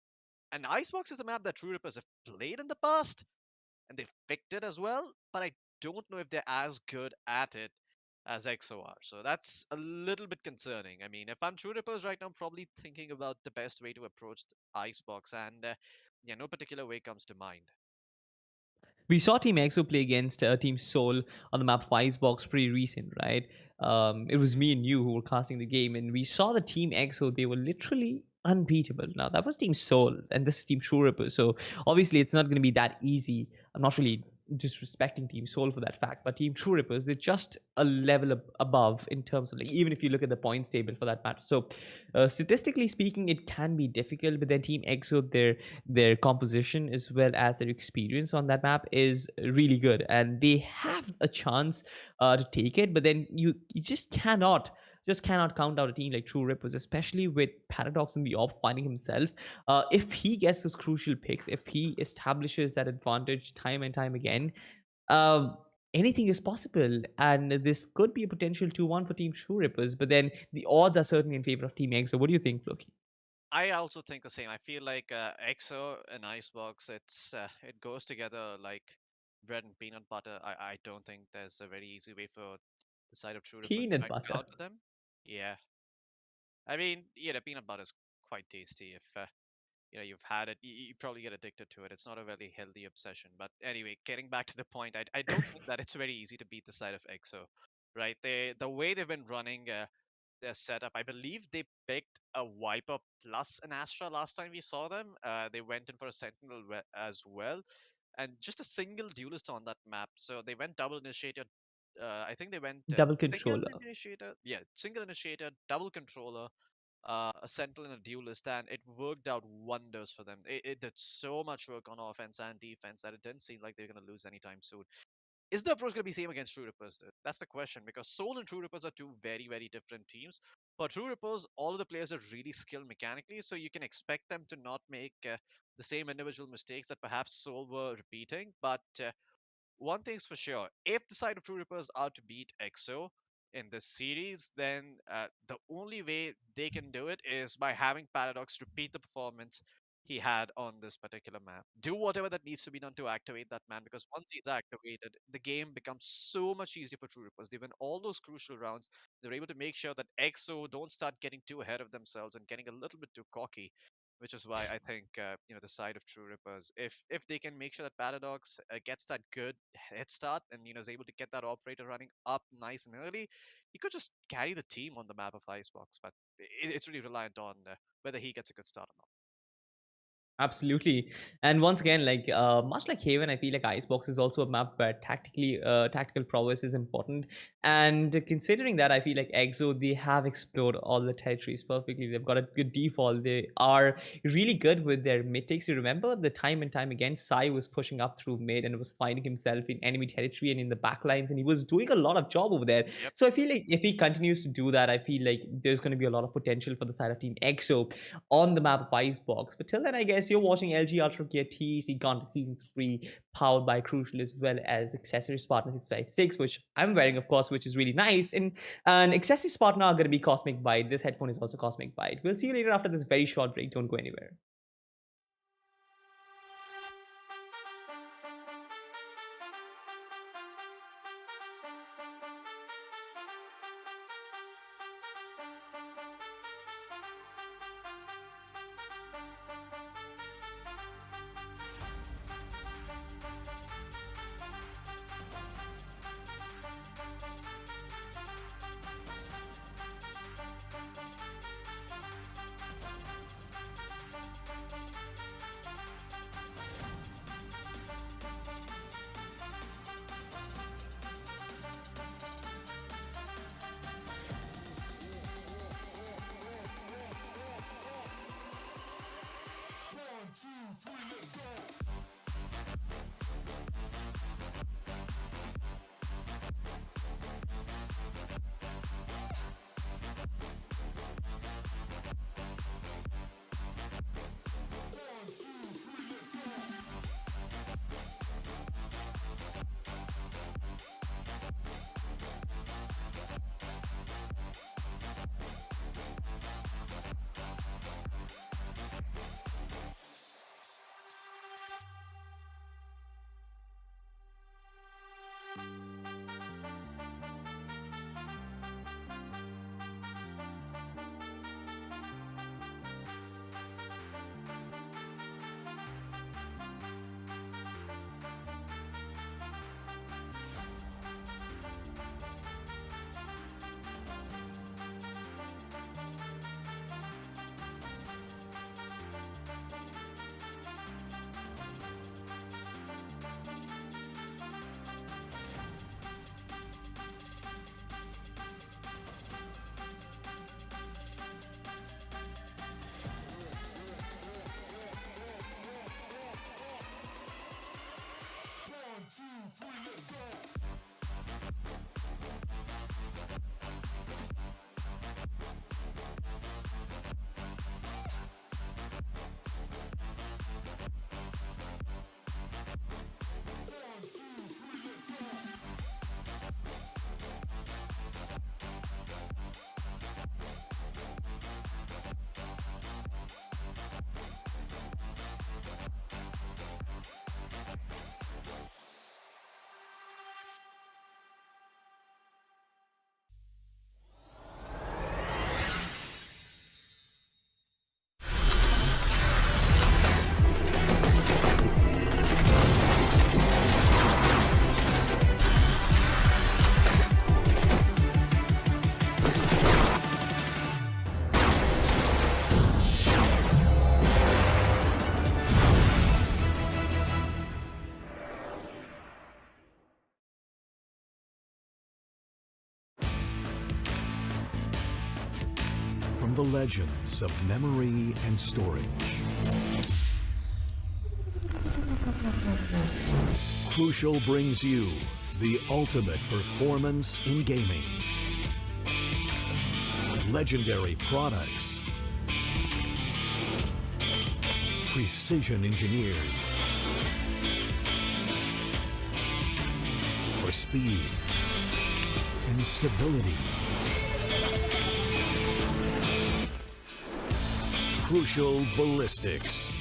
And Icebox is a map that Truerippers have played in the past, and they've picked it as well, but I don't know if they're as good at it as EXO are. So that's a little bit concerning. I mean, if I'm Truerippers right now, I'm probably thinking about the best way to approach the Icebox, and yeah, no particular way comes to mind. We saw Team EXO play against Team Seoul on the map Icebox pretty recent, right? It was me and you who were casting the game, and we saw the Team EXO. They were literally unbeatable. Now that was Team Seoul, and this is Team Truerippers. So obviously, it's not going to be that easy. I'm not really disrespecting Team Seoul for that fact, but Team Truerippers, they're just a level above in terms of, like, even if you look at the points table for that matter. So statistically speaking, it can be difficult, but then Team EXO, their composition as well as their experience on that map is really good, and they have a chance to take it. But then you just cannot count out a team like Truerippers, especially with Paradox in the off finding himself. If he gets those crucial picks, if he establishes that advantage time and time again, um, anything is possible. And this could be a potential 2-1 for Team Truerippers. But then the odds are certainly in favor of Team X. So what do you think, Floki? I also think the same. I feel like EXO and Icebox, it goes together like bread and peanut butter. I don't think there's a very easy way for the side of Truerippers to Peanut try to butter. counter them. Yeah, I mean, yeah, the peanut butter is quite tasty. If you've had it, you probably get addicted to it. It's not a very healthy obsession. But anyway, getting back to the point, I don't think that it's very easy to beat the side of EXO, right? The way they've been running their setup, I believe they picked a Viper plus an Astra last time we saw them. They went in for a Sentinel as well, and just a single duelist on that map. So they went double initiator. I think they went Double single controller. initiator. Yeah, single initiator, double controller, a sentinel and a duelist, and it worked out wonders for them. It did so much work on offense and defense that it didn't seem like they're going to lose anytime soon. Is the approach going to be same against Truerippers? That's the question, because Soul and Truerippers are two very, very different teams. For Truerippers, all of the players are really skilled mechanically, so you can expect them to not make the same individual mistakes that perhaps Soul were repeating. But one thing's for sure, if the side of Truerippers are to beat EXO in this series, then the only way they can do it is by having Paradox repeat the performance he had on this particular map. Do whatever that needs to be done to activate that man, because once he's activated, the game becomes so much easier for Truerippers. They win all those crucial rounds. They're able to make sure that EXO don't start getting too ahead of themselves and getting a little bit too cocky, which is why I think the side of Truerippers, if they can make sure that Paradox gets that good head start and is able to get that operator running up nice and early, he could just carry the team on the map of Icebox. But it's really reliant on whether he gets a good start or not. Absolutely. And once again, like much like Haven, I feel like Icebox is also a map where tactical prowess is important. And considering that, I feel like EXO, they have explored all the territories perfectly. They've got a good default. They are really good with their mid takes. You remember the time and time again, Sai was pushing up through mid and was finding himself in enemy territory and in the backlines, and he was doing a lot of job over there. Yep. So I feel like if he continues to do that, I feel like there's going to be a lot of potential for the side of Team EXO on the map of Icebox. But till then, I guess you're watching LG Ultragear Tec Gauntlet Season 3, powered by Crucial as well as accessories partner 656, which I'm wearing, of course, which is really nice. And an accessories partner are going to be Cosmic Byte. This headphone is also Cosmic Byte. We'll see you later after this very short break. Don't go anywhere. From the legends of memory and storage, Crucial brings you the ultimate performance in gaming. Legendary products, precision engineered for speed and stability. Crucial Ballistics.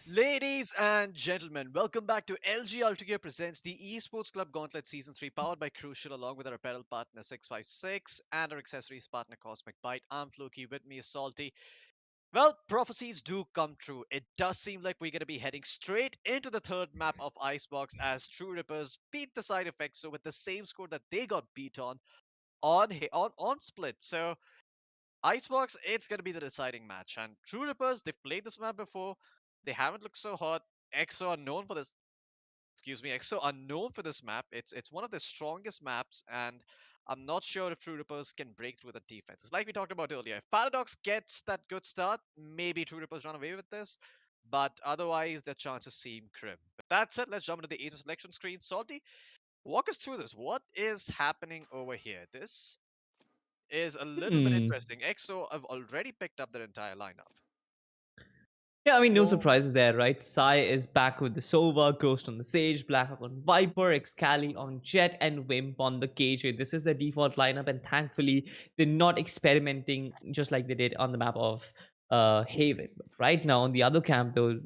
Ladies and gentlemen, welcome back to LG Ultragear presents the Esports Club Gauntlet Season 3 powered by Crucial along with our apparel partner 656 and our accessories partner Cosmic Byte. I'm Floki, with me is Salty. Well, prophecies do come true. It does seem like we're going to be heading straight into the third map of Icebox as Truerippers beat the side effects so with the same score that they got beat on Split. So Icebox, it's going to be the deciding match. And Truerippers, they've played this map before. They haven't looked so hot. EXO are known for this. Excuse me, EXO are known for this map. It's one of the strongest maps, and I'm not sure if Truerippers can break through the defenses. Like we talked about earlier, if Paradox gets that good start, maybe Truerippers run away with this. But otherwise, their chances seem grim. But that said, let's jump into the agent selection screen. Salty, walk us through this. What is happening over here? This is a little bit Hmm. interesting. EXO have already picked up their entire lineup. Yeah, I mean, no Well, surprises there, right? Sai is back with the Sova, Ghost on the Sage, Blackhawk on Viper, Excali on Jet, and Wimp on the KJ. This is the default lineup, and thankfully, they're not experimenting just like they did on the map of Haven. But right now, on the other camp, though,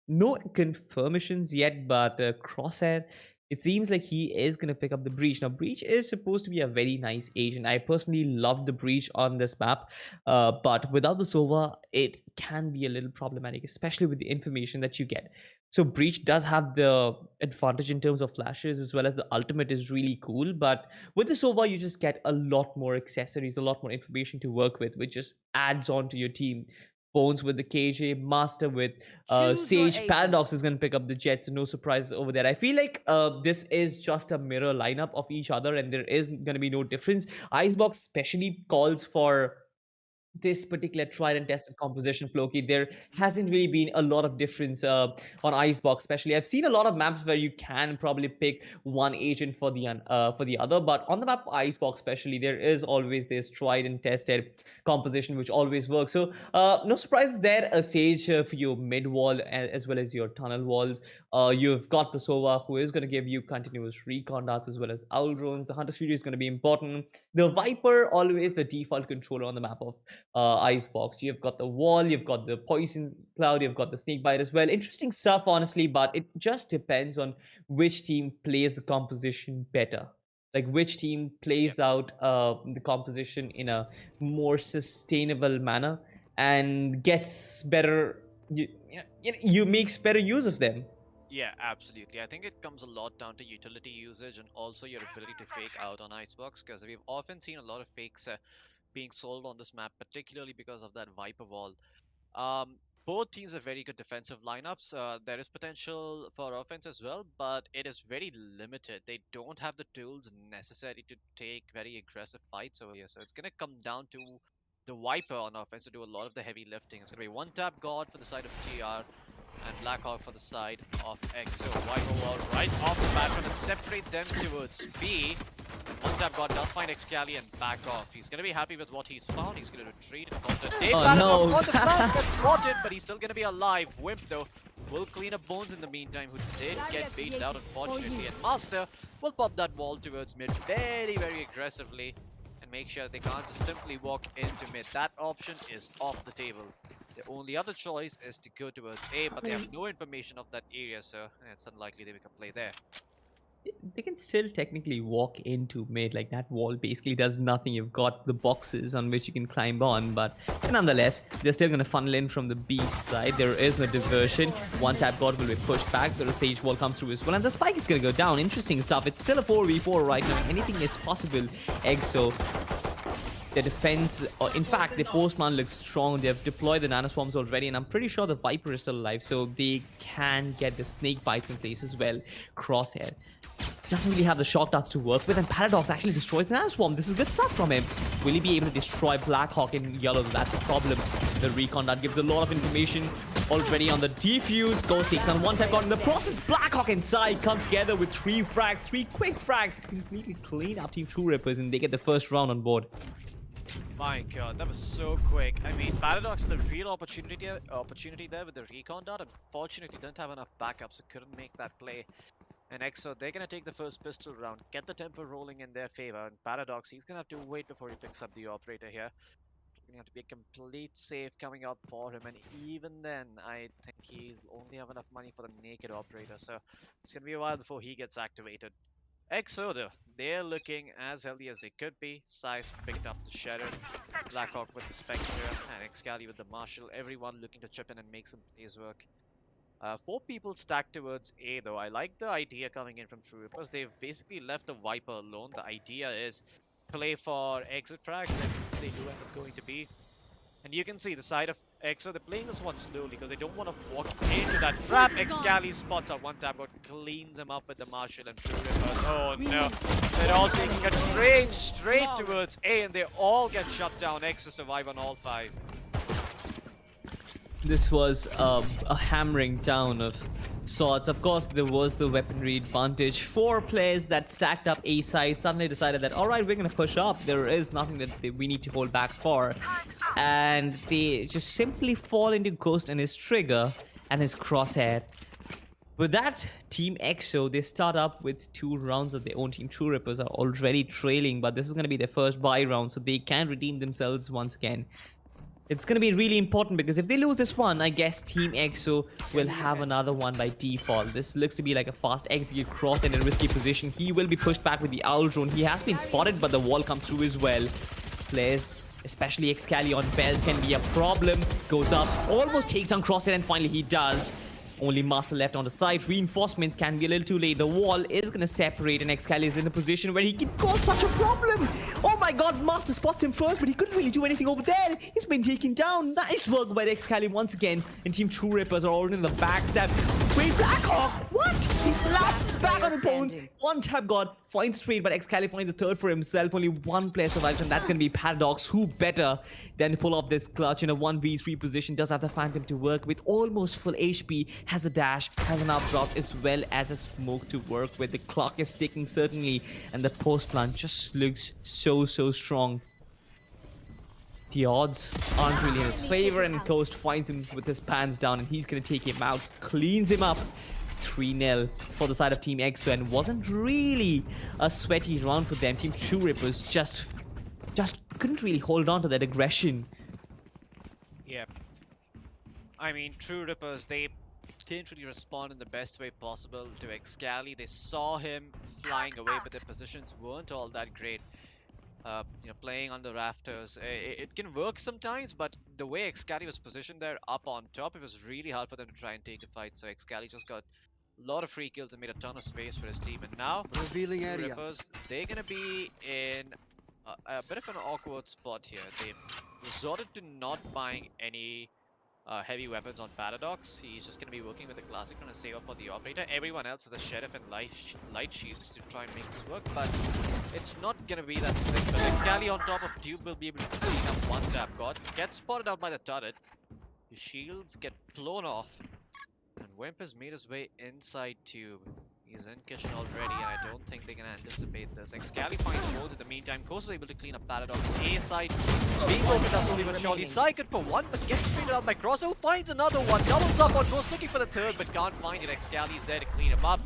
no confirmations yet, but Crosshair, it seems like he is going to pick up the Breach. Now, Breach is supposed to be a very nice agent. I personally love the Breach on this map, but without the Sova, it can be a little problematic, especially with the information that you get. So Breach does have the advantage in terms of flashes, as well as the ultimate is really cool. But with the Sova, you just get a lot more accessories, a lot more information to work with, which just adds on to your team. Bones with the KJ, Master with Choose your Sage, agent. Paradox is going to pick up the Jets, so no surprises over there. I feel like this is just a mirror lineup of each other, and there is going to be no difference. Icebox especially calls for this particular tried and tested composition, Floki. There hasn't really been a lot of difference on Icebox, especially. I've seen a lot of maps where you can probably pick one agent for the other, but on the map Icebox, especially, there is always this tried and tested composition which always works. So no surprises there. A Sage for your mid wall as well as your tunnel walls. You've got the Sova, who is going to give you continuous recon darts as well as owl drones. The Hunter Studio is going to be important. The Viper, always the default controller on the map of Icebox. You've got the wall, you've got the poison cloud, you've got the snake bite as well. Interesting stuff, honestly, but it just depends on which team plays the composition better. Like which team Yep. plays out the composition in a more sustainable manner and gets better. You makes better use of them. Yeah, absolutely. I think it comes a lot down to utility usage and also your ability to fake out on Icebox, because we've often seen a lot of fakes being sold on this map, particularly because of that Viper wall. Um, both teams have very good defensive lineups. There is potential for offense as well, but it is very limited. They don't have the tools necessary to take very aggressive fights over here. So it's going to come down to the Viper on offense to do a lot of the heavy lifting. It's going to be one tap God for the side of TR and Blackhawk for the side of EXO. Viper wall right off the bat, going to separate them towards B. One tap God does find Excali and back off. He's going to be happy with what he's found. He's going to retreat and counter. Dave Oh, Paradox no. on the flank gets spotted, but he's still going to be alive. Wimp, though, will clean up Bones in the meantime, who did get baited out, unfortunately. And Master will pop that wall towards mid very, very aggressively and make sure they can't just simply walk into mid. That option is off the table. The only other choice is to go towards A, but they have no information of that area, so it's unlikely they can play there. They can still technically walk into mid. Like, that wall basically does nothing. You've got the boxes on which you can climb on, but nonetheless, they're still going to funnel in from the B side. There is no diversion. One tap God will be pushed back. The Sage wall comes through as well, and the spike is going to go down. Interesting stuff. It's still a 4v4 right now. Anything is possible. EXO, their defense, in fact, the postman looks strong. They have deployed the nanoswarms already, and I'm pretty sure the Viper is still alive, so they can get the snake bites in place as well. Crosshair doesn't really have the shock darts to work with, and Paradox actually destroys the nanoswarm. This is good stuff from him. Will he be able to destroy Blackhawk in yellow? That's a problem. The recon that gives a lot of information already on the defuse. Ghost takes on one tap on in the process. Blackhawk inside come together with 3 frags, 3 quick frags to completely clean up Team Truerippers, and they get the first round on board. My god, that was so quick. I mean, Paradox had a real opportunity there with the recon dart. Unfortunately, didn't have enough backup, so couldn't make that play. And EXO, they're going to take the first pistol round, get the tempo rolling in their favor. And Paradox, he's going to have to wait before he picks up the operator here. Going to have to be a complete save coming up for him. And even then, I think he's only have enough money for the naked operator. So it's going to be a while before he gets activated. EXO, though, they're looking as healthy as they could be. Size picked up the Sheriff, Blackhawk with the Spectre, and Excali with the Marshal. Everyone looking to chip in and make some plays work. 4 people stacked towards A, though. I like the idea coming in from Truerippers. They've basically left the Viper alone. The idea is play for exit frags if they do end up going to B. And you can see the side of EXO, they're playing this one slowly because they don't want to walk into that trap. Excali spots out one tap, but cleans him up with the Marshall and Truerippers. Oh no, they're all taking a train straight towards A and they all get shut down. EXO survive on all 5. This was a hammering down of sorts. Of course, there was the weaponry advantage. 4 players that stacked up A side suddenly decided that, all right, we're going to push up. There is nothing that we need to hold back for. And they just simply fall into Ghost and his trigger and his crosshair. With that, Team EXO, they start up with 2 rounds of their own. Team Truerippers are already trailing, but this is going to be their first bye round, so they can redeem themselves once again. It's going to be really important because if they lose this one, I guess Team EXO will have another one by default. This looks to be like a fast execute cross in a risky position. He will be pushed back with the owl drone. He has been spotted, but the wall comes through as well. Players, especially Excali on bells, can be a problem. Goes up, almost takes on Crosshair, and finally he does. Only Master left on the side. Reinforcements can be a little too late. The wall is going to separate, and Excali is in a position where he can cause such a problem. Oh my god, Master spots him first, but he couldn't really do anything over there. He's been taken down. Nice work by Excali once again. And Team Truerippers are already in the backstab. Wait, Blackhawk! What? He slaps back on opponents. One tap god finds trade, but Excali finds a third for himself. Only one player survives, and that's going to be Paradox. Who better than to pull off this clutch in a 1v3 position? Does have the Phantom to work with almost full HP. Has a dash, has an updraft, as well as a smoke to work with. The clock is ticking certainly, and the post plant just looks so strong. The odds aren't really in his favor, and Ghost finds him with his pants down, and he's going to take him out, cleans him up. 3-0 for the side of Team EXO, and wasn't really a sweaty round for them. Team Truerippers just couldn't really hold on to that aggression. Yeah. I mean, Truerippers, they didn't really respond in the best way possible to Excali. They saw him flying away, but their positions weren't all that great. Playing on the rafters, it can work sometimes, but the way Excali was positioned there up on top, it was really hard for them to try and take a fight. So Excali just got a lot of free kills and made a ton of space for his team. And now, Revealing area. Truerippers, they're gonna be in a bit of an awkward spot here. They've resorted to not buying any heavy weapons on Paradox. He's just going to be working with the classic and a save up for the operator. Everyone else is a sheriff and light shields to try and make this work, but it's not going to be that simple. Excali on top of Tube will be able to clean up one tap god. Gets spotted out by the turret. His shields get blown off, and Wimp has made his way inside Tube. He's in kitchen already, and I don't think they can anticipate this. Excali finds both in the meantime. Coast is able to clean up Paradox. A side being opened up slowly but surely. Psychic for one, but gets straighted out by Cross, who finds another one. Doubles up on Ghost, looking for the third, but can't find it. Excali's there to clean him up.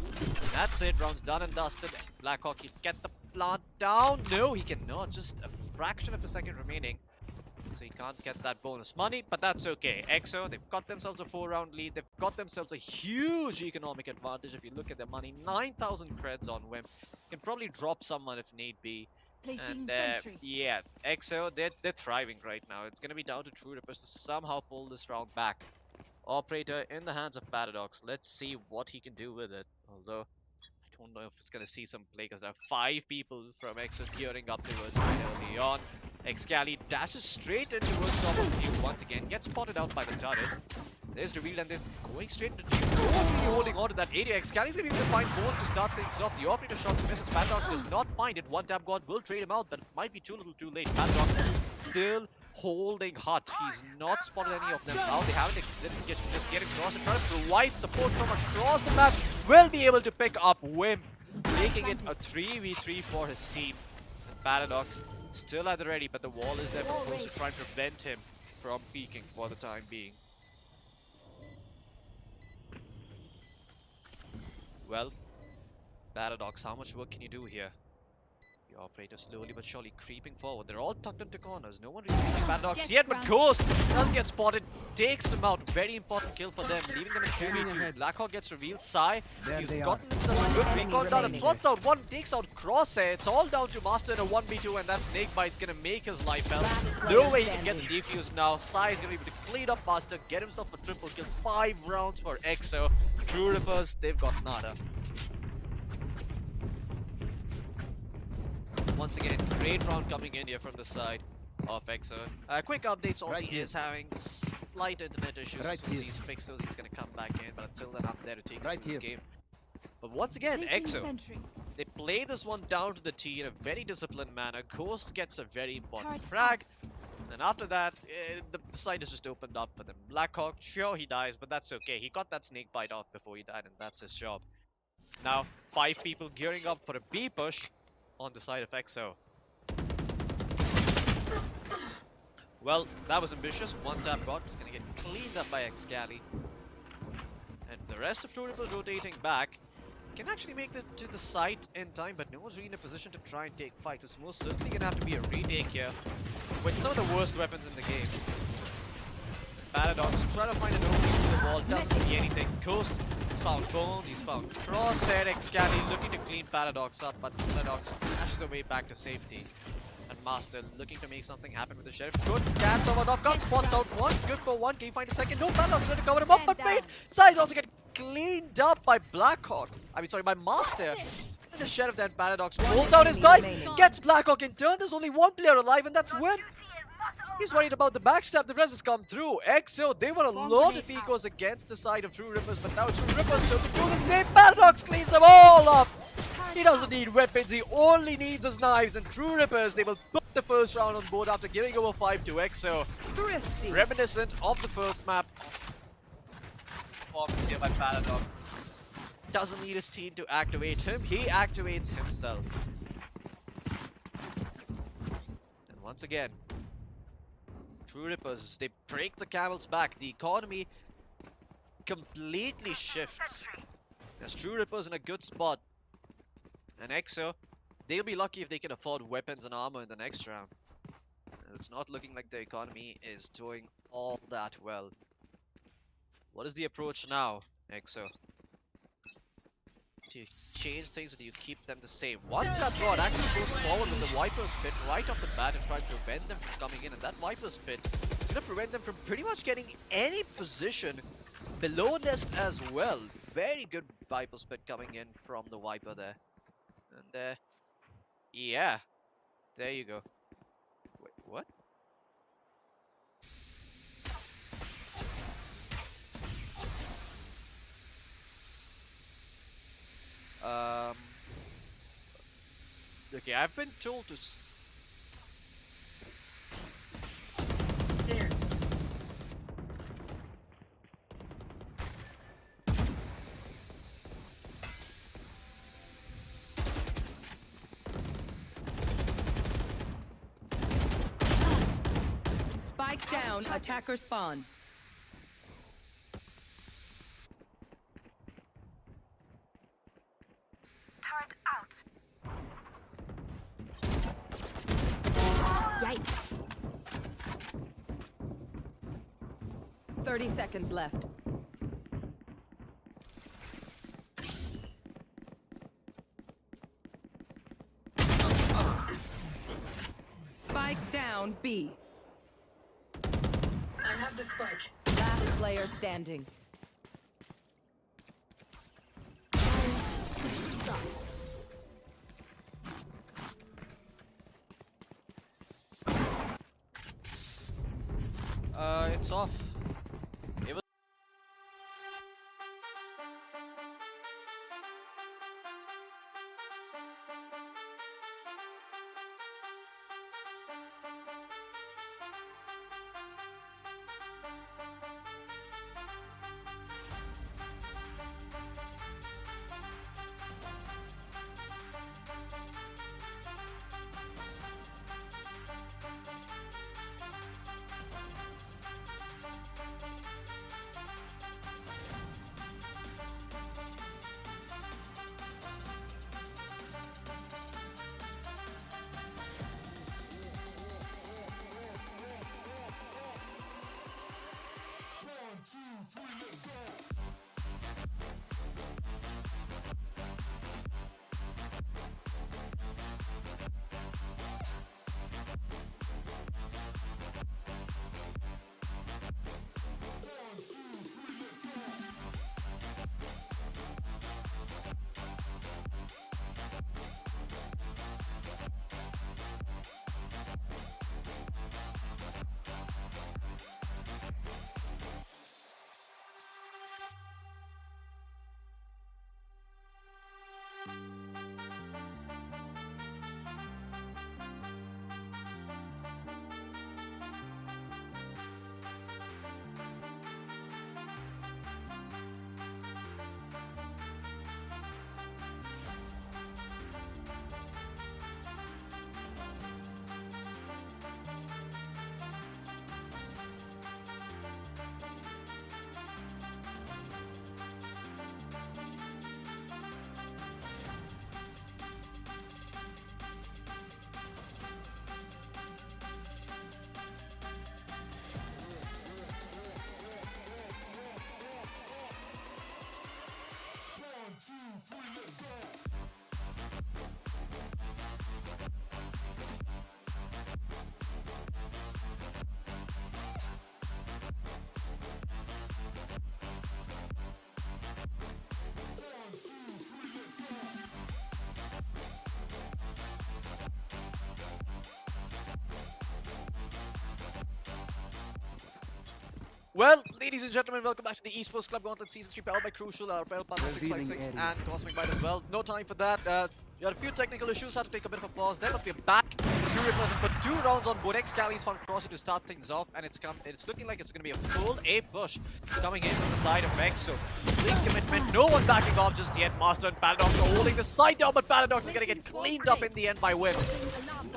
That's it. Round's done and dusted. Blackhawk can get the plant down. No, he cannot. Just a fraction of a second remaining. So he can't get that bonus money, but that's okay. EXO, they've got themselves a 4-round lead. They've got themselves a huge economic advantage. If you look at their money, 9,000 creds on Wimp. Can probably drop someone if need be. And yeah, EXO, they're thriving right now. It's going to be down to Truerippers to somehow pull this round back. Operator in the hands of Paradox. Let's see what he can do with it. Although, I don't know if it's going to see some play because there are 5 people from EXO gearing up towards right early on. Excali dashes straight in towards top of Tube once again, gets spotted out by the turret. There's revealed and they're going straight into Tube. Totally holding on to that area. Excali's gonna be able to find bones to start things off. The operator shot misses. Paradox does not find it. One tap god will trade him out, but it might be too little too late. Paradox still holding hot. He's not spotted any of them now. They haven't exited the kitchen, just getting across and trying to provide support from across the map. Will be able to pick up Wimp, making it a 3v3 for his team. And Paradox still at the ready, but the wall is there for Ghost to try and prevent him from peeking for the time being. Well, Paradox, how much work can you do here? The operator slowly but surely creeping forward. They're all tucked into corners. No one really seeing Paradox yet, but Ghost doesn't get spotted. Takes him out. Very important kill for them, leaving them in 2v2. Blackhawk gets revealed. Sai, he's gotten himself a good recon down and slots out one, takes out Crosshair. It's all down to Master in a 1v2, and that Snakebite's gonna make his life hell. No way he can get the defuse now. Sai is gonna be able to clean up Master, get himself a triple kill. 5 rounds for EXO. Truerippers, they've got nada. Once again, great round coming in here from the side. of EXO. Quick updates, Alti is having slight internet issues. As soon as he's fixed those, he's going to come back in. But until then, I'm there to take you through this game. But once again, EXO, they play this one down to the T in a very disciplined manner. Ghost gets a very important frag. And after that, the side is just opened up for them. Blackhawk, sure he dies, but that's okay. He got that snake bite off before he died, and that's his job. Now, 5 people gearing up for a B push on the side of EXO. Well, that was ambitious. One tap got. It's gonna get cleaned up by Excali. And the rest of Truerippers rotating back. Can actually make it to the site in time, but no one's really in a position to try and take fights. It's most certainly gonna have to be a retake here with some of the worst weapons in the game. Paradox trying to find an opening to the wall, doesn't see anything. Ghost found bones, he's found crosshair. Excali looking to clean Paradox up, but Paradox dashes away back to safety. And Master looking to make something happen with the Sheriff. Good catch, someone off guard, spots out one. Good for one. Can you find a second? No, Paradox going to cover him up, but wait! Size also getting cleaned up by Blackhawk. By Master. And the Sheriff then Paradox pulls out his knife, gets Blackhawk in turn. There's only one player alive, and that's Wim. He's worried about the backstab, the rest has come through. EXO, they were alone if he goes against the side of Truerippers, but now Truerippers to do the same. Paradox cleans them all up. He doesn't need weapons, he only needs his knives, and Truerippers, they will put the first round on board after giving over 5 to EXO. Reminiscent of the first map. Performance here by Paradox. Doesn't need his team to activate him, he activates himself. And once again, Truerippers, they break the camel's back. The economy completely shifts. There's Truerippers in a good spot. And EXO, they'll be lucky if they can afford weapons and armor in the next round. It's not looking like the economy is doing all that well. What is the approach now, EXO? Do you change things or do you keep them the same? One tap rod actually goes forward with the Viper's Pit right off the bat and try to prevent them from coming in. And that Viper's Pit is going to prevent them from pretty much getting any position below nest as well. Very good Viper's Pit coming in from the Viper there. And yeah, there you go. Wait, what? Okay, I've been told to There. Spike down, attacker spawn. Turret out. Yikes. 30 seconds left. Spike down B. I have the spike. Last player standing. It's off. It was Well, ladies and gentlemen, welcome back to the Esports Club Gauntlet Season 3 powered by Crucial, our apparel partner 656 and Cosmic Bite as well. No time for that. We had a few technical issues, had to take a bit of a pause there, but we're back. Truerippers have put 2 rounds on board. Excali's found Crossy to start things off, and it's looking like it's going to be a full A push coming in from the side of ENIGMA. Big commitment, no one backing off just yet. Master and Paradox are holding the side down, but Paradox is going to get cleaned up in the end by Whip.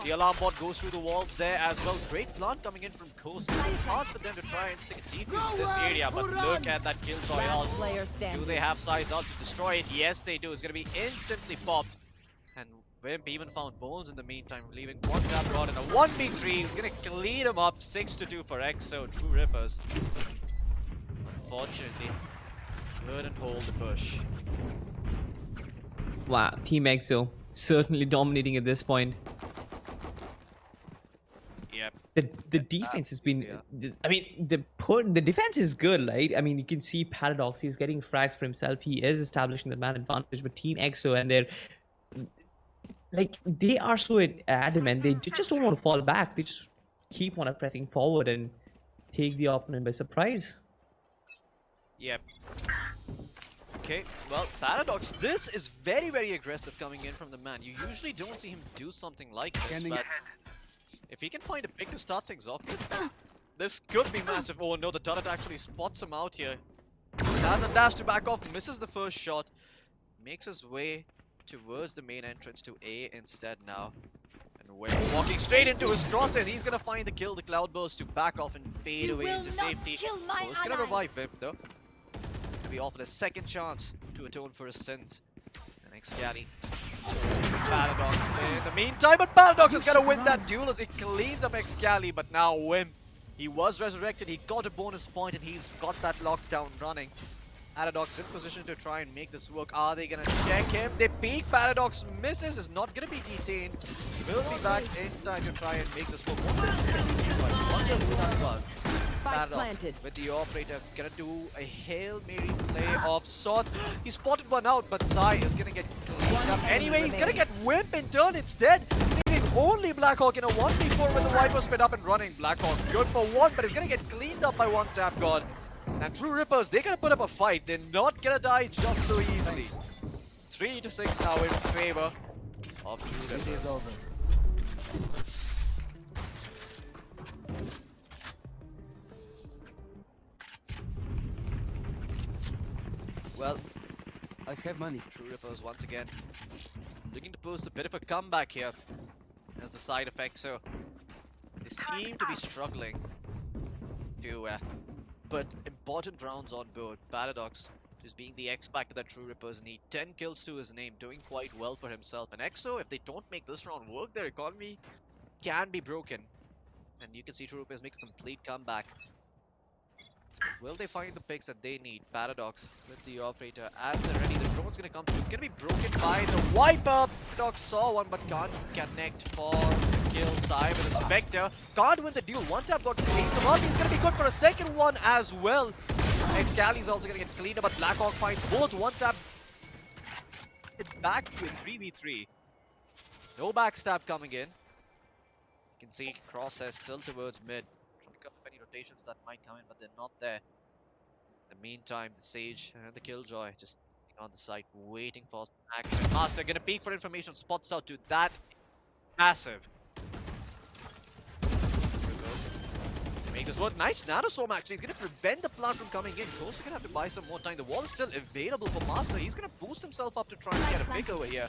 The alarm bot goes through the walls there as well. Great plant coming in from Coast. It's hard for them to try and stick a defuse in this area, but look at that Killjoy ult. Player standing. Do they have size ult to destroy it? Yes, they do. It's going to be instantly popped. And Wimp even found Bones in the meantime, leaving one tap god and a 1v3. He's going to clean him up 6-2 for EXO. Truerippers. Unfortunately, couldn't hold the push. Wow, TEAMXO certainly dominating at this point. Yep. The defense has been. Yeah. I mean, the defense is good, right? I mean, you can see Paradox. He's getting frags for himself. He is establishing the man advantage. But TEAMXO and they're like they are so adamant. They just don't want to fall back. They just keep on pressing forward and take the opponent by surprise. Yep. Okay, well, Paradox, this is very, very aggressive coming in from the man. You usually don't see him do something like this, but if he can find a pick to start things off with, this could be massive. Oh no, the turret actually spots him out here. Has a dash to back off, misses the first shot, makes his way towards the main entrance to A instead now. And when walking straight into his crosshairs, he's gonna find the kill, the Cloudburst to back off and fade away into safety. He's gonna revive him though. To be offered a second chance to atone for his sins. And Excali. Paradox in the meantime, but Paradox is gonna win that duel as he cleans up Excali, but now Wimp. He was resurrected, he got a bonus point, and he's got that lockdown running. Paradox in position to try and make this work. Are they gonna check him? They peek. Paradox misses, is not gonna be detained. Will be back in time to try and make this work. Wonder who that was. Paradox with the operator gonna do a Hail Mary play of sorts. He spotted one out, but Sai is gonna get cleaned up. Anyway, he's gonna get Wimp in turn instead. Leaving only Blackhawk in a 1v4 with the Viper spin up and running. Blackhawk good for one, but he's gonna get cleaned up by one tap god. And Truerippers, they're gonna put up a fight. They're not gonna die just so easily. 3-6 now in favor of Truerippers. Well, I have money. Truerippers once again looking to post a bit of a comeback here as the side effects. So they seem to be struggling to put important rounds on board. Paradox just being the X factor that Truerippers need. 10 kills to his name, doing quite well for himself. And EXO, if they don't make this round work, their economy can be broken. And you can see Truerippers make a complete comeback. Will they find the picks that they need? Paradox with the operator at the ready. The drone's gonna come through. It's gonna be broken by the wiper. Paradox saw one but can't connect for the kill side with a Spectre. Can't win the duel. One tap got cleaned him up. He's gonna be good for a second one as well. Excali's also gonna get cleaned up, but Blackhawk finds both. One tap. It's back to a 3v3. No backstab coming in. You can see Crosshair still towards mid. Of any rotations that might come in, but they're not there. In the meantime, the Sage and the Killjoy just on the site waiting for some action. Master gonna peek for information, spots out to that. Massive. Make this work. Nice nanoswarm actually. He's gonna prevent the plant from coming in. Ghost is gonna have to buy some more time. The wall is still available for Master. He's gonna boost himself up to try and get a pick over here.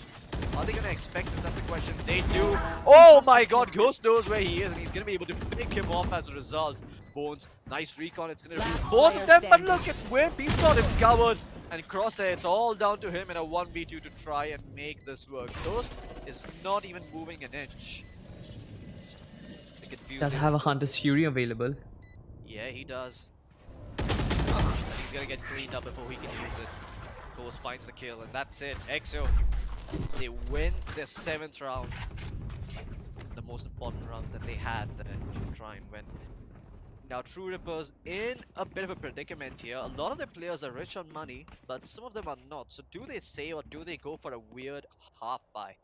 Are they gonna expect this? That's the question. They do. Oh my god, Ghost knows where he is and he's gonna be able to pick him off as a result. Bones, nice recon. It's gonna do both of them, but look at Wimp. He's got him covered. And Crosshair, it's all down to him in a 1v2 to try and make this work. Ghost is not even moving an inch. Does have a Hunter's Fury available. Yeah, he does. But he's gonna get cleaned up before he can use it. Ghost finds the kill, and that's it. EXO, they win their 7th round. The most important round that they had to try and win. Now, Truerippers in a bit of a predicament here. A lot of their players are rich on money, but some of them are not. So do they save or do they go for a weird half buy?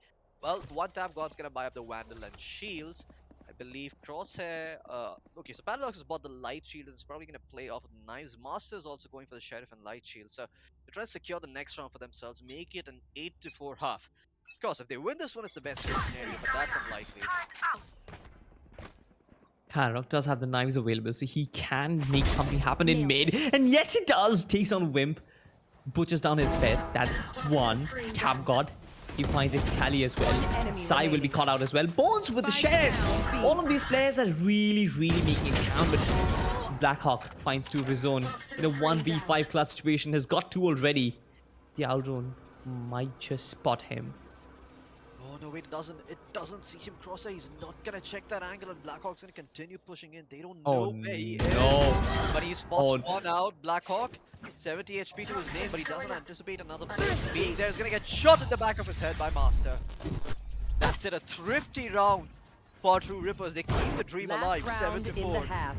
Well, one tap God's gonna buy up the Vandal and Shields. I believe Crosshair. Okay, so Paradox has bought the Light Shield and is probably going to play off of the Knives. Master is also going for the Sheriff and Light Shield. So they try to secure the next round for themselves, make it an 8-4 half. Of course, if they win this one, it's the best case scenario, but that's unlikely. Paradox does have the knives available, so he can make something happen in mid. And yes, he does! Takes on Wimp. Butchers down his best. That's one. Tap God. He finds Excali as well. Sai will be caught out as well. Bones with the Sheriff. All of these players are really making it count. But Blackhawk finds two of his own. In a 1v5 class situation, has got two already. The Aldrone might just spot him. Oh no, wait, it doesn't. It doesn't see him. Crosshair, he's not gonna check that angle, and Blackhawk's gonna continue pushing in. They don't know where he is. But he spots one out. Blackhawk, 70 HP to his name, but he doesn't anticipate another player being there. He's gonna get shot in the back of his head by Master. That's it, a thrifty round for Truerippers. They keep the dream alive, 7-4.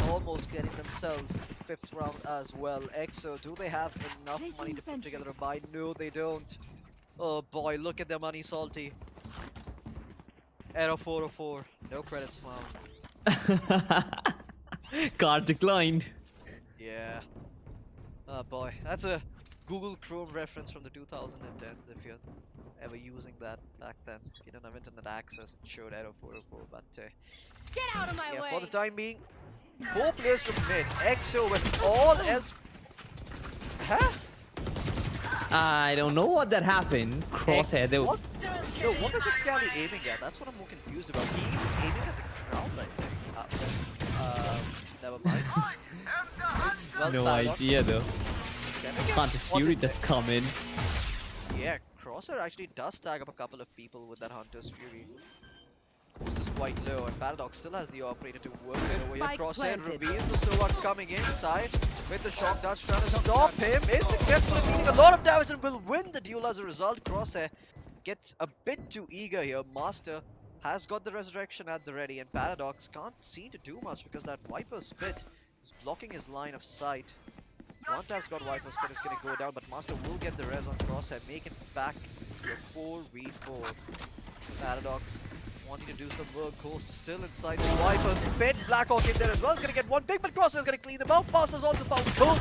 Almost getting themselves the 5th round as well. EXO, do they have enough money to put together a buy? No, they don't. Oh boy, look at their money, Salty. Error 404. No credits found. Card declined. Yeah. Oh boy, that's a Google Chrome reference from the 2010s if you're ever using that back then. If you didn't have internet access, it showed error 404, but Get out of my way! for the time being, 4 players from mid. EXO with all else. Huh? I don't know what that happened. Crosshair, they What? No, what is Excali aiming at? That's what I'm more confused about. He was aiming at the crowd, I think. Never mind. Well, no Paradox. idea though. Can we get Hunter spotted Fury there? does come in. Yeah, Crosshair actually does tag up a couple of people with that Hunter's Fury. Coast is quite low, and Paradox still has the operator to work with over here. Spike Crosshair planted. reveals the sword coming inside with the shock dodge trying to stop him. Is successful in dealing a lot of damage and will win the duel as a result. Crosshair gets a bit too eager here. Master has got the resurrection at the ready, and Paradox can't seem to do much because that Viper Spit is blocking his line of sight. One tap's got Viper Spit, is going to go down, but Master will get the res on Crosshair, make it back to a 4v4. Paradox wanting to do some work. Ghost still inside the Viper Spit. Blackhawk in there as well. He's going to get one big, but Crosshair's going to clean them out. Master's also found Ghost.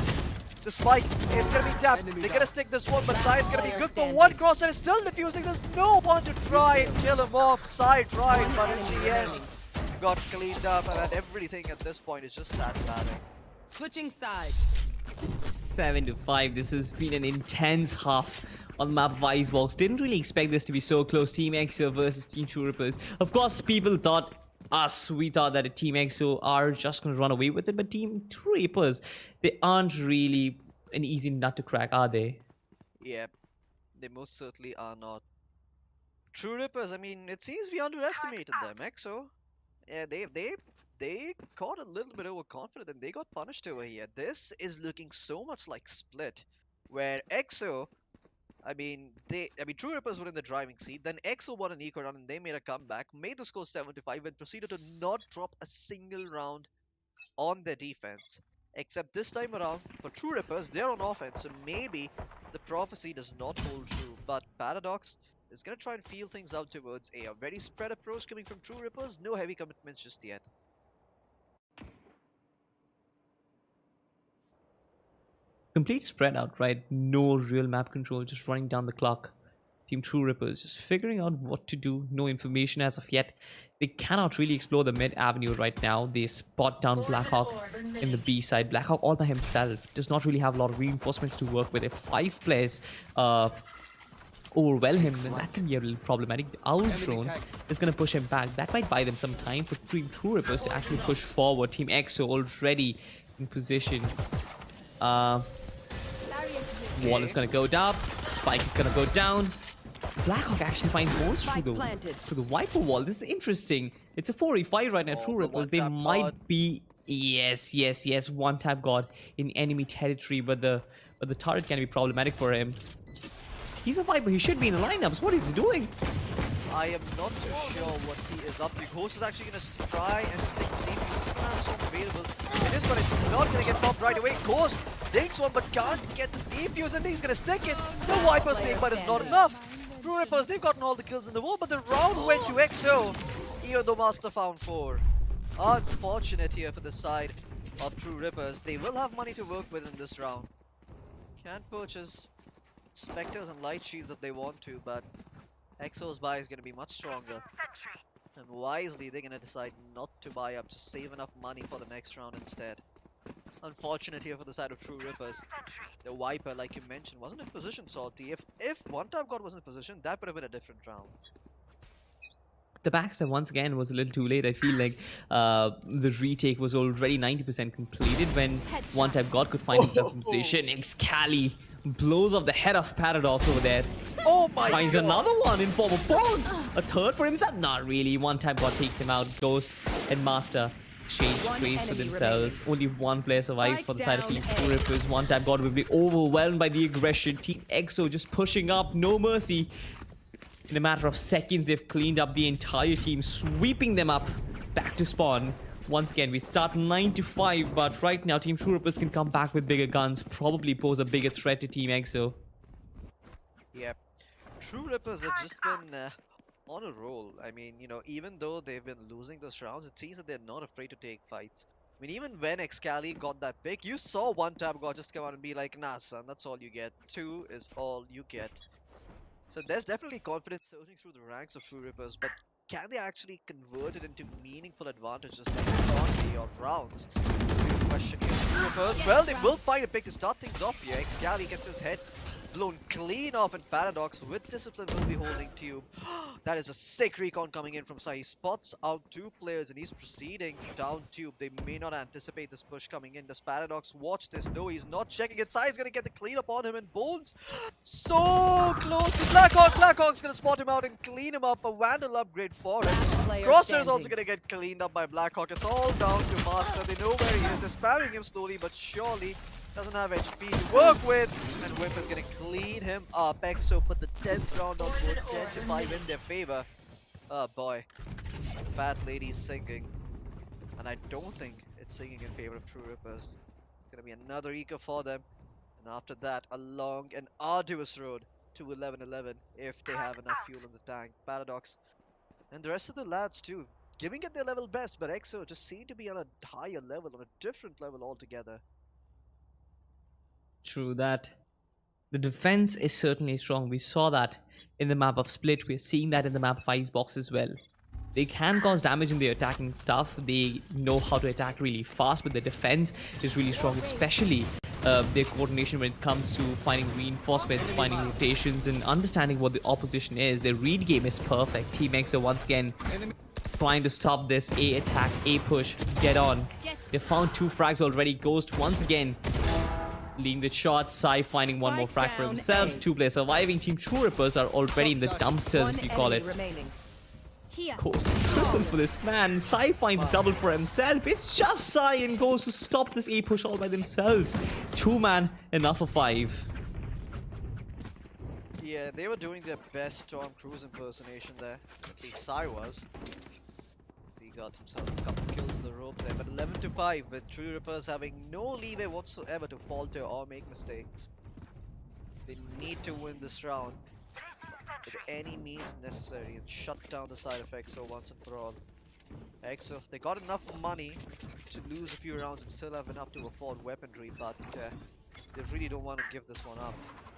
The spike, it's going to be tapped. They're going to stick this one, but Sai is going to be good for one. Crosshair is still defusing. There's no one to try and kill him off. Sai tried, but in the end, got cleaned up, and everything at this point is just that bad. Switching sides. 7-5. This has been an intense half on map Wisebox. Didn't really expect this to be so close. Team EXO versus Team Truerippers. Of course, people thought we thought that Team EXO are just going to run away with it, but Team Truerippers, they aren't really an easy nut to crack, are they? Yeah, they most certainly are not. Truerippers, I mean, it seems we underestimated them. EXO, yeah, they got a little bit overconfident and they got punished over here. This is looking so much like Split, where EXO, Truerippers were in the driving seat, then EXO won an eco round and they made a comeback, made the score 7-5 and proceeded to not drop a single round on their defense. Except this time around, for Truerippers, they're on offense, so maybe the prophecy does not hold true. But Paradox is going to try and feel things out towards a very spread approach coming from Truerippers. No heavy commitments just yet. Complete spread out, right? No real map control, just running down the clock. Team Truerippers just figuring out what to do. No information as of yet. They cannot really explore the mid avenue right now. They spot down Blackhawk in the B side. Blackhawk all by himself does not really have a lot of reinforcements to work with. If 5 players overwhelm him, then that can be a little problematic. The Owl Drone is going to push him back. That might buy them some time for Team Truerippers to actually push forward. Team EXO already in position. Wall is going to go down. Spike is going to go down. Blackhawk actually finds most through the Viper wall. This is interesting. It's a 4v5 right now. Truerippers, they might be... Yes. One tap god in enemy territory, but the turret can be problematic for him. He's a Viper. He should be in the lineups. What is he doing? I am not too sure what he is up to. Ghost is actually going to try and stick the defense. He's going to have some available. It is, but it's not going to get popped right away. Ghost takes one, but can't get the defuse, and he's going to stick it. The Viper snake, but it's not enough. Truerippers, they've gotten all the kills in the world, but the round went to EXO. even though Master found 4. Unfortunate here for the side of Truerippers. They will have money to work with in this round. Can purchase Spectres and Light Shields if they want to, but EXO's buy is going to be much stronger. And wisely, they're going to decide not to buy up, just save enough money for the next round instead. Unfortunate here for the side of Truerippers. The Viper, like you mentioned, wasn't in position, Salty. If One Tap God was in position, that would have been a different round. The backstab once again was a little too late. I feel like the retake was already 90% completed when One Tap God could find himself in position. Excali blows off the head of Paradox over there. Oh my Finds god! another one in form of Bones. A third for himself? Not really. One Tap God takes him out. Ghost and Master exchange trades for themselves. Only one player survives for the side of Team Truerippers. One Tap God will be overwhelmed by the aggression. Team EXO just pushing up. No mercy. In a matter of seconds, they've cleaned up the entire team, sweeping them up back to spawn. Once again, we start 9-5, but right now, Team Truerippers can come back with bigger guns, probably pose a bigger threat to Team EXO. Yep. Truerippers have just been on a roll. I mean, you know, even though they've been losing those rounds, it seems that they're not afraid to take fights. I mean, even when Excali got that pick, you saw One Tap God just come out and be like, nah, son, that's all you get. 2 is all you get. So there's definitely confidence surging through the ranks of Truerippers, but can they actually convert it into meaningful advantages like quantity of rounds? That's the big question here. Truerippers, well, they will find a pick to start things off here. Excali gets his head blown clean off, and Paradox with discipline will be holding Tube. That is a sick recon coming in from Sai. He spots out 2 players and he's proceeding down Tube. They may not anticipate this push coming in. Does Paradox watch this? No, he's not checking it. Sai is going to get the cleanup on him, and Bones so close to Blackhawk. Blackhawk's going to spot him out and clean him up. A Vandal upgrade for him. Crosshair is also going to get cleaned up by Blackhawk. It's all down to Master. They know where he is. They're spamming him slowly but surely. Doesn't have HP to work with, and Whip is going to clean him up. EXO put the 10th round on board, 10-5 in their favor. Oh boy, Fat Lady's sinking, and I don't think it's singing in favor of Truerippers. Gonna be another eco for them, and after that, a long and arduous road to 11-11 if they have enough fuel in the tank. Paradox and the rest of the lads too, giving it their level best, but EXO just seem to be on a higher level, on a different level altogether. True that. The defense is certainly strong. We saw that in the map of Split. We're seeing that in the map of Icebox as well. They can cause damage in their attacking stuff. They know how to attack really fast, but the defense is really strong, especially their coordination when it comes to finding reinforcements, finding rotations, and understanding what the opposition is. Their read game is perfect. TEAMXO once again trying to stop this A attack, A push, get on. They found 2 frags already. Ghost once again leading the shot. Sai finding one more frag for himself. 2 players surviving. Team Truerippers are already in the dumpsters, if you call it. Ghost triple for this man. Sai finds double for himself. It's just Sai and Ghost to stop this A push all by themselves. 2-man, enough for 5. Yeah, they were doing their best Tom Cruise impersonation there. At least Sai was. He got himself a couple kills in the rope there, but 11-5 with Truerippers having no leeway whatsoever to falter or make mistakes. They need to win this round with any means necessary and shut down the side of EXO once and for all. EXO, they got enough money to lose a few rounds and still have enough to afford weaponry, but they really don't want to give this one up.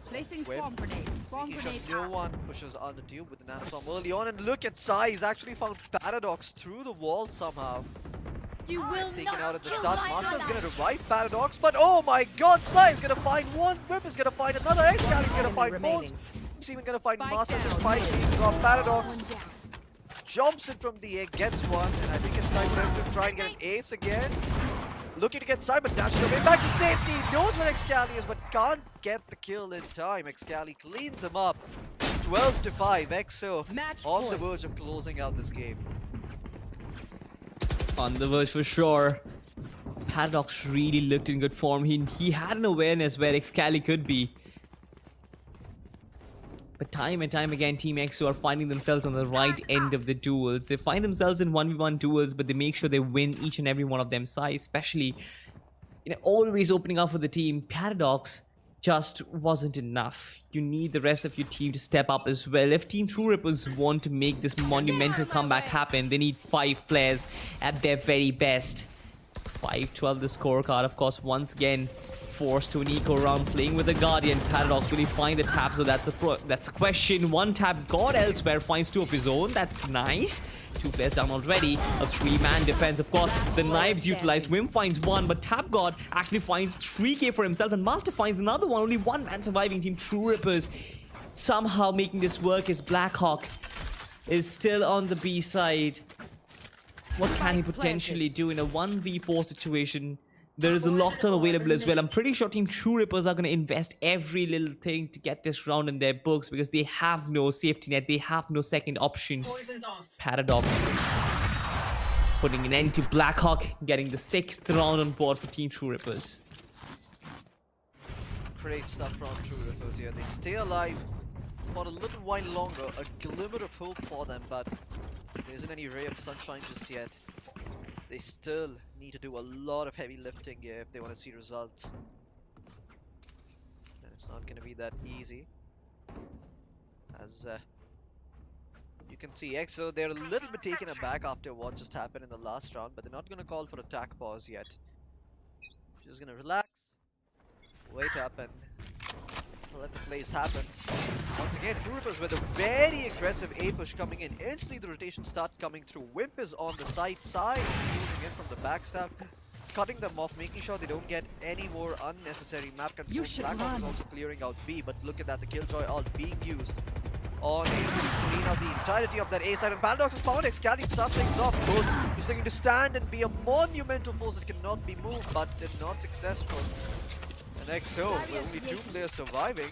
Placing swarm grenade. Swarm Making sure grenade. no one pushes on the tube with the nanoswarm early on, and look at Sai, he's actually found Paradox through the wall somehow. You will It's taken not out at the kill start. my Master's brother. gonna revive Paradox, but oh my god, Sai is gonna find one, Whip is gonna find another, Excali's gonna find both. He's even gonna find Spike Master down. despite being dropped. Paradox One down. jumps in from the air, gets one, and I think it's time for him to try and get an ace again. Looking to get Simon dashed away back to safety. Knows where Excali is, but can't get the kill in time. Excali cleans him up. 12-5. EXO Match on the point. verge of closing out this game. On the verge for sure. Paradox really looked in good form. He had an awareness where Excali could be. But time and time again, Team EXO are finding themselves on the right end of the duels. They find themselves in 1v1 duels, but they make sure they win each and every one of them. Sai especially, always opening up for the team. Paradox just wasn't enough. You need the rest of your team to step up as well. If Team Truerippers want to make this monumental comeback happen, they need 5 players at their very best. 5-12 the scorecard, of course, once again forced to an eco round, playing with the Guardian. Paradox, will he find the tab? So that's a question. One tab God elsewhere, finds 2 of his own. That's nice. 2 players down already. A 3-man defense, of course. The knives utilized. Wim finds 1, but Tab God actually finds 3k for himself, and Master finds another one. Only 1 man surviving. Team Truerippers somehow making this work as Blackhawk is still on the B side. What can he potentially do in a 1v4 situation? There is a lockdown available as well. I'm pretty sure Team Truerippers are going to invest every little thing to get this round in their books because they have no safety net. They have no second option. Paradox putting an end to Blackhawk, getting the 6th round on board for Team Truerippers. Great stuff from Truerippers here. They stay alive for a little while longer. A glimmer of hope for them, but there isn't any ray of sunshine just yet. They still need to do a lot of heavy lifting here if they want to see results. And it's not going to be that easy. As you can see, EXO, they're a little bit taken aback after what just happened in the last round, but they're not going to call for attack pause yet. Just going to relax, wait up, and let the plays happen. Once again, Truerippers with a very aggressive A push coming in. Instantly the rotation starts coming through. Wimp is on the side, moving in from the backstab, cutting them off, making sure they don't get any more unnecessary map control. Blackhawk is also clearing out B, but look at that, the Killjoy ult being used on A to clean out the entirety of that A side, and Paradox is found. Excalibur starts things off. He's looking to stand and be a monumental force that cannot be moved, but they're not successful. And EXO, with only 2 players surviving,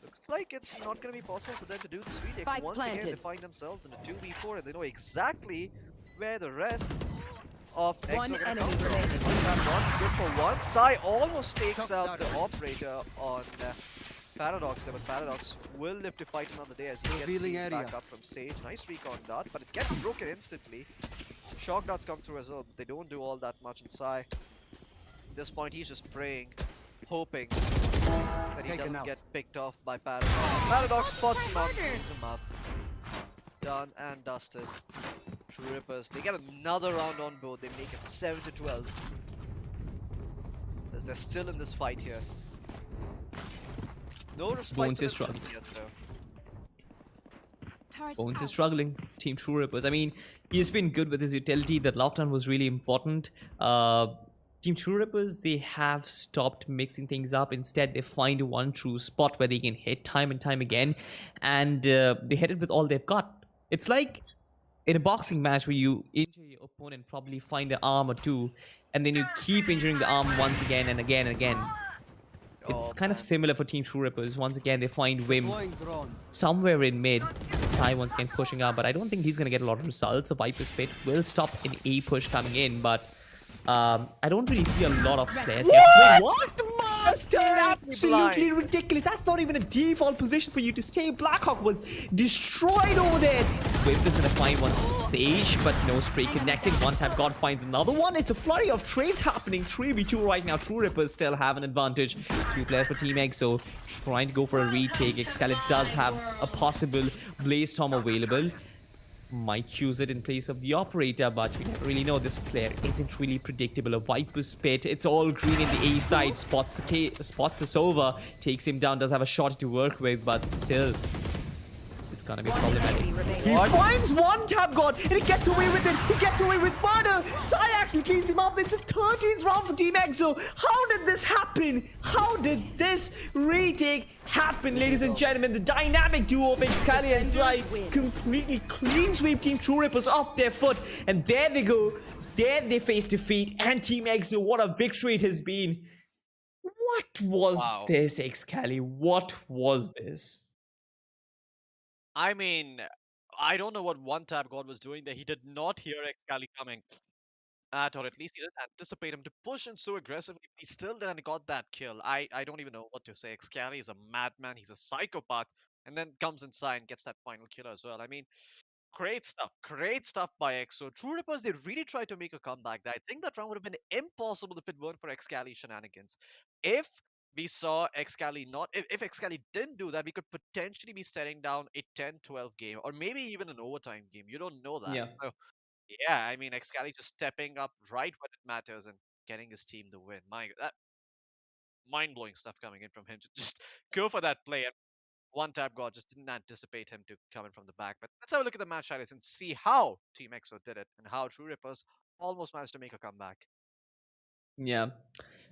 looks like it's not going to be possible for them to do this retake. Once again, they find themselves in a 2v4, and they know exactly where the rest of EXO are going to come from. Good for one. Sai almost takes out the operator on Paradox there, but Paradox will live to fight another day as he gets healed back up from Sage. Nice recon dart, but it gets broken instantly. Shock darts come through as well, but they don't do all that much in Sai. At this point, he's just praying, hoping that he doesn't get picked off by Paradox. Paradox spots him up, cleans him up. Done and dusted. Truerippers, they get another round on board. They make it 7-12. As they're still in this fight here. No respite. Bones is struggling. Bones is struggling. Team Truerippers. I mean, he's been good with his utility. That lockdown was really important. Team Truerippers, they have stopped mixing things up. Instead, they find one true spot where they can hit time and time again, and they hit it with all they've got. It's like in a boxing match where you injure your opponent, probably find an arm or 2, and then you keep injuring the arm once again and again and again. It's kind of similar for Team Truerippers. Once again, they find Wim somewhere in mid. Sai once again pushing up, but I don't think he's going to get a lot of results. A Viper's Pit will stop an A push coming in, but I don't really see a lot of players here. What? Master! Absolutely ridiculous. That's not even a default position for you to stay. Blackhawk was destroyed over there. Wimp is going to find one Sage, but no spray connected. One tap God finds another one. It's a flurry of trades happening. 3v2 right now. Truerippers still have an advantage. 2 players for TEAMXO trying to go for a retake. Excalibur does have a possible Blaze Storm available. Might choose it in place of the operator, but you never really know. This player isn't really predictable. A Viper's Pit, it's all green in the A side. Spots us over, takes him down, does have a shot to work with, but still, it's gonna be problematic. He finds one tap God, and he gets away with it. He gets away with murder. Sai actually cleans him up. It's a 13th round for TEAMXO. How did this happen? How did this retake happen, ladies and gentlemen? The dynamic duo of Excalibur and Sai completely clean sweep Team Truerippers off their foot, and there they go. There they face defeat, and TEAMXO, what a victory it has been. What was this, Excalibur? What was this? I mean, I don't know what one tap God was doing there. He did not hear Excalibur coming. Or at least he didn't anticipate him to push in so aggressively. He still didn't got that kill. I don't even know what to say. Excalibur is a madman. He's a psychopath. And then comes inside and gets that final kill as well. I mean, great stuff. Great stuff by EXO. Truerippers, they really tried to make a comeback. I think that round would have been impossible if it weren't for Excalibur shenanigans. If we saw Excali not. If Excali didn't do that, we could potentially be setting down a 10-12 game, or maybe even an overtime game. You don't know that. Yeah. So yeah, I mean, Excali just stepping up right when it matters and getting his team the win. That mind blowing stuff coming in from him to just go for that play. And one tap God just didn't anticipate him to come in from the back. But let's have a look at the match highlights and see how Team EXO did it and how True Rippers almost managed to make a comeback. Yeah.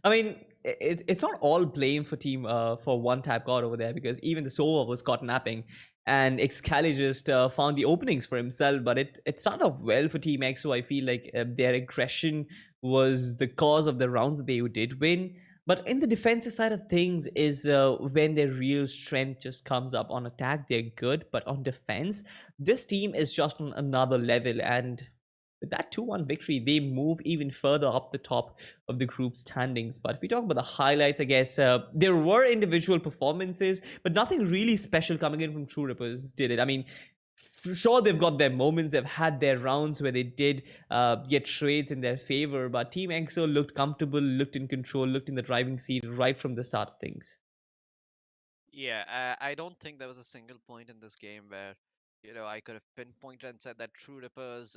I mean, it's not all blame for team for one tap god over there, because even the Sova was caught napping, and Excali just found the openings for himself. But it started off well for Team EXO. I feel like their aggression was the cause of the rounds that they did win. But in the defensive side of things is when their real strength just comes up. On attack, they're good, but on defense, this team is just on another level. And with that 2-1 victory, they move even further up the top of the group standings. But if we talk about the highlights, I guess there were individual performances, but nothing really special coming in from True Rippers, did it? I mean, sure, they've got their moments, they've had their rounds where they did get trades in their favor, but Team EXO looked comfortable, looked in control, looked in the driving seat right from the start of things. Yeah, I don't think there was a single point in this game where, I could have pinpointed and said that True Rippers,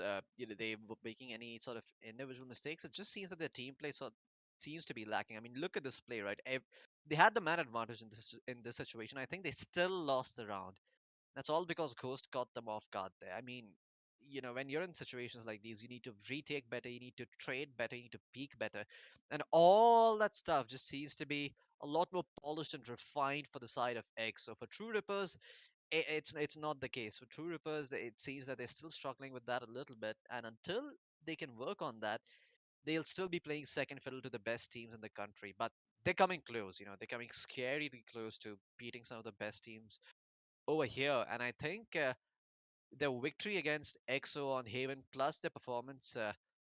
they were making any sort of individual mistakes. It just seems that their team play seems to be lacking. I mean, look at this play, right? They had the man advantage in this situation. I think they still lost the round. That's all because Ghost caught them off guard there. I mean, when you're in situations like these, you need to retake better, you need to trade better, you need to peak better. And all that stuff just seems to be a lot more polished and refined for the side of X. So for True Rippers, it's not the case. For True Rippers, it seems that they're still struggling with that a little bit. And until they can work on that, they'll still be playing second fiddle to the best teams in the country. But they're coming close, they're coming scarily close to beating some of the best teams over here. And I think their victory against EXO on Haven plus their performance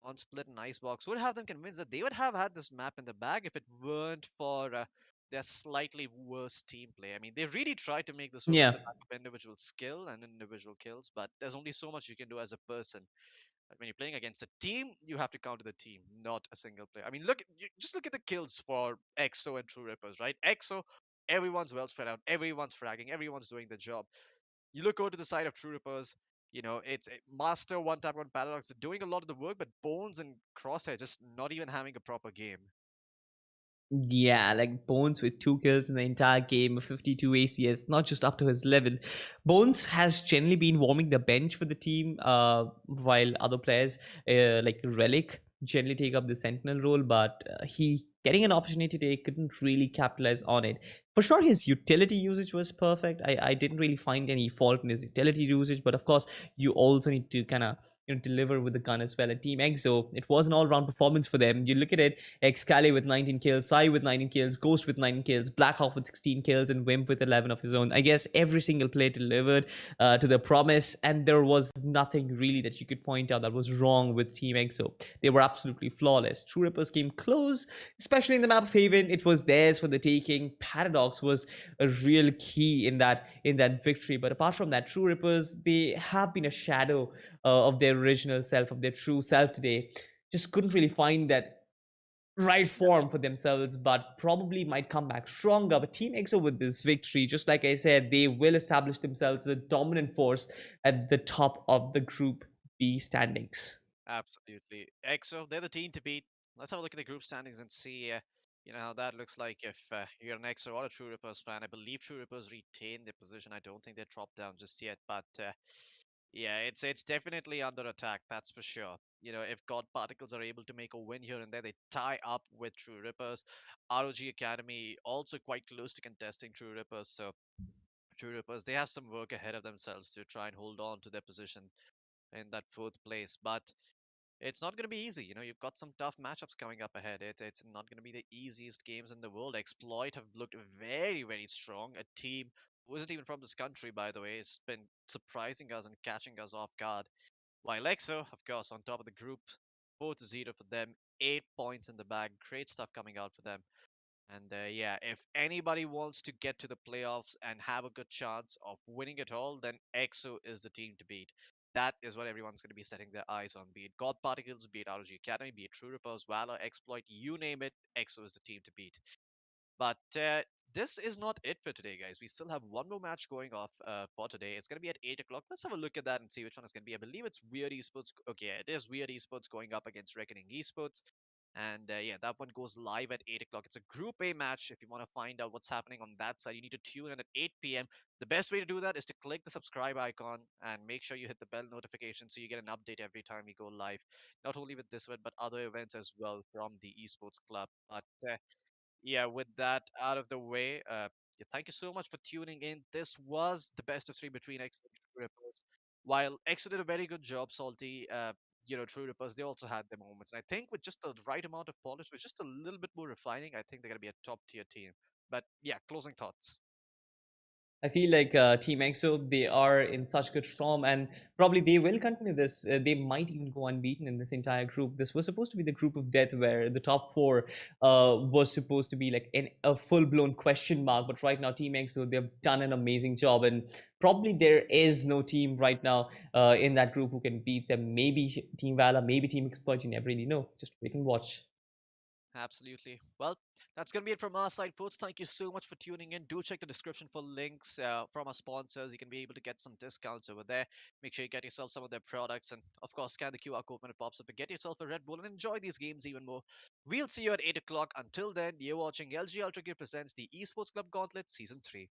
on Split and Icebox would have them convinced that they would have had this map in the bag if it weren't for their slightly worse team play. I mean, they really tried to make this work on Yeah. the back of individual skill and individual kills, but there's only so much you can do as a person. But when you're playing against a team, you have to counter the team, not a single player. I mean, just look at the kills for EXO and True Rippers, right? EXO, everyone's well spread out, everyone's fragging, everyone's doing the job. You look over to the side of True Rippers, it's a Master, One Tap, One Paradox, they're doing a lot of the work, but Bones and Crosshair just not even having a proper game. Yeah, like Bones with 2 kills in the entire game, a 52 ACS, not just up to his level. Bones has generally been warming the bench for the team, while other players like Relic generally take up the Sentinel role, but he getting an opportunity today couldn't really capitalize on it. For sure, his utility usage was perfect. I didn't really find any fault in his utility usage, but of course, you also need to kind of deliver with the gun as well. At Team EXO, it was an all-round performance for them. You look at it, Excali with 19 kills, Sai with 19 kills, Ghost with 19 kills, Blackhawk with 16 kills, and Wimp with 11 of his own. I guess every single play delivered to the promise, and there was nothing really that you could point out that was wrong with Team EXO. They were absolutely flawless. True Rippers came close, especially in the map of Haven. It was theirs for the taking. Paradox was a real key in that victory. But apart from that, True Rippers, they have been a shadow of their original self, of their true self today. Just couldn't really find that right form for themselves, but probably might come back stronger. But Team EXO with this victory, just like I said, they will establish themselves as a dominant force at the top of the Group B standings. Absolutely. EXO, they're the team to beat. Let's have a look at the group standings and see, how that looks like if you're an EXO or a True Rippers fan. I believe True Rippers retain their position. I don't think they're dropped down just yet, but yeah, it's definitely under attack, that's for sure. If God Particles are able to make a win here and there, they tie up with True Rippers. ROG Academy also quite close to contesting True Rippers, so True Rippers, they have some work ahead of themselves to try and hold on to their position in that fourth place. But it's not going to be easy. You've got some tough matchups coming up ahead. It's not going to be the easiest games in the world. Exploit have looked very, very strong. A team who isn't even from this country, by the way. It's been surprising us and catching us off guard. While EXO, of course, on top of the group, 4-0 for them, 8 points in the bag. Great stuff coming out for them. And yeah, if anybody wants to get to the playoffs and have a good chance of winning it all, then EXO is the team to beat. That is what everyone's going to be setting their eyes on. Be it God Particles, be it ROG Academy, be it True Rippers, Valor, Exploit, you name it, EXO is the team to beat. But this is not it for today, guys. We still have one more match going off for today. It's going to be at 8 o'clock. Let's have a look at that and see which one is going to be. I believe it's Weird Esports. Okay, yeah, it is Weird Esports going up against Reckoning Esports. And yeah, that one goes live at 8 o'clock. It's a Group A match. If you want to find out what's happening on that side, you need to tune in at 8 p.m. The best way to do that is to click the subscribe icon and make sure you hit the bell notification so you get an update every time we go live. Not only with this event, but other events as well from the Esports Club. But yeah, with that out of the way, yeah, thank you so much for tuning in. This was the best of three between X and True Rippers. While X did a very good job, Salty, True Rippers, they also had their moments. And I think with just the right amount of polish, with just a little bit more refining, I think they're gonna be a top tier team. But yeah, closing thoughts. I feel like TEAMXO, they are in such good form, and probably they will continue this. They might even go unbeaten in this entire group. This was supposed to be the group of death where the top four was supposed to be like a full-blown question mark. But right now, TEAMXO, they've done an amazing job, and probably there is no team right now in that group who can beat them. Maybe Team VALOR, maybe Team Expert. You never really know. Just wait and watch. Absolutely. Well, that's going to be it from our side, folks. Thank you so much for tuning in. Do check the description for links from our sponsors. You can be able to get some discounts over there. Make sure you get yourself some of their products. And of course, scan the QR code when it pops up and get yourself a Red Bull and enjoy these games even more. We'll see you at 8 o'clock. Until then, you're watching LG Ultragear presents the Esports Club Gauntlet Season 3.